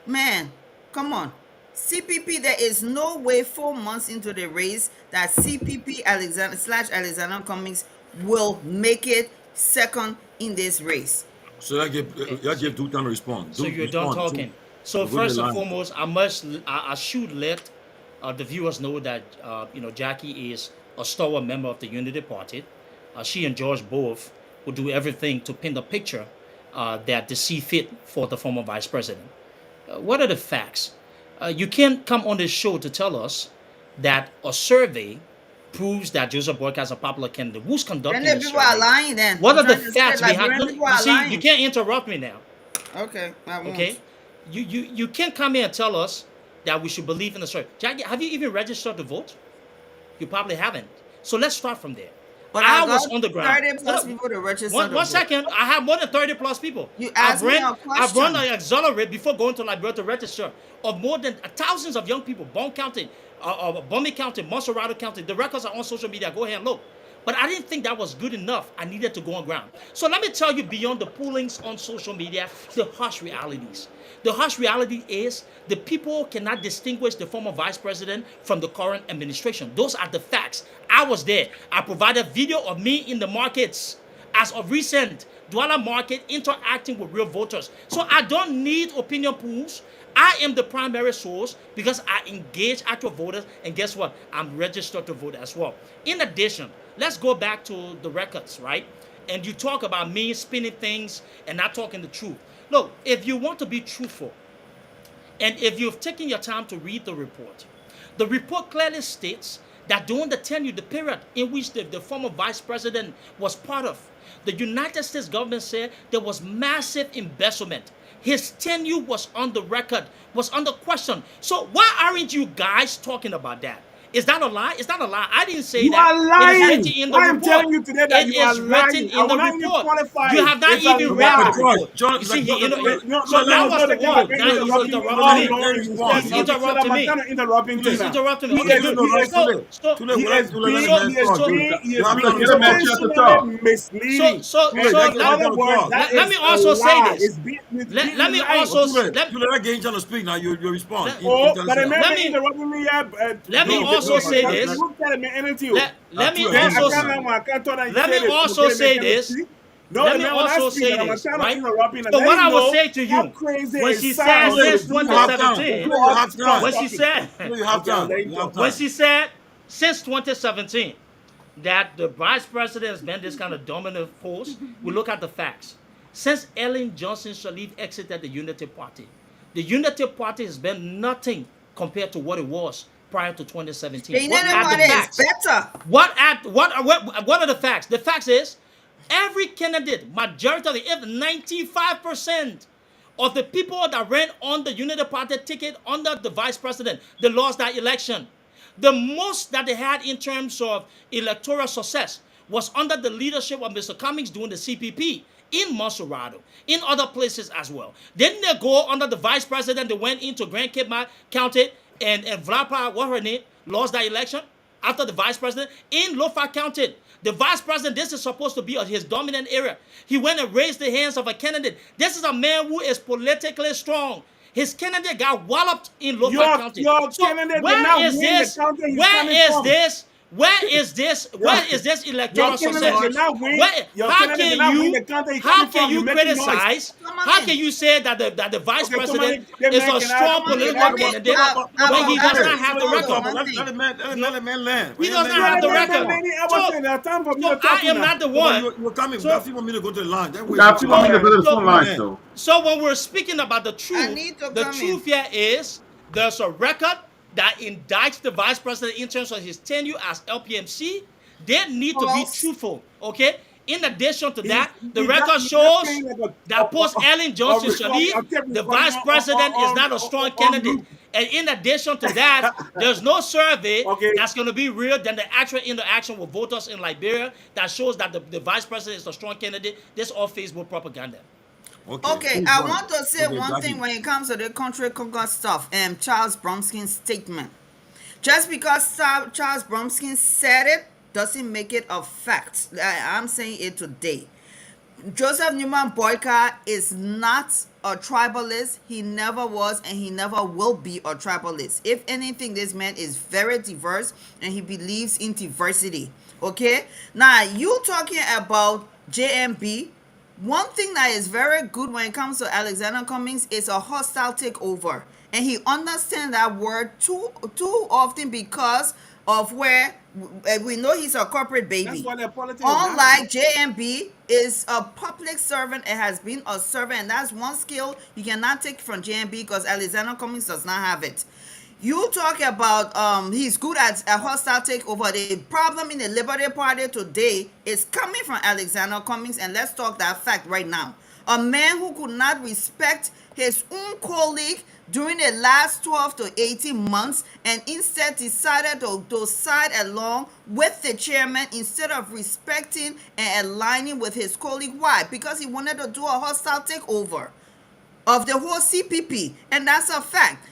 man, come on. CPP, there is no way 4 months into the race that CPP Alexander slash Alexander Cummings will make it second in this race. So Okay. that give two time to respond. So Do you're done respond. So talking. So we're going to first and line. foremost, I should let the viewers know that Jackie is a stalwart member of the Unity Party. She and George both will do everything to paint a picture that they see fit for the former vice president. What are the facts? You can't come on this show to tell us that a survey proves that Joseph Boyka is a popular candidate. Who's Then conducting the the people are survey? lying then. What You're are the trying to say facts behind? Liberian No, people you are see, you lying. can't interrupt me now. Okay, I Okay, won't. you can't come here and tell us that we should believe in the survey. Jackie, have you even registered to vote? You probably haven't. So let's start from there. But I I got was on the ground. 30 No, plus no, people to register one, to one vote. second. I have more than 30 plus people. You I've asked me run, a I've run question. an accelerate before going to Liberia to register of more than thousands of young people, Bone County, Bummy County, Monserrado County. The records are on social media. Go ahead and look. But I didn't think that was good enough. I needed to go on ground. So let me tell you, beyond the poolings on social media, the harsh realities. The harsh reality is the people cannot distinguish the former vice president from the current administration. Those are the facts. I was there. I provided video of me in the markets as of recent, Douala market interacting with real voters. So I don't need opinion pools. I am the primary source because I engage actual voters, and guess what? I'm registered to vote as well. In addition, let's go back to the records, right? And you talk about me spinning things and not talking the truth. Look, if you want to be truthful, and if you've taken your time to read the report clearly states that during the tenure, the period in which the former vice president was part of, the United States government said there was massive embezzlement. His tenure was on the record, was under question. So why aren't you guys talking about that? Is that a lie? It's not a lie. I didn't say You that. are It is lying. written in the I am report. telling you today that It you are is written lying. I in will the not even report. qualify You it. have not It's a even No, read the lie. but George, report. George, You see, No, so no, that no, was the Joseph, you have one. been Now he's interrupting me interrupting all me. along. let You him said respond. He's you said interrupting I'm me. kind of interrupting He's too now. interrupting me. He Okay, is, No, good. no, he no, is, too So, late. so, Too late. he is We'll let the being, man he is talk. being, he You is have being time to Get a man respond. chance to talk. intentionally misleading. so, Too late. And so Let in let let, him other words, talk. that let is me a also say lie. this. It's being, Let me lying. also Too late. let, Too late. Let Gage to speak now. You respond. let, Oh, Tell us but the that. man let been me interrupting me. let me No, also no, but say let, this. let, You tell me anything. Let me too late. Then Let him I also talk can't now. now. I can't talk and you let say me that. also say Can this. speak? No, Let the me man when I also speak say and I'm this, kind of right? interrupting and So let what him I will know say to how you, crazy when it she sounds said Too late. since before Too late. You have time. Too 2017, late. You I have start when time. she talking. said, Too late. You have Okay, I'll time. let him You have talk. when time. she said since 2017 that the vice president has been this kind of dominant force, we look at the facts. Since Ellen Johnson Sirleaf exited the Unity Party, the Unity Party has been nothing compared to what it was prior to The 2017. What United are the Party is facts? better. What are the facts? The facts is every candidate, majority of the if 95% of the people that ran on the Unity Party ticket under the vice president, they lost that election. The most that they had in terms of electoral success was under the leadership of Mr. Cummings doing the CPP in Monserrado, in other places as well. Then they go under the vice president. They went into Grand Cape County, and Vlapa, what her name, lost that election after the vice president in Lofa County. The vice president, this is supposed to be his dominant area. He went and raised the hands of a candidate. This is a man who is politically strong. His candidate got walloped in Lofa County. Your So candidate did where not is win the this? county he's Where coming is from. this? Where is this? Your, Where is this your electoral candidate success? did not win. Where? Your How candidate did can not win the you? county he's How coming can from. You you making noise. criticize? Come on How in. can you say that the vice Okay, come on president in. That is man a strong Let political me, candidate when he does not have the Too record? one Let thing. the man. Let the man land. He Let him does land. not You Yeah, have have the to let him record. talk. I was So, saying that time for me so to I talk am now. not the No, but one. you're coming. We have So, a few more minutes to go to the line. That We way got a you few more talk. minutes Okay. to go to the phone so, lines, Man. though. so when we're speaking about I need to the come in. truth here is there's a record that indicts the vice president in terms of his tenure as LPMC. They need to be False. truthful, okay? In addition to He's, that, the record he's just shows playing like that post Ellen Johnson Sirleaf, a tape the recording vice president is not a strong on candidate. loop. And in addition to that, there's no survey Okay. that's going to be real than the actual interaction with voters in Liberia that shows that the vice president is a strong candidate. This is all Facebook propaganda. Okay. Okay, Cool I point. want to say Okay, one thing Jackie. when it comes to the country conquer stuff and Charles Bromsky's statement. Just because Charles Bromsky said it doesn't make it a fact. I'm saying it today. Joseph Newman Boyka is not a tribalist. He never was and he never will be a tribalist. If anything, this man is very diverse and he believes in diversity. Okay? Now, you talking about JMB. One thing that is very good when it comes to Alexander Cummings is a hostile takeover. And he understands that word too often because of where we know he's a corporate That's baby. why their politics is not. Unlike JMB is a public servant and has been a servant, and that's one skill you cannot take from JMB because Alexander Cummings does not have it. You talk about he's good at a hostile takeover. The problem in the Liberty Party today is coming from Alexander Cummings, and let's talk that fact right now. A man who could not respect his own colleague during the last 12 to 18 months and instead decided to side along with the chairman instead of respecting and aligning with his colleague. Why? Because he wanted to do a hostile takeover of the whole CPP, and that's a fact.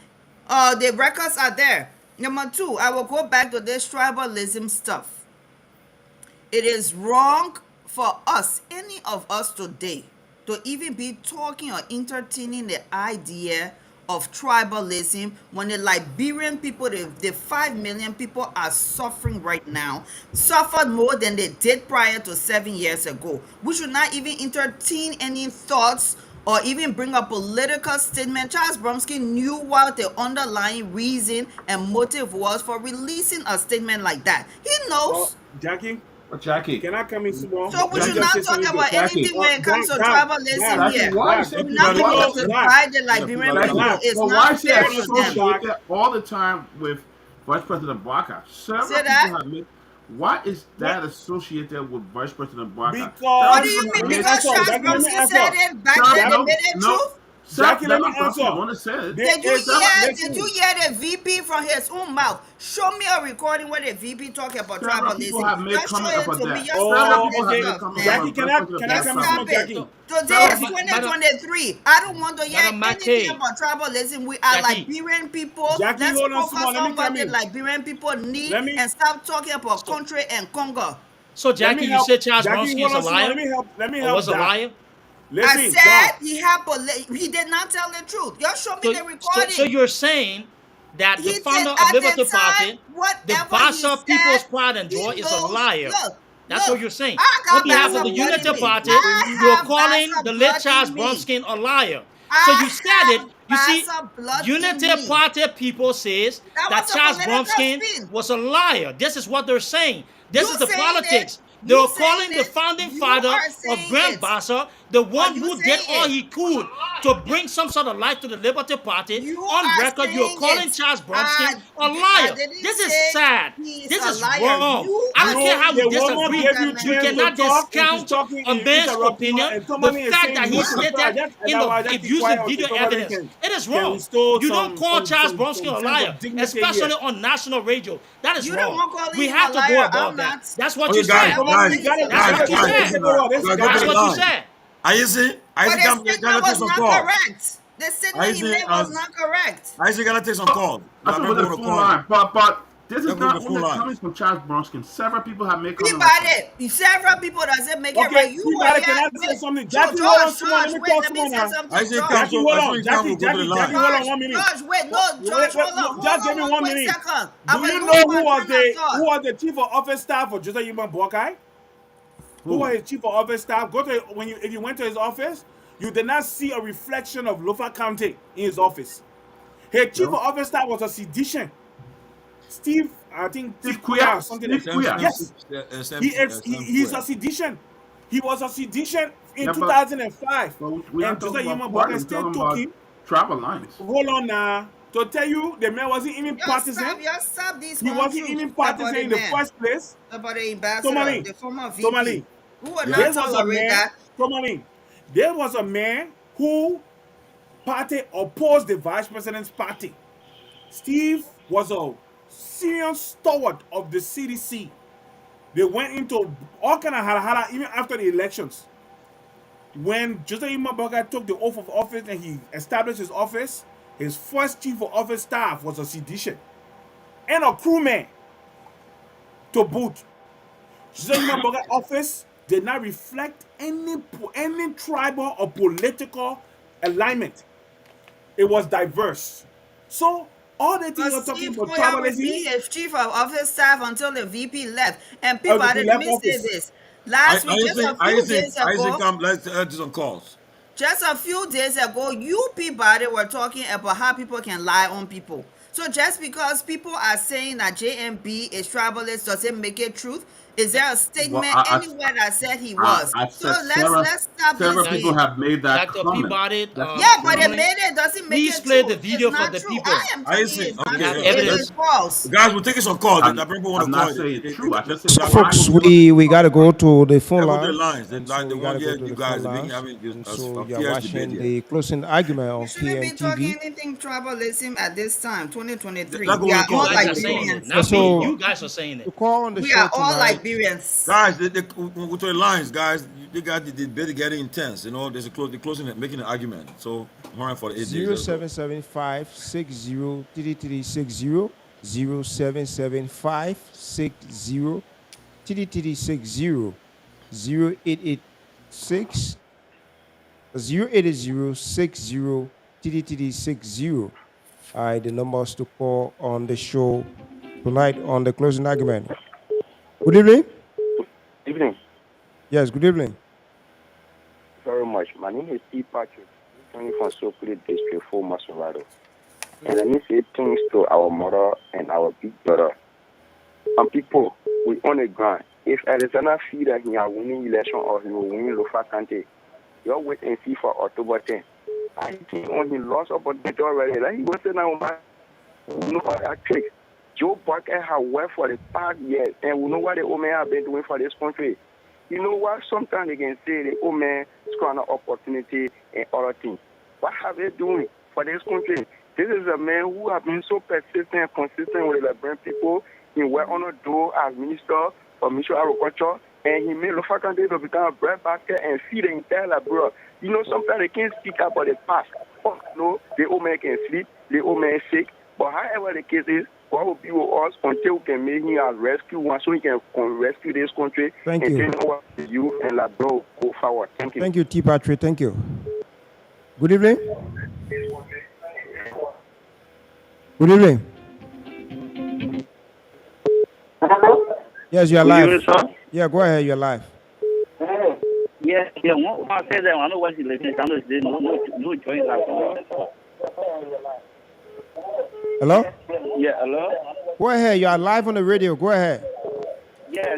The records are there. Number two, I will go back to this tribalism stuff. It is wrong for us, any of us today, to even be talking or entertaining the idea of tribalism when the Liberian people, the 5 million people are suffering right now, suffered more than they did prior to 7 years ago. We should not even entertain any thoughts or even bring a political statement. Charles Bromsky knew what the underlying reason and motive was for releasing a statement like that. He Well, knows. Jackie, But Jackie, can I come in small? So we Let me should just not say talk something about Jackie. anything when it comes to Doc, tribalism Jackie, here. why Doc, is it We're not Peabody, going no, to Doc, divide the yeah, Liberian Peabody, people. come on. Jackie, It's but why not is he fair to them. associated all the time with Vice President Barker? Several Say people that? have made. Why is that associated with Vice President Barker? What Several because do you people have mean? let me made. Because answer. Charles Jackie, let me Bromsky said answer. it back Several, then, they no, made it no. truth? Jackie, let me That's the answer. one that said it. There Did you is hear? Did you listen. hear the VP from his own mouth? Show me a recording where the VP talking about Several people tribalism. have made Just show comment it about to me. that. Just Several stop Oh, people this have okay. made stuff, comment man. Jackie, about Vice President can I Just come in Barker. small, stop it. Jackie? Today Several is people. Madam 2023. I don't want to hear Madam anything McCay, about tribalism. We are Jackie, Liberian people. Jackie, Let's hold on focus small. Let me on what come the in. Liberian people need Let me and stop talking about so country and Congo. so let me Jackie, you help. said Charles Jackie, Bronski hold is a on small. liar Let me or help was a Doc. liar? I Listen, said Doc. he did not tell the truth. Just show me So the so recording. you're saying that the He did founder of at the Liberty time, Party, the whatever he Bassa said, People's Pride and he Joy, is a knows. liar. That's what Look, you're saying. I On got behalf of Bassa the blood in Unity me. Party, you're I have calling Bassa the late blood Charles in me. Bronskin a liar. So you said I it. have You see, Bassa blood in Unity me. Party people says That that was a Charles political Bronskin spin. was a liar. This is what they're saying. You This is the saying it. politics. You They're saying calling the it. founding You father are of saying Grand it. Bassa, the Or one you who did saying all it. he could to bring some sort of life to the Liberty Party. You On are record, you're saying calling it. Charles I, Bronskin a I liar. didn't This is say sad. he is This a is liar. wrong. You I are don't care how saying we The it. woman disagree. gave you Internet. You chance to cannot talk, and she's discount talking, a man's interrupting her, opinion. and The somebody is fact saying that you he want to restore. stated in the Just keep using quiet until video somebody evidence, it is can wrong. restore You don't call Charles Bronski a some sense liar, of dignity especially here. on national radio. That is You the wrong. one calling We him have a to go liar. I'm above that. not. That's what Okay, you I guys, said. never guys, say You he's gotta, a you That's guys, what liar. gotta you take guys, it, said. take over. we This gotta go That's to guy. the what you line. said. Isaac, But Isaac, the gotta statement take was some not calls. correct. The statement he Isaac, made was not correct. Isaac, gotta take some calls. I Like should go to people the want to phone call you. line, but this is Gotta go to not the phone only line. coming from Charles Bronskin. Several people have made comment like that. Peabody, several people doesn't make it Okay, right. You were Peabody, here. can I say Wait, something? George, Jackie, hold on, someone. Let George, me wait, call let me someone say now. something. Isaac George, comes, Jackie, so hold as soon on. as he comes, we'll go to the Jackie, line. hold on George, 1 minute. George, wait, no, George, hold on, hold Just on give me one 1 quick minute. second. I Do will you lose know my train of who thought. was the chief of office staff for Joseph Yuma Boakai? Who Who? was his chief of office staff? Go to if you went to his office, you did not see a reflection of Lofa County in his office. His chief of No. office staff was a seditious. Steve, I think Steve Steve Quia or Quia. something. Steve Quia. Yes, he's a sedition. He was a sedition in Yeah, 2005, but we're not and talking Joseph about Yuma party. Boakai We're still talking took about him. travel lines. Hold on now. To tell you, the man wasn't even partisan. Just stop these He wasn't untruths even about partisan the in the man, first place. about the ambassador, Tomalin, the former VP. Tomalin. We will Yeah. not There was a tolerate man, that. Tomalin. There was a man who party opposed the vice president's party. Steve was a serious stalwart of the CDC. They went into all kind of hara even after the elections. When Joseph Imabaka took the oath of office and he established his office, his first chief of office staff was a seditious and a crewman to boot. Joseph Imabaka office did not reflect any tribal or political alignment. It was diverse. So all the things But you're talking Steve about Koya tribalism, remained his chief of office staff until the VP left. And people, the let left me say office. this. Last week, Isaac, come. Let's do some calls. just a few days ago, you people were talking about how people can lie on people. So just because people are saying that JMB is tribalist doesn't make it truth. Is there a Well, statement anywhere that said he was? I So said let's stop several this people game. have made that Dr. comment. Peabody, That's Yeah, but they Tomalin. made it doesn't make please it play true. the It's video for not the true. I people. am telling you, Isaac, it's not We okay, have true. It evidence. is false. guys, we're taking some calls. I'm, That people want I'm to call not saying it. true. I just said So, why Folks, would we got to go to the phone Go to the lines, lines. They and like so they we got want to go to to you the guys. phone They're making lines, having and a so you're fierce debate watching here. the closing argument We on shouldn't be talking KMTV. anything tribalism at this time, 2023. Let's go We to the are You call. all guys Let's go are to the saying call. it, Liberians. And not me. so You guys are saying the it. call on the We are show all tonight, Liberians. Guys, we'll go to the lines, guys. They got the debate getting intense. You know, there's the closing, making an argument. So, I'm running for the AJ. Let's go. 0775 60 3360. 077560 TDTD 0886 08060 TDTD 60. All right, the numbers to call on the show tonight on the closing argument. Good evening. Evening. Yes, good evening. Very much. My name is T. Patrick. I'm coming from Sokole District, 4 Maserado. And let me say things to our mother and our big brother. And people, we on the ground. If Alexander feel that he are winning election or he will win Lofa Kante, you wait and see for October 10th. I think on he lost opportunity already. Like he was saying now, man, we know what that trick. Joe Parker has worked for the past years, and we know what the old man have been doing for this country. You know what? Sometimes they can say the old man score an opportunity and other things. What have they doing for this country? This is a man who has been so persistent and consistent with the Liberian people. He went on a door as minister for Mission Agriculture, and he made Lofa Kante to become a bread basket and feed the entire Liberia. You know, sometimes they can't speak about the past. Oh, no, the old man can sleep, the old man is sick. But however the case is, what will be with us until we can make him a rescue one so he can rescue this country Thank and you. then our youth and Liberia go forward. Thank you. Thank you, T. Patrick. Thank you. Good evening. Good evening. Yes, you're Good live. evening, sir. Yeah, go ahead. You're live. Yeah, one said that I know what he's listening. I know no joint like Hello? Yeah, hello? Go ahead. You are live on the radio. Go ahead. Yeah,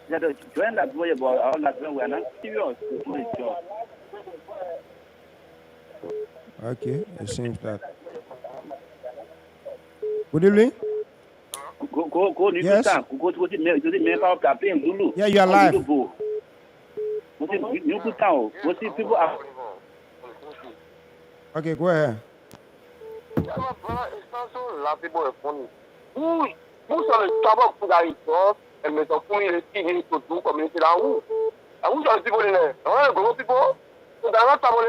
the joint that way about all that when we're not serious to do his job. Okay, it seems that. Good evening. Go, Yes. go to the main power campaign, Zulu. Yeah, you are live. You put down, what see people are. Okay, go ahead. Yeah, my brother, it's not so laughable and funny. Who's on the trouble put that job and make a phone to do community down? And who's on the people in there? I want to go people. So they're not trouble.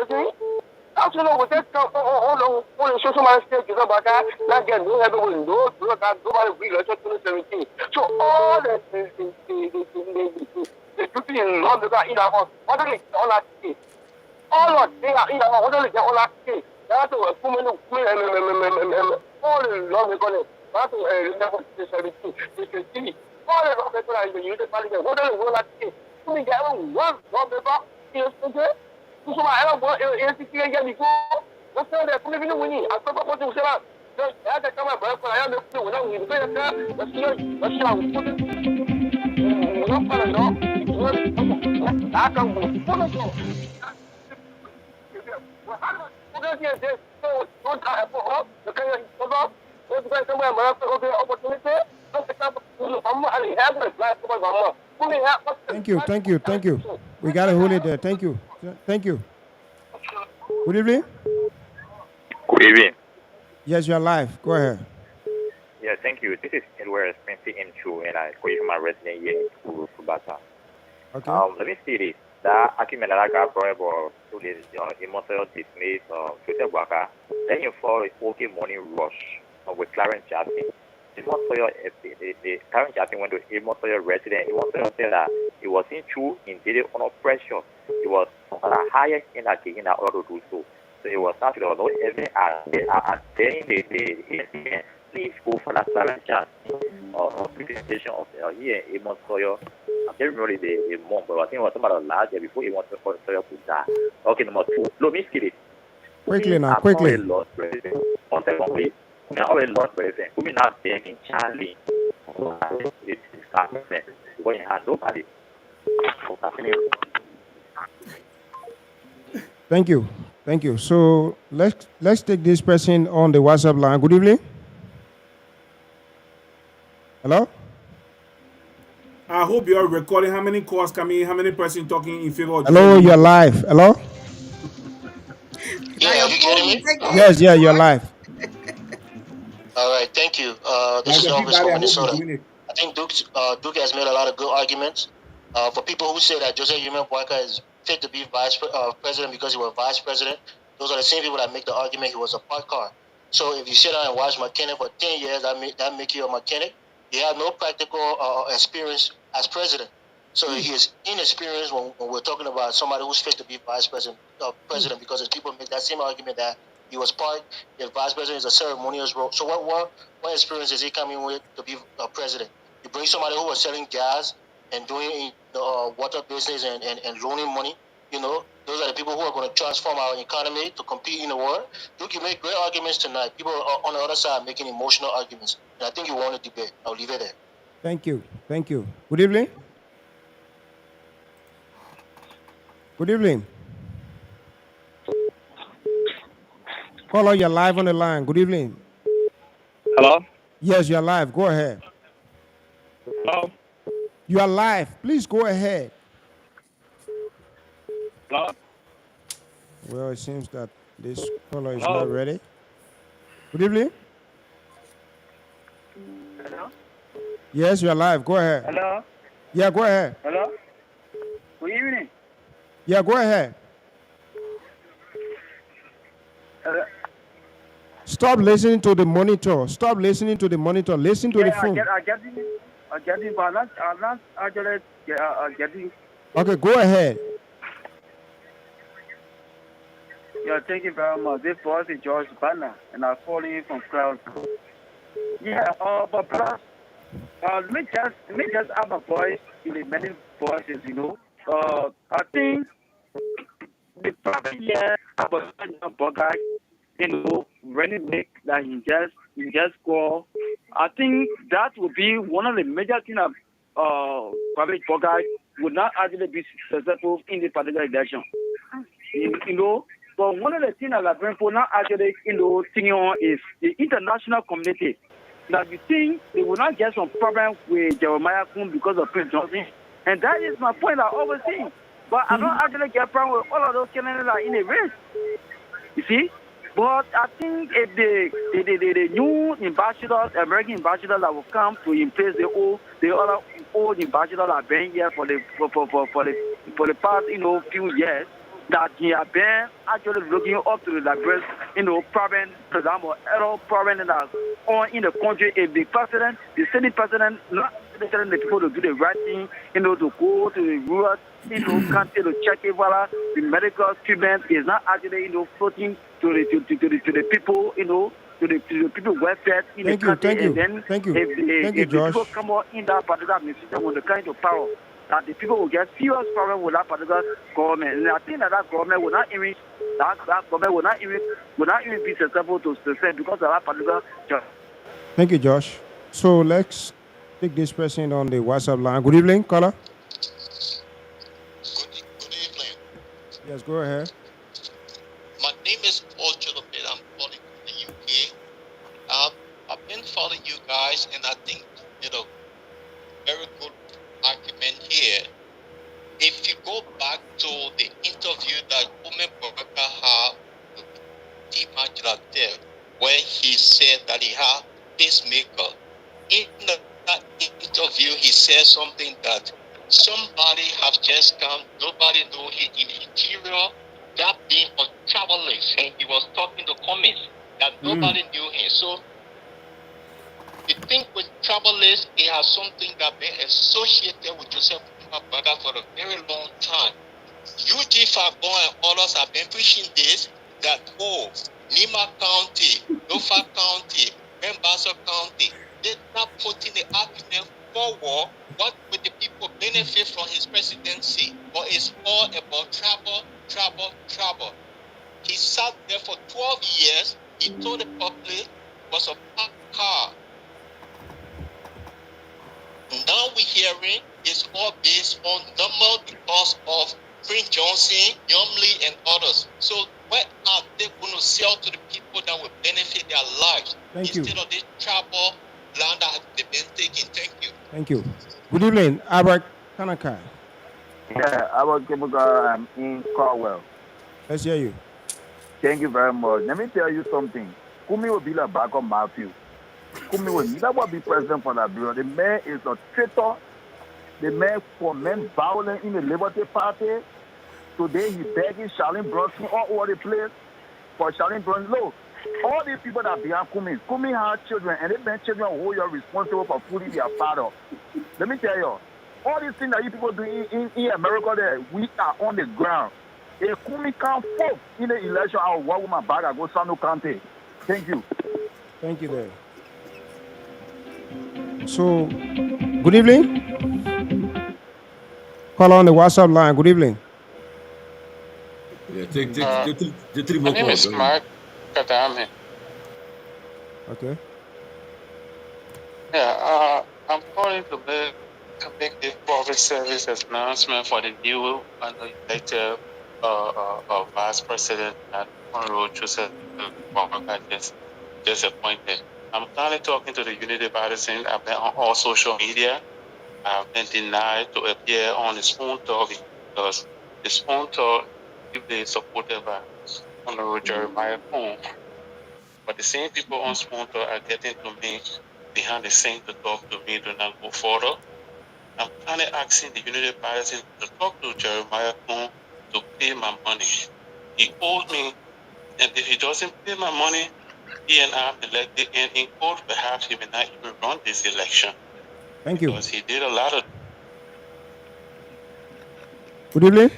That's you know, we just come on the social media stage, you know, but that get no heavy window, you know, that nobody will let 2017. So all the people in London are in our house, what are they all that thing? All of they are in our house, what are they all that thing? That's a woman, all in London, that's a 17. You can see all the people are in the United Parliament, what are they all that thing? You mean, there one paper, okay? So I don't want to before. What's that? Put me winning. I thought about to say that. I had to come up, but I am the one who will say that. Let's see. I can go. Thank you. We gotta hold it there. Thank you. Good evening. Good evening. Yes, you're live. Go ahead. Yeah, thank you. This is Edward Spencer Intro, and I call you from my resident here in Kubata. Okay. Let me see this. That argument that I got brought about to this immortal dismiss Twitter Waka, then you follow a okay morning rush with Clarence Jackson. The Clarence Jackson went to immortal resident. Immortal said that it was in true, indeed, under pressure. It was the highest in that in order to do so. So it was not, there was no evidence at then the please go for that Clarence Jackson presentation of here in Immortal. I can't remember the month, but I think it was about last year before Immortal could die. Okay, number two. Let me see this. Quickly now, quickly. Lost president. On second place. We are already lost president. We now being in Charlie. It's government. When you have nobody. Thank you. So let's take this person on the WhatsApp line. Good evening. Hello. I hope you are recording how many calls coming in, how many person talking in favor of. Hello, you're live. Hello. Yeah, you getting me? Yes, you're live. All right, thank you. This is Elvis from Minnesota. I think Duke has made a lot of good arguments. For people who say that Jose Human Boyka is fit to be vice president because he was vice president, those are the same people that make the argument he was a park car. So if you sit down and watch mechanic for 10 years, that make you a mechanic. He had no practical experience as president. So he is inexperienced when we're talking about somebody who's fit to be vice president, because people make that same argument that he was part. The vice president is a ceremonial role. So what experience is he coming with to be a president? You bring somebody who was selling gas and doing water business and loaning money. Those are the people who are going to transform our economy to compete in the world. You can make great arguments tonight. People are on the other side making emotional arguments. And I think you want to debate. I'll leave it there. Thank you. Thank you. Good evening. Good evening. Caller, you're live on the line. Good evening. Hello? Yes, you're live. Go ahead. Hello? You are live. Please go ahead. Hello? Well, it seems that this caller is not Hello? ready. Good evening. Hello? Yes, you're live. Go ahead. Hello? Yeah, go ahead. Hello? Good evening. Yeah, go ahead. Hello? Stop listening to the monitor. Stop listening to the monitor. Listen to the Yeah, phone. I get it, but I'm not actually getting. Okay, go ahead. Yeah, thank you very much. This voice is George Banner, and I'm calling from Cloud. Yeah, but plus, let me just have a voice in the many voices, I think the problem here about a guy, when it make that he just score. I think that would be one of the major things that private guy would not actually be successful in the particular election. But one of the things that Liberian people not actually, thinking on is the international community. That you think they will not get some problem with Jeremiah Kun because of Prince Johnson. And that is my point I always see. But I don't actually get problem with all of those candidates that are in a race. You see? But I think if the new ambassadors, American ambassadors that will come to replace the other old ambassadors that have been here for the past few years, that he have been actually looking up to the Liberian problem, for example, other problem that are on in the country. If the president, the Senate president, not telling the people to do the right thing, to go to the rural, country to check it, the medical treatment is not actually, floating to the people, to the people welfare in the country. And then if the people come out in that particular administration with the kind of power, that the people will get serious problem with that particular government. And I think that government will not even be successful to succeed because of that particular job. Thank you, Josh. So let's take this person on the WhatsApp line. Good evening, caller. Good evening. Yes, go ahead. My name is Paul Chilopit. I'm calling from the UK. I've been following you guys, and I think, very good argument here. If you go back to the interview that Ume Baraka had with T. where he said that he had pacemaker, in that interview he said something that somebody have just come, nobody know he in the interior, that being a travelers, and he was talking to comments that nobody knew him. So the thing with travelers, they have something that been associated with Joseph Brother for a very long time. UG Fagbon and others have been pushing this, that Nima County, Lofa County, Membasso County, they're not putting the argument forward what would the people benefit from his presidency. But it's all about trouble. He sat there for 12 years. He told the public was a packed car. Now we're hearing it's all based on number because of Prince Johnson, Yumley, and others. So what are they going to sell to the people that will benefit their lives instead of this trouble land that they've been taking? Thank you. Thank you. Good evening, Albert Kanaka. Yeah, I was I'm in Corwell. Let's hear you. Thank you very much. Let me tell you something. Kumi will be like back on Matthew. Kumi will never be president for Liberia. The man is a traitor. The man foment violence in the Liberty Party. Today he's begging Charlene Bronson all over the place for Charlene Bronson. No, All these people that behind Kumi have children, and they been children who are responsible for feeding their father. Let me tell you, all these things that you people do in America, there we are on the ground. If Kumi can't vote in the election, I'll walk with my bag and go Sano County. Thank you. Thank you there. So, good evening. Call on the WhatsApp line. Good evening. Yeah, take Uh, the three my more name calls. is Mark Kadame. Okay. Yeah, I'm calling to make this public service announcement for the new elected vice president that Honorable Joseph Walker just appointed. I'm currently talking to the Unity Partisan. I've been on all social media. I've been denied to appear on his phone talk because his phone talk is supported by Honorable Jeremiah Pong. But the same people on phone talk are getting to me behind the scene to talk to me to not go further. I'm kindly asking the Unity Partisan to talk to Jeremiah Pong to pay my money. He owes me, and if he doesn't pay my money, he and I have elected, and in court, perhaps he may not even run this election Thank you. because he did a lot of. Good evening.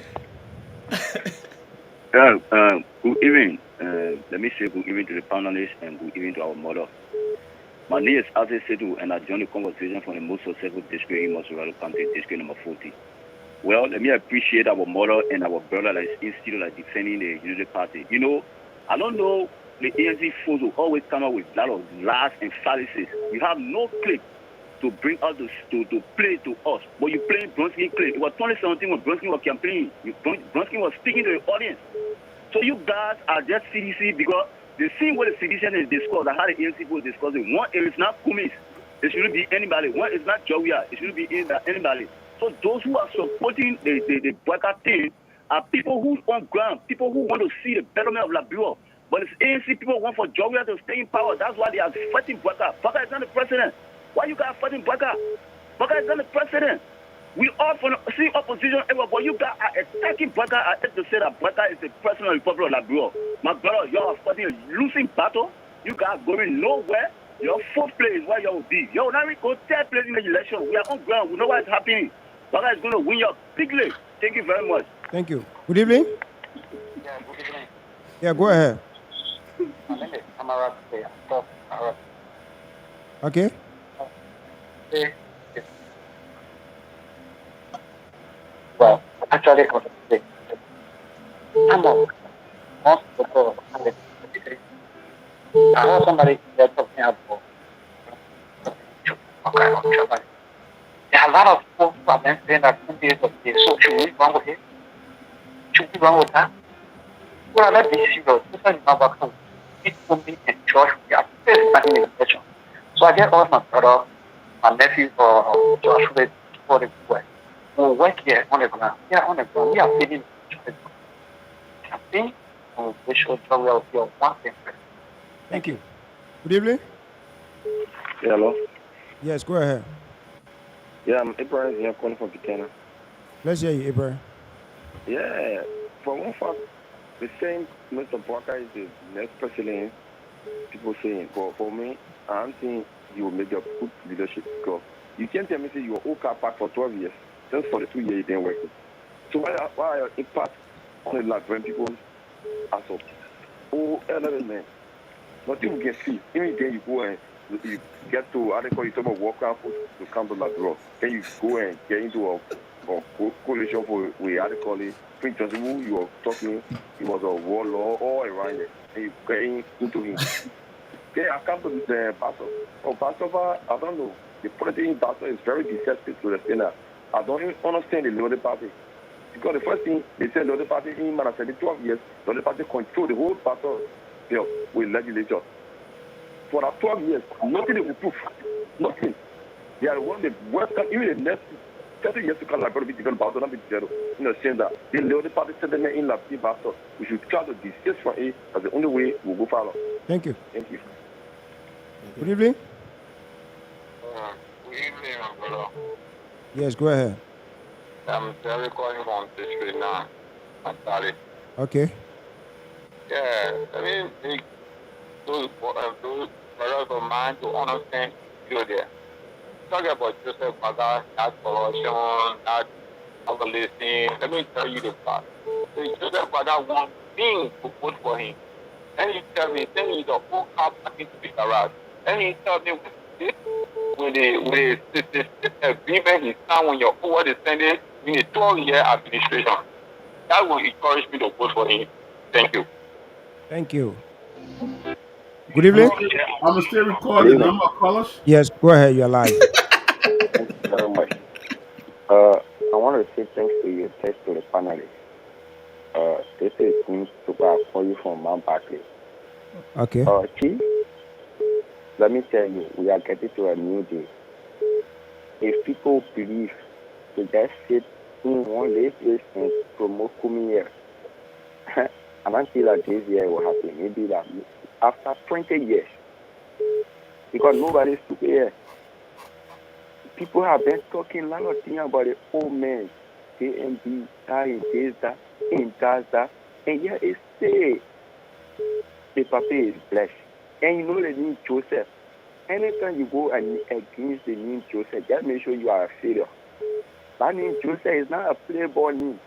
Good evening. Let me say good evening to the panelists and good evening to our mother. My name is Ase Sedu, and I joined the conversation from the most successful district in Masurado County, district number 40. Well, let me appreciate our mother and our brother that is still like defending the Unity Party. You know, I don't know the ANC folks will always come up with a lot of lies and fallacies. You have no clip to bring out to play to us, but you playing Bronski clip. It was 2017 when Bronski was campaigning. Bronski was speaking to the audience. So you guys are just CDC because the same way the CDC is discussed, I had the ANC people discussing. One, it is not Kumis. It shouldn't be anybody. One, it's not Jowia. It shouldn't be anybody. So those who are supporting the boycott team are people who on ground, people who want to see the betterment of Liberia. But it's ANC people who want for Jowia to stay in power. That's why they are fighting boycott. Boycott is not the president. Why you guys fighting boycott? Boycott is not the president. We all see opposition everywhere, but you guys are attacking Baka. I have to say that Baka is the president of the Republic of Liberia. My brother, you are fighting a losing battle. You guys going nowhere. Your fourth place is where you will be. You will not go third place in the election. We are on ground. We know what is happening. Baka is going to win your big league. Thank you very much. Thank you. Good evening. Yeah, good evening. Yeah, go ahead. My name is Amara. Okay. Well, actually, I'm not. Most people, I heard somebody there talking about. Okay. There are a lot of people who have been saying that Kundi is okay. So should we run with it? Should we run with that? Well, let's be serious. This is not about Kundi. It's Kundi and Josh. We are still starting the election. So I get all my brother, my nephew, Josh with for the West. We work here on the ground. We are on the ground. We are feeding the campaign. And we should tell you your one thing. Thank you. Good evening. Yeah, hello. Yes, go ahead. Yeah, I'm Abraham here calling from Pitana. Let's hear you, Abraham. Yeah, for one fact, the same Mr. Barker is the next president. People saying, but for me, I'm saying you will make a good leadership because you can't tell me say you were OK back for 12 years, just for the 2 years you didn't work. So why are your impact on the Laverne people as of elderly men? Nothing we can see. Even then you go and you get to how they call you talk about walk out to come to Ladro. Then you go and get into a coalition for we how they call it. Prince who you were talking, he was a warlord all around it. And you get into him. Then I come to the pastor. Oh, Pastor, I don't know. The politics in pastor is very deceptive to the sinner. I don't even understand the Lord Party. Because the first thing they said, the other party in Manasadi 12 years, the other party control the whole pastor bill with legislature. For that 12 years, nothing they will prove. Nothing. They are one of the worst, even the next 30 years to come, like, be different pastor, not be zero. You know, saying that the other party said them in the pastor, we should try to desist from it as the only way we'll go follow. Thank you. Thank you. Good evening. Good evening, brother. Yes, go ahead. I'm very calling from District 9. I'm sorry. Okay. Yeah, I mean, those brothers of mine to understand you there. Talking about Joseph Baga, that corruption, that overlisting. Let me tell you the fact. Joseph Baga wants me to vote for him. Then he tell me, then he's a whole car parking to the garage. Then he tell me with the agreement he signed when you're over the Senate in a 12-year administration. That will encourage me to vote for him. Thank you. Thank you. Good evening. I'm gonna still Good record the evening. number of callers. Yes, go ahead. You're live. Thank you very much. I want to say thanks to you, thanks to the panelists. This is Queen Super. I call you from Mount Barclay. Okay. Chief, let me tell you, we are getting to a new day. If people believe to just sit in one place and promote Kumi here, I don't feel that this year will happen. Maybe that after 20 years, because nobody's stupid here. People have been talking a lot of things about the old man, JMB, that he does that, he does that, and yet it's say the papa is blessed. And you know the name Joseph. Anytime you go and against the name Joseph, just make sure you are a failure. That name Joseph is not a playboy name.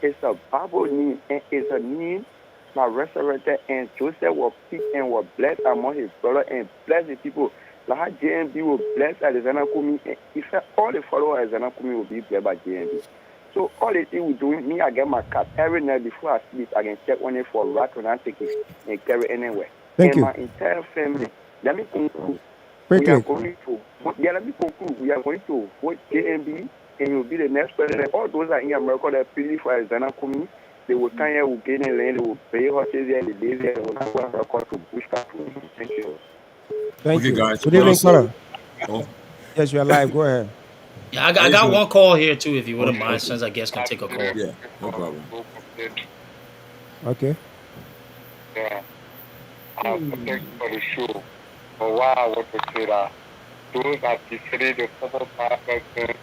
It's a Bible name, and it's a name that resurrected, and Joseph was picked and was blessed among his brothers and blessed the people. Like JMB will bless Alexander Kumi, and in fact, all the followers of Alexander Kumi will be blessed by JMB. So all the thing we doing, me, I get my card every night before I sleep. I can check on it for rat when I take it and carry anywhere. Thank And you. my entire family, let me conclude. We are Quickly. going to, let me conclude. We are going to vote JMB, and you'll be the next president. All those are in America that pay for Alexander Kumi. They will come here, will gain a land, they will pay horses here, they live here, they will not go America to bush cattle. Thank you. Thank Okay, you. guys. Good What I evening, said. caller. Oh, Yes, you're live. Go ahead. Yeah, I I got just want. one call here too, if you wouldn't Okay, mind, okay. since I guess can take a call. Yeah, no problem. Okay. Yeah. Thank you for the show. But why I want to say that those that defended the former past president,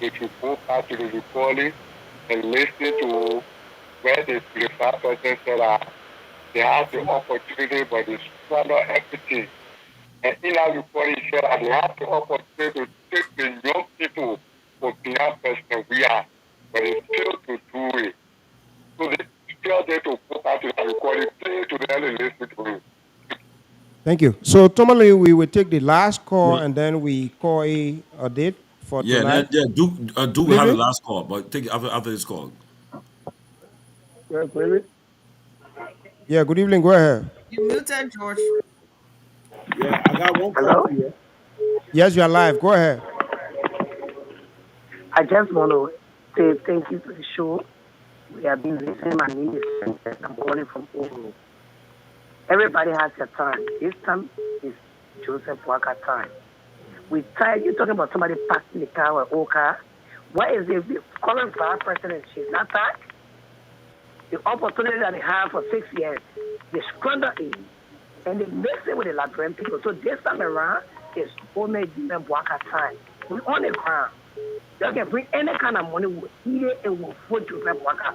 they should go back to the recording and listen to where the 5% said that they have the opportunity, but they squander everything. And in our report, it said that they have the opportunity to take the young people for beyond president we are, but they fail to do it. So they tell them to go back to the recording, play to them and listen to it. Thank you. So, Tomalin, we will take the last call Yeah, and then we call a date for yeah, tonight. yeah. Duke Good have the evening. last call, but take it after this call. Yes, really? Yeah, good evening. Go ahead. You muted, George. Yeah, I got one call Hello? here. Yes, you're live. Go ahead. I just want to say thank you to the show. We have been listening. My name is Sanchez. I'm calling from Oro. Everybody has their time. This time is Joseph Walker time. We tired. You talking about somebody passing the car or old car? Why is the current vice president? She's not back. The opportunity that they have for 6 years, they squander it, and they mix it with the Liberian people. So this time around, it's only Joseph Walker time. We on the ground. They can bring any kind of money, we'll eat it, and we'll vote Joseph Walker.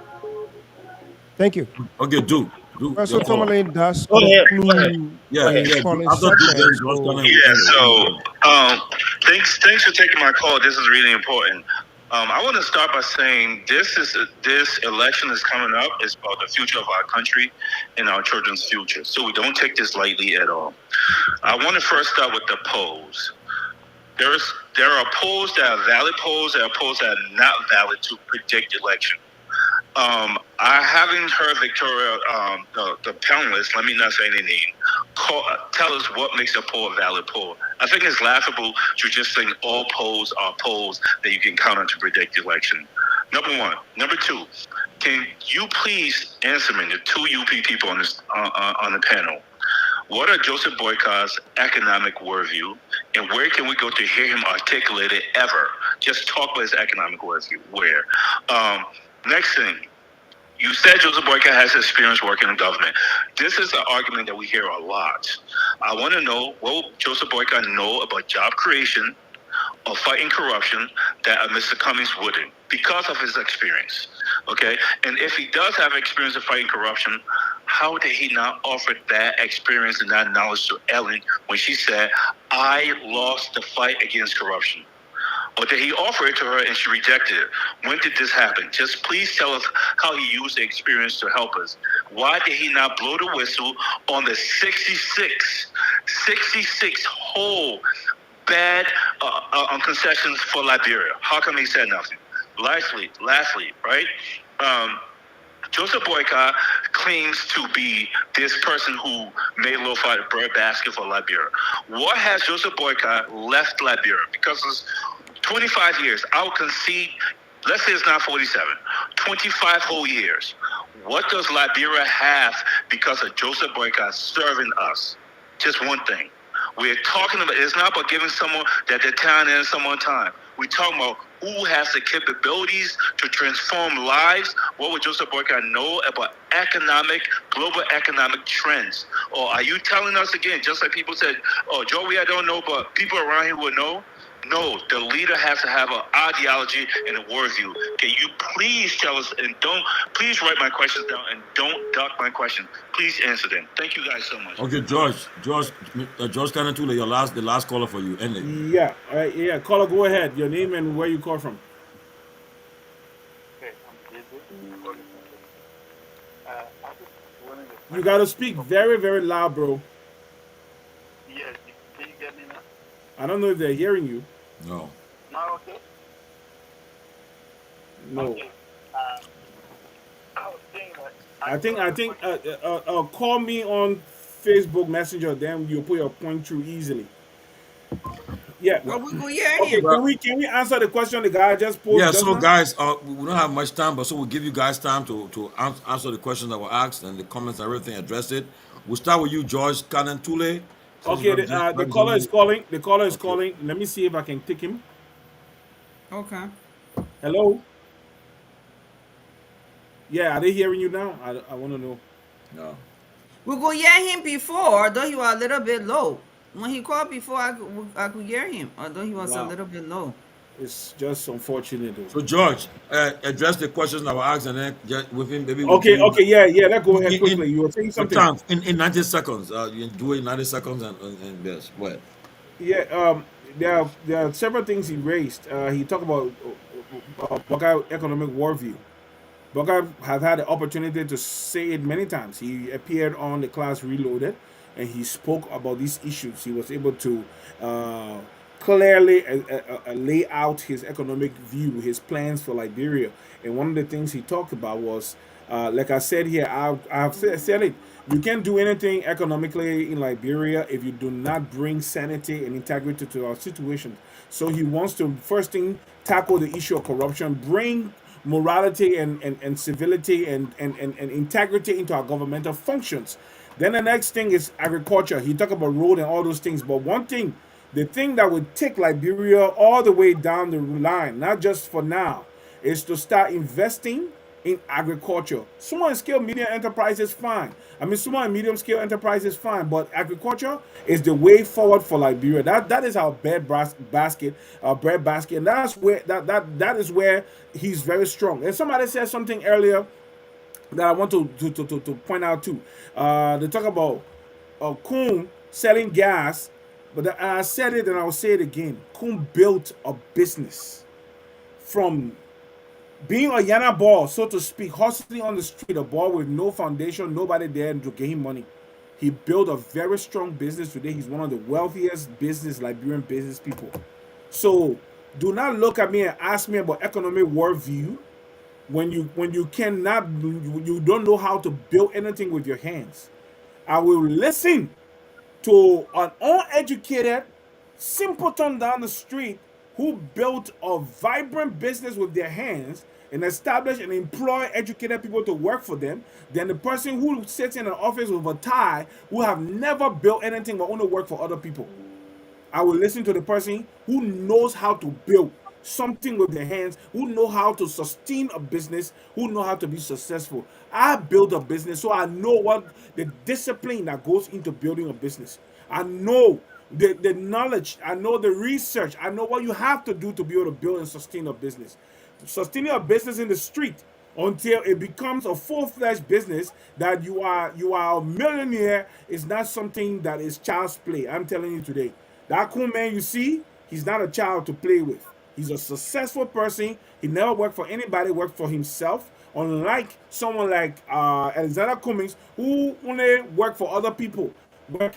Thank you. Okay, Duke, Well, your so call. Tomalin does Go ahead. Go ahead. conclude Go Yeah, ahead. the yeah. calling After Duke, segment. then Josh So, Gunner will Yeah, end it. When you end it. thanks for taking my call. This is really important. I want to start by saying this election is coming up. It's about the future of our country and our children's future. So we don't take this lightly at all. I want to first start with the polls. There are polls that are valid polls. There are polls that are not valid to predict election. I haven't heard Victoria, the panelists, let me not say any name, tell us what makes a poll a valid poll. I think it's laughable to just think all polls are polls that you can count on to predict the election. Number one. Number two, can you please answer me, the two UP people on this on the panel, what are Joseph Boykott's economic worldview, and where can we go to hear him articulate it ever? Just talk about his economic worldview. Where? Next thing, you said Joseph Boycott has experience working in government. This is an argument that we hear a lot. I want to know, what will Joseph Boycott know about job creation or fighting corruption that Mr. Cummings wouldn't because of his experience? Okay? And if he does have experience of fighting corruption, How did he not offer that experience and that knowledge to Ellen when she said, I lost the fight against corruption? Or did he offer it to her and she rejected it? When did this happen? Just please tell us how he used the experience to help us. Why did he not blow the whistle on the 66 whole bad concessions for Liberia? How come he said nothing? Lastly, right? Joseph Boycott claims to be this person who made lo-fi the breadbasket for Liberia. What has Joseph Boycott left Liberia? Because it's 25 years. I'll concede, let's say it's not 47, 25 whole years. What does Liberia have because of Joseph Boycott serving us? Just one thing. We're talking about, it's not about giving someone that they're talented in someone time. We're talking about who has the capabilities to transform lives. What would Joseph Boycott know about global economic trends? Or are you telling us again, just like people said, oh, Joey, I don't know, but people around here will know? No, the leader has to have an ideology and a worldview. Can you please tell us and please write my questions down and don't duck my question. Please answer them. Thank you guys so much. Okay, George Canatula, the last caller for you. End it. Yeah, yeah. Caller, go ahead. Your name and where you call from. Okay, I'm busy. I just wanted to You find gotta out. speak very, very loud, bro. Yes, can you get me now? I don't know if they're hearing you. No. Now, okay? No. Okay. I was saying that I think call me on Facebook Messenger. Then you put your point through easily. Yeah. Oh, we go hear Okay. him. Well, Can we answer the question the guy just posed yeah, just so now? guys, we don't have much time, but so we'll give you guys time to answer the questions that were asked and the comments and everything, address it. We'll start with you, George Canantule, since you Okay. The caller is represent. calling. The caller is Okay. calling. Let me see if I can take him. Okay. Hello. Yeah. Are they hearing you now? I want to know. No. We go hear him before, though he was a little bit low. When he called before, I could hear him, although he was a Wow. little bit low. It's just unfortunate though. So George, address the questions that were asked, and then just within maybe we'll give Okay. you Okay. Yeah. Yeah. Let's go ahead in quickly. You were saying with something. time in 90 seconds. You do it in 90 seconds and yes, what? Yeah, there are several things he raised. He talked about Buckeye economic worldview. Buckeye has had the opportunity to say it many times. He appeared on the class Reloaded, and he spoke about these issues. He was able to uh, clearly lay out his economic view, his plans for Liberia. And one of the things he talked about was, like I said here, I've said it. You can't do anything economically in Liberia if you do not bring sanity and integrity to our situation. So he wants to first thing tackle the issue of corruption, bring morality and civility and integrity into our governmental functions. Then the next thing is agriculture. He talked about road and all those things. But one thing, the thing that would take Liberia all the way down the line, not just for now, is to start investing in agriculture. Small and scale medium enterprises fine. I mean, small and medium scale enterprises fine, but agriculture is the way forward for Liberia. That is our basket, our bread basket, and that's where that is where he's very strong. And somebody said something earlier that I want to point out too. They talk about Kuhn selling gas, but I said it and I'll say it again. Kuhn built a business from being a Yana ball, so to speak, hustling on the street, a ball with no foundation, nobody there to give him money. He built a very strong business today. He's one of the wealthiest Liberian business people. So do not look at me and ask me about economic worldview when you cannot you don't know how to build anything with your hands. I will listen to an uneducated simpleton down the street who built a vibrant business with their hands and established and employ educated people to work for them than the person who sits in an office with a tie who have never built anything but only work for other people. I will listen to the person who knows how to build something with their hands, who know how to sustain a business, who know how to be successful. I built a business, so I know what the discipline that goes into building a business. I know the knowledge, I know the research, I know what you have to do to be able to build and sustain a business. Sustaining a business in the street until it becomes a full-fledged business that you are a millionaire is not something that is child's play. I'm telling you today. That cool man you see, he's not a child to play with. He's a successful person. He never worked for anybody, worked for himself. Unlike someone like Alexander Cummings, who only worked for other people, work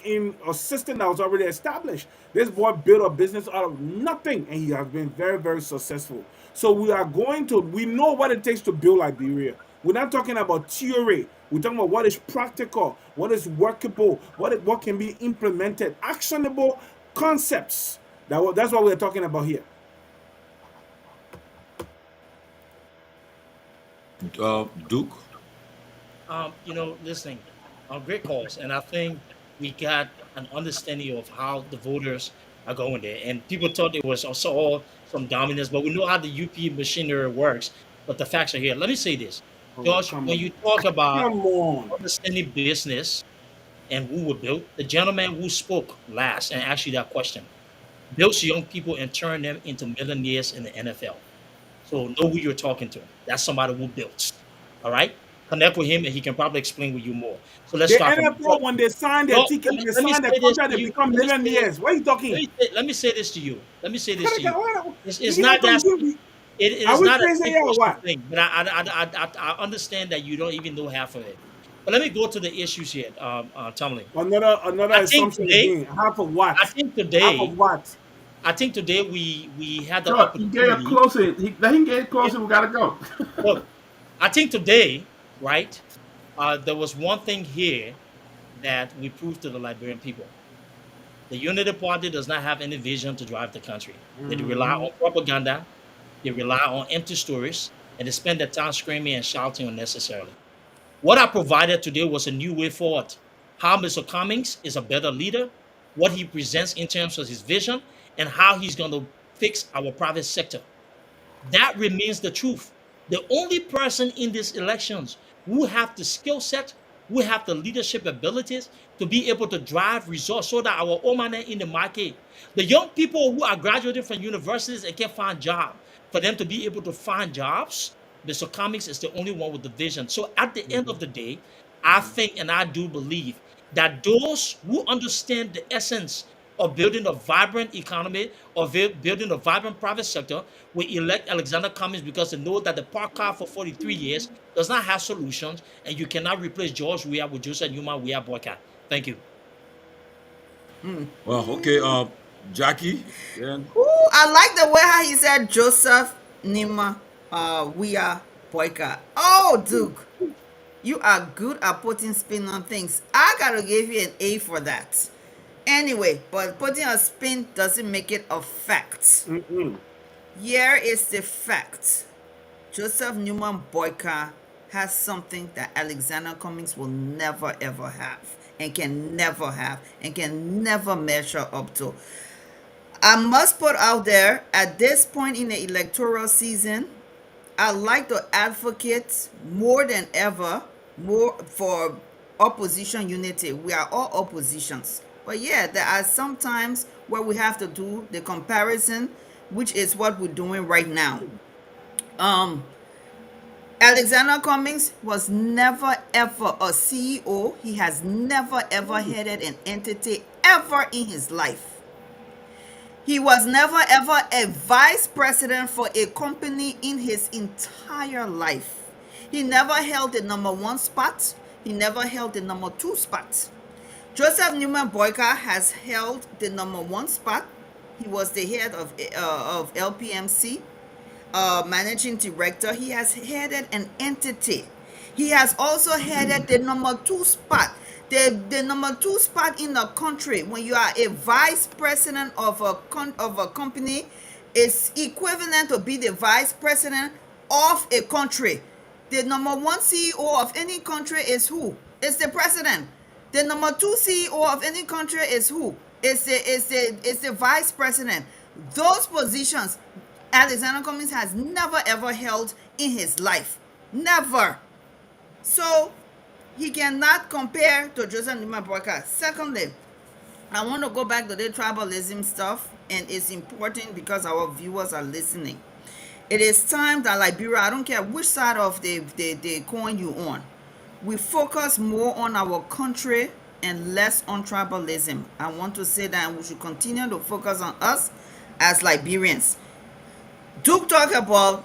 in a system that was already established. This boy built a business out of nothing, and he has been very, very successful. So we know what it takes to build Liberia. We're not talking about theory. We're talking about what is practical, what is workable, what can be implemented, actionable concepts. That's what we're talking about here. Duke. Listening, great calls, and I think we got an understanding of how the voters are going there. And people thought it was also all some dominance, but we know how the UP machinery works. But the facts are here. Let me say this, Oh, Josh, come when on. you talk about Come on. understanding business and who were built, the gentleman who spoke last and asked you that question built young people and turned them into millionaires in the NFL. So know who you're talking to. That's somebody who built. All right. Connect with him and he can probably explain with you more. So let's The start from the NFL, top. when they sign their No, ticket, when they let me sign their say this contract, to they you. become millionaires. What are you talking? Let me say this to you. Let me say this to you. It's You know, not that it are is we not a crazy here or simplistic what? thing, but I understand that you don't even know half of it. But let me go to the issues here, Tomalin. Another I think assumption today, again. Half of what? I think Half of today, what? I think today we had the Sure, he get opportunity. close in. Let him get close in. We gotta go. Look, I think today, right? There was one thing here that we proved to the Liberian people. The Unity Party does not have any vision to drive the country. They rely Mhm. on propaganda, they rely on empty stories, and they spend their time screaming and shouting unnecessarily. What I provided today was a new way forward. How Mr. Cummings is a better leader, what he presents in terms of his vision, and how he's going to fix our private sector. That remains the truth. The only person in these elections who have the skill set, who have the leadership abilities to be able to drive results so that our own money in the market, the young people who are graduating from universities and can't find jobs, for them to be able to find jobs, Mr. Comics is the only one with the vision. So at the end of the day, I think and I do believe that those who understand the essence of building a vibrant economy, of building a vibrant private sector, will elect Alexander Cummings because they know that the park car for 43 years does not have solutions, and you cannot replace George Weah with Joseph Newman Weah boycott. Thank you. Well, okay. Jackie. Then Ooh, I like the way how he said Joseph Nima we are boycott. Oh, Duke, you are good at putting spin on things. I gotta give you an A for that. Anyway, but putting a spin doesn't make it a fact. Mm-mm. Here is the fact. Joseph Newman Boyka has something that Alexander Cummings will never ever have and can never measure up to. I must put out there at this point in the electoral season, I like to advocate more than ever more for opposition unity. We are all oppositions. But yeah, there are some times where we have to do the comparison, which is what we're doing right now. Um Alexander Cummings was never ever a CEO. He has never ever headed an entity ever in his life. He was never ever a vice president for a company in his entire life. He never held the number one spot. He never held the number two spot. Joseph Newman Boyka has held the number one spot. He was the head of LPMC, managing director. He has headed an entity. He has also headed the number two spot. The number two spot in the country when you are a vice president of a company is equivalent to be the vice president of a country. The number one CEO of any country is who? It's the president. The number two CEO of any country is who? It's the vice president. Those positions Alexander Cummings has never ever held in his life. Never. So he cannot compare to Joseph Nima Boyka. Secondly, I want to go back to the tribalism stuff, and it's important because our viewers are listening. It is time that Liberia, I don't care which side of the coin you on, we focus more on our country and less on tribalism. I want to say that we should continue to focus on us as Liberians. Duke talk about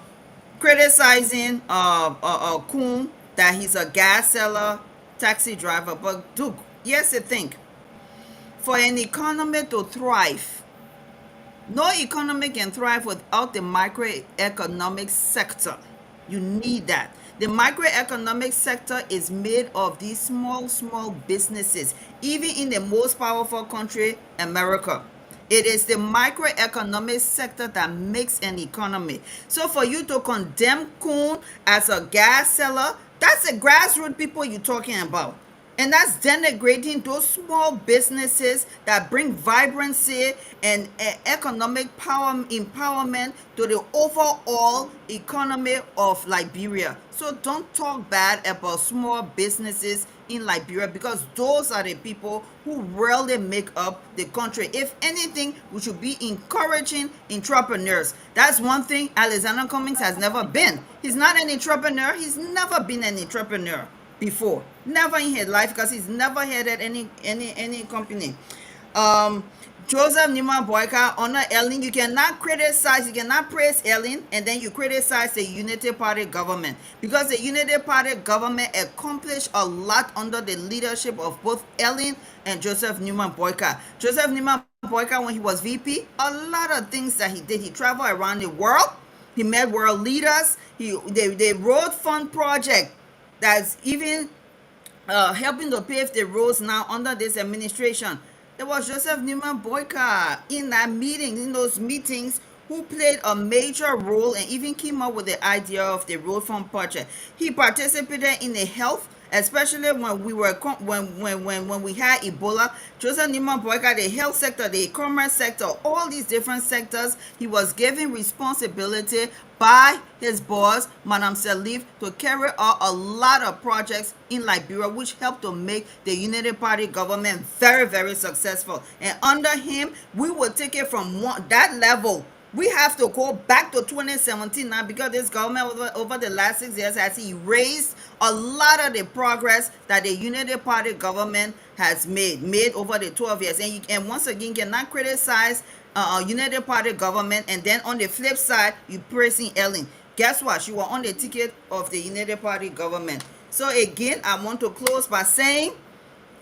criticizing Kun that he's a gas seller, taxi driver. But Duke, here's the thing: for an economy to thrive, no economy can thrive without the microeconomic sector. You need that. The microeconomic sector is made of these small businesses, even in the most powerful country, America. It is the microeconomic sector that makes an economy. So for you to condemn Kuhn as a gas seller, that's the grassroots people you're talking about. And that's denigrating those small businesses that bring vibrancy and economic power empowerment to the overall economy of Liberia. So don't talk bad about small businesses in Liberia, because those are the people who really make up the country. If anything, we should be encouraging entrepreneurs. That's one thing Alexander Cummings has never been. He's not an entrepreneur. He's never been an entrepreneur before, never in his life, because he's never headed any company. Joseph Nima Boyka, Honor Ellen, you cannot criticize, you cannot praise Ellen and then you criticize the Unity Party government, because the Unity Party government accomplished a lot under the leadership of both Ellen and Joseph Nima Boyka. Joseph Nima Boyka, when he was VP, a lot of things that he did, he traveled around the world, he met world leaders, the road fund project that's even helping to pave the roads now under this administration. There was Joseph Newman Boyka in that meeting, in those meetings, who played a major role and even came up with the idea of the road fund project. He participated in the health, especially when we were when we had Ebola. Joseph Newman Boyka, the health sector, the commerce sector, all these different sectors, he was given responsibility by his boss, Madam Salif, to carry out a lot of projects in Liberia, which helped to make the Unity Party government very successful. And under him, we will take it from that level. We have to go back to 2017 now, because this government over the last 6 years has erased a lot of the progress that the Unity Party government has made over the 12 years. And once again, cannot criticize Unity Party government and then on the flip side you praising Ellen. Guess what? She was on the ticket of the Unity Party government. So again, I want to close by saying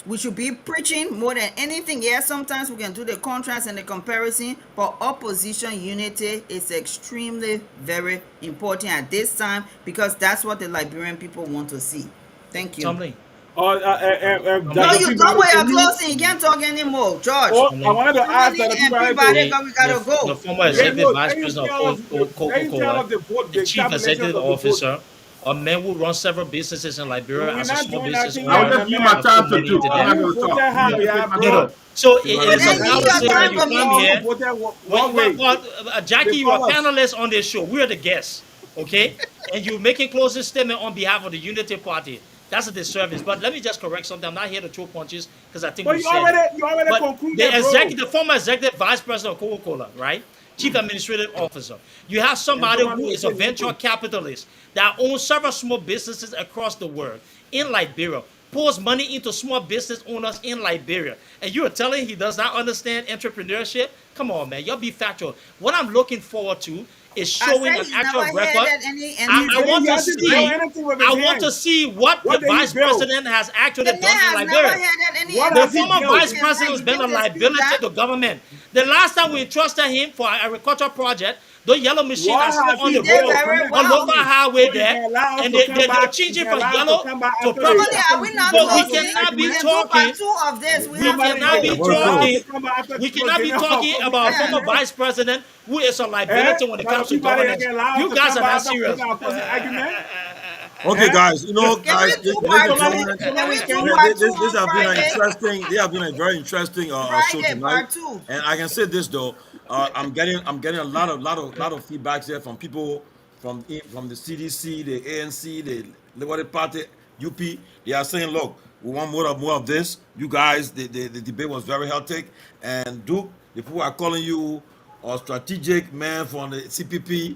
we should be preaching more than anything. Yes, sometimes we can do the contrast and the comparison, but opposition unity is extremely very important at this time, because that's what the Liberian people want to see. Thank you. Tomalin. No, you don't wear your closing. You can't talk anymore, George. I wanted to ask that everybody, we gotta go. The former executive vice president of Coca-Cola, the chief executive officer, a man who runs several businesses in Liberia as a small business owner. I will just give my time to do. I'm not going to talk. So it is a fallacy when you come here. Jackie, you are panelists on this show. We are the guests, okay? And you're making closing statement on behalf of the Unity Party. That's a disservice. But let me just correct something. I'm not here to throw punches, because I think you already concluded, the former executive vice president of Coca-Cola, right? Chief administrative officer. You have somebody who is a venture capitalist that owns several small businesses across the world in Liberia, pours money into small business owners in Liberia, and you are telling he does not understand entrepreneurship? Come on, man. Y'all be factual. What I'm looking forward to is showing an actual record. I want to see what the vice president has actually done in Liberia. The former vice president has been a liability to government. The last time we trusted him for an agricultural project, the yellow machine that's on the road, on local highway there, and they're changing from yellow to purple. So we cannot be talking. We cannot be talking about a former vice president who is a liability when it comes to governance. You guys are not serious. Okay, guys. Guys, this has been an interesting. They have been a very interesting show tonight. And I can say this though, I'm getting a lot of feedbacks here from people from the CDC, the ANC, the Liberal Party, UP. They are saying, look, we want more of this. You guys, the debate was very healthy. And Duke, the people are calling you a strategic man from the CPP.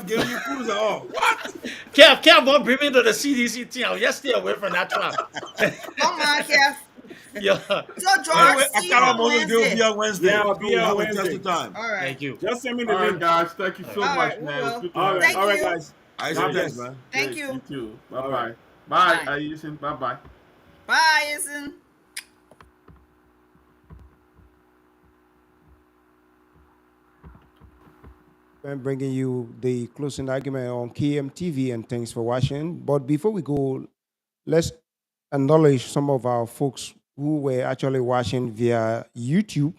Kev giving you cruise at all. What? Kev, don't bring me to the CDC thing. I'll just stay away from that trap. Come on, Kev. Yeah. So Anyway, George, see you Akara on Moses will Wednesday. be on Wednesday. Yeah, I'll be We'll here have on a testing Wednesday. time. All right. Thank you. Just send me the All right, link. guys. Thank you so All much, right, we man. It was will. good to All have right, you. Thank all right, you. guys. I God said bless. thanks, man. Thank You you. too. Bye All bye. right. Bye. Bye. Ayusin. Bye bye. Bye, Ison. Ben bringing you the closing argument on KMTV, and thanks for watching. But before we go, let's acknowledge some of our folks who were actually watching via YouTube.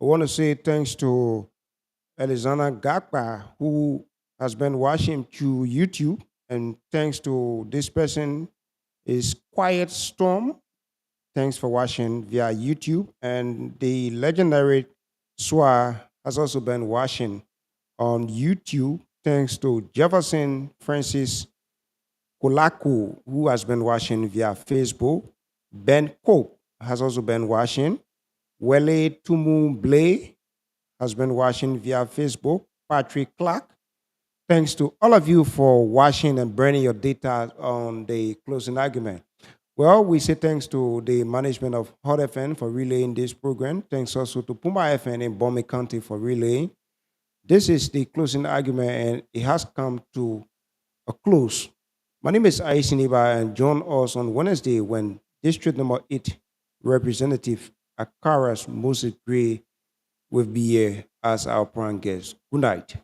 I want to say thanks to Elizana Gakpa, who has been watching through YouTube, and thanks to this person is Quiet Storm. Thanks for watching via YouTube, and the legendary Swa has also been watching on YouTube. Thanks to Jefferson Francis Kolaku, who has been watching via Facebook. Ben Cope has also been watching. Wele Tumu Blay has been watching via Facebook. Patrick Clark. Thanks to all of you for watching and burning your data on the closing argument. Well, we say thanks to the management of Hot FM for relaying this program. Thanks also to Puma FM in Bombay County for relaying. This is the closing argument, and it has come to a close. My name is Aisiniba, and join us on Wednesday when District Number 8 Representative Akaras Moses Gray will be here as our prime guest. Good night.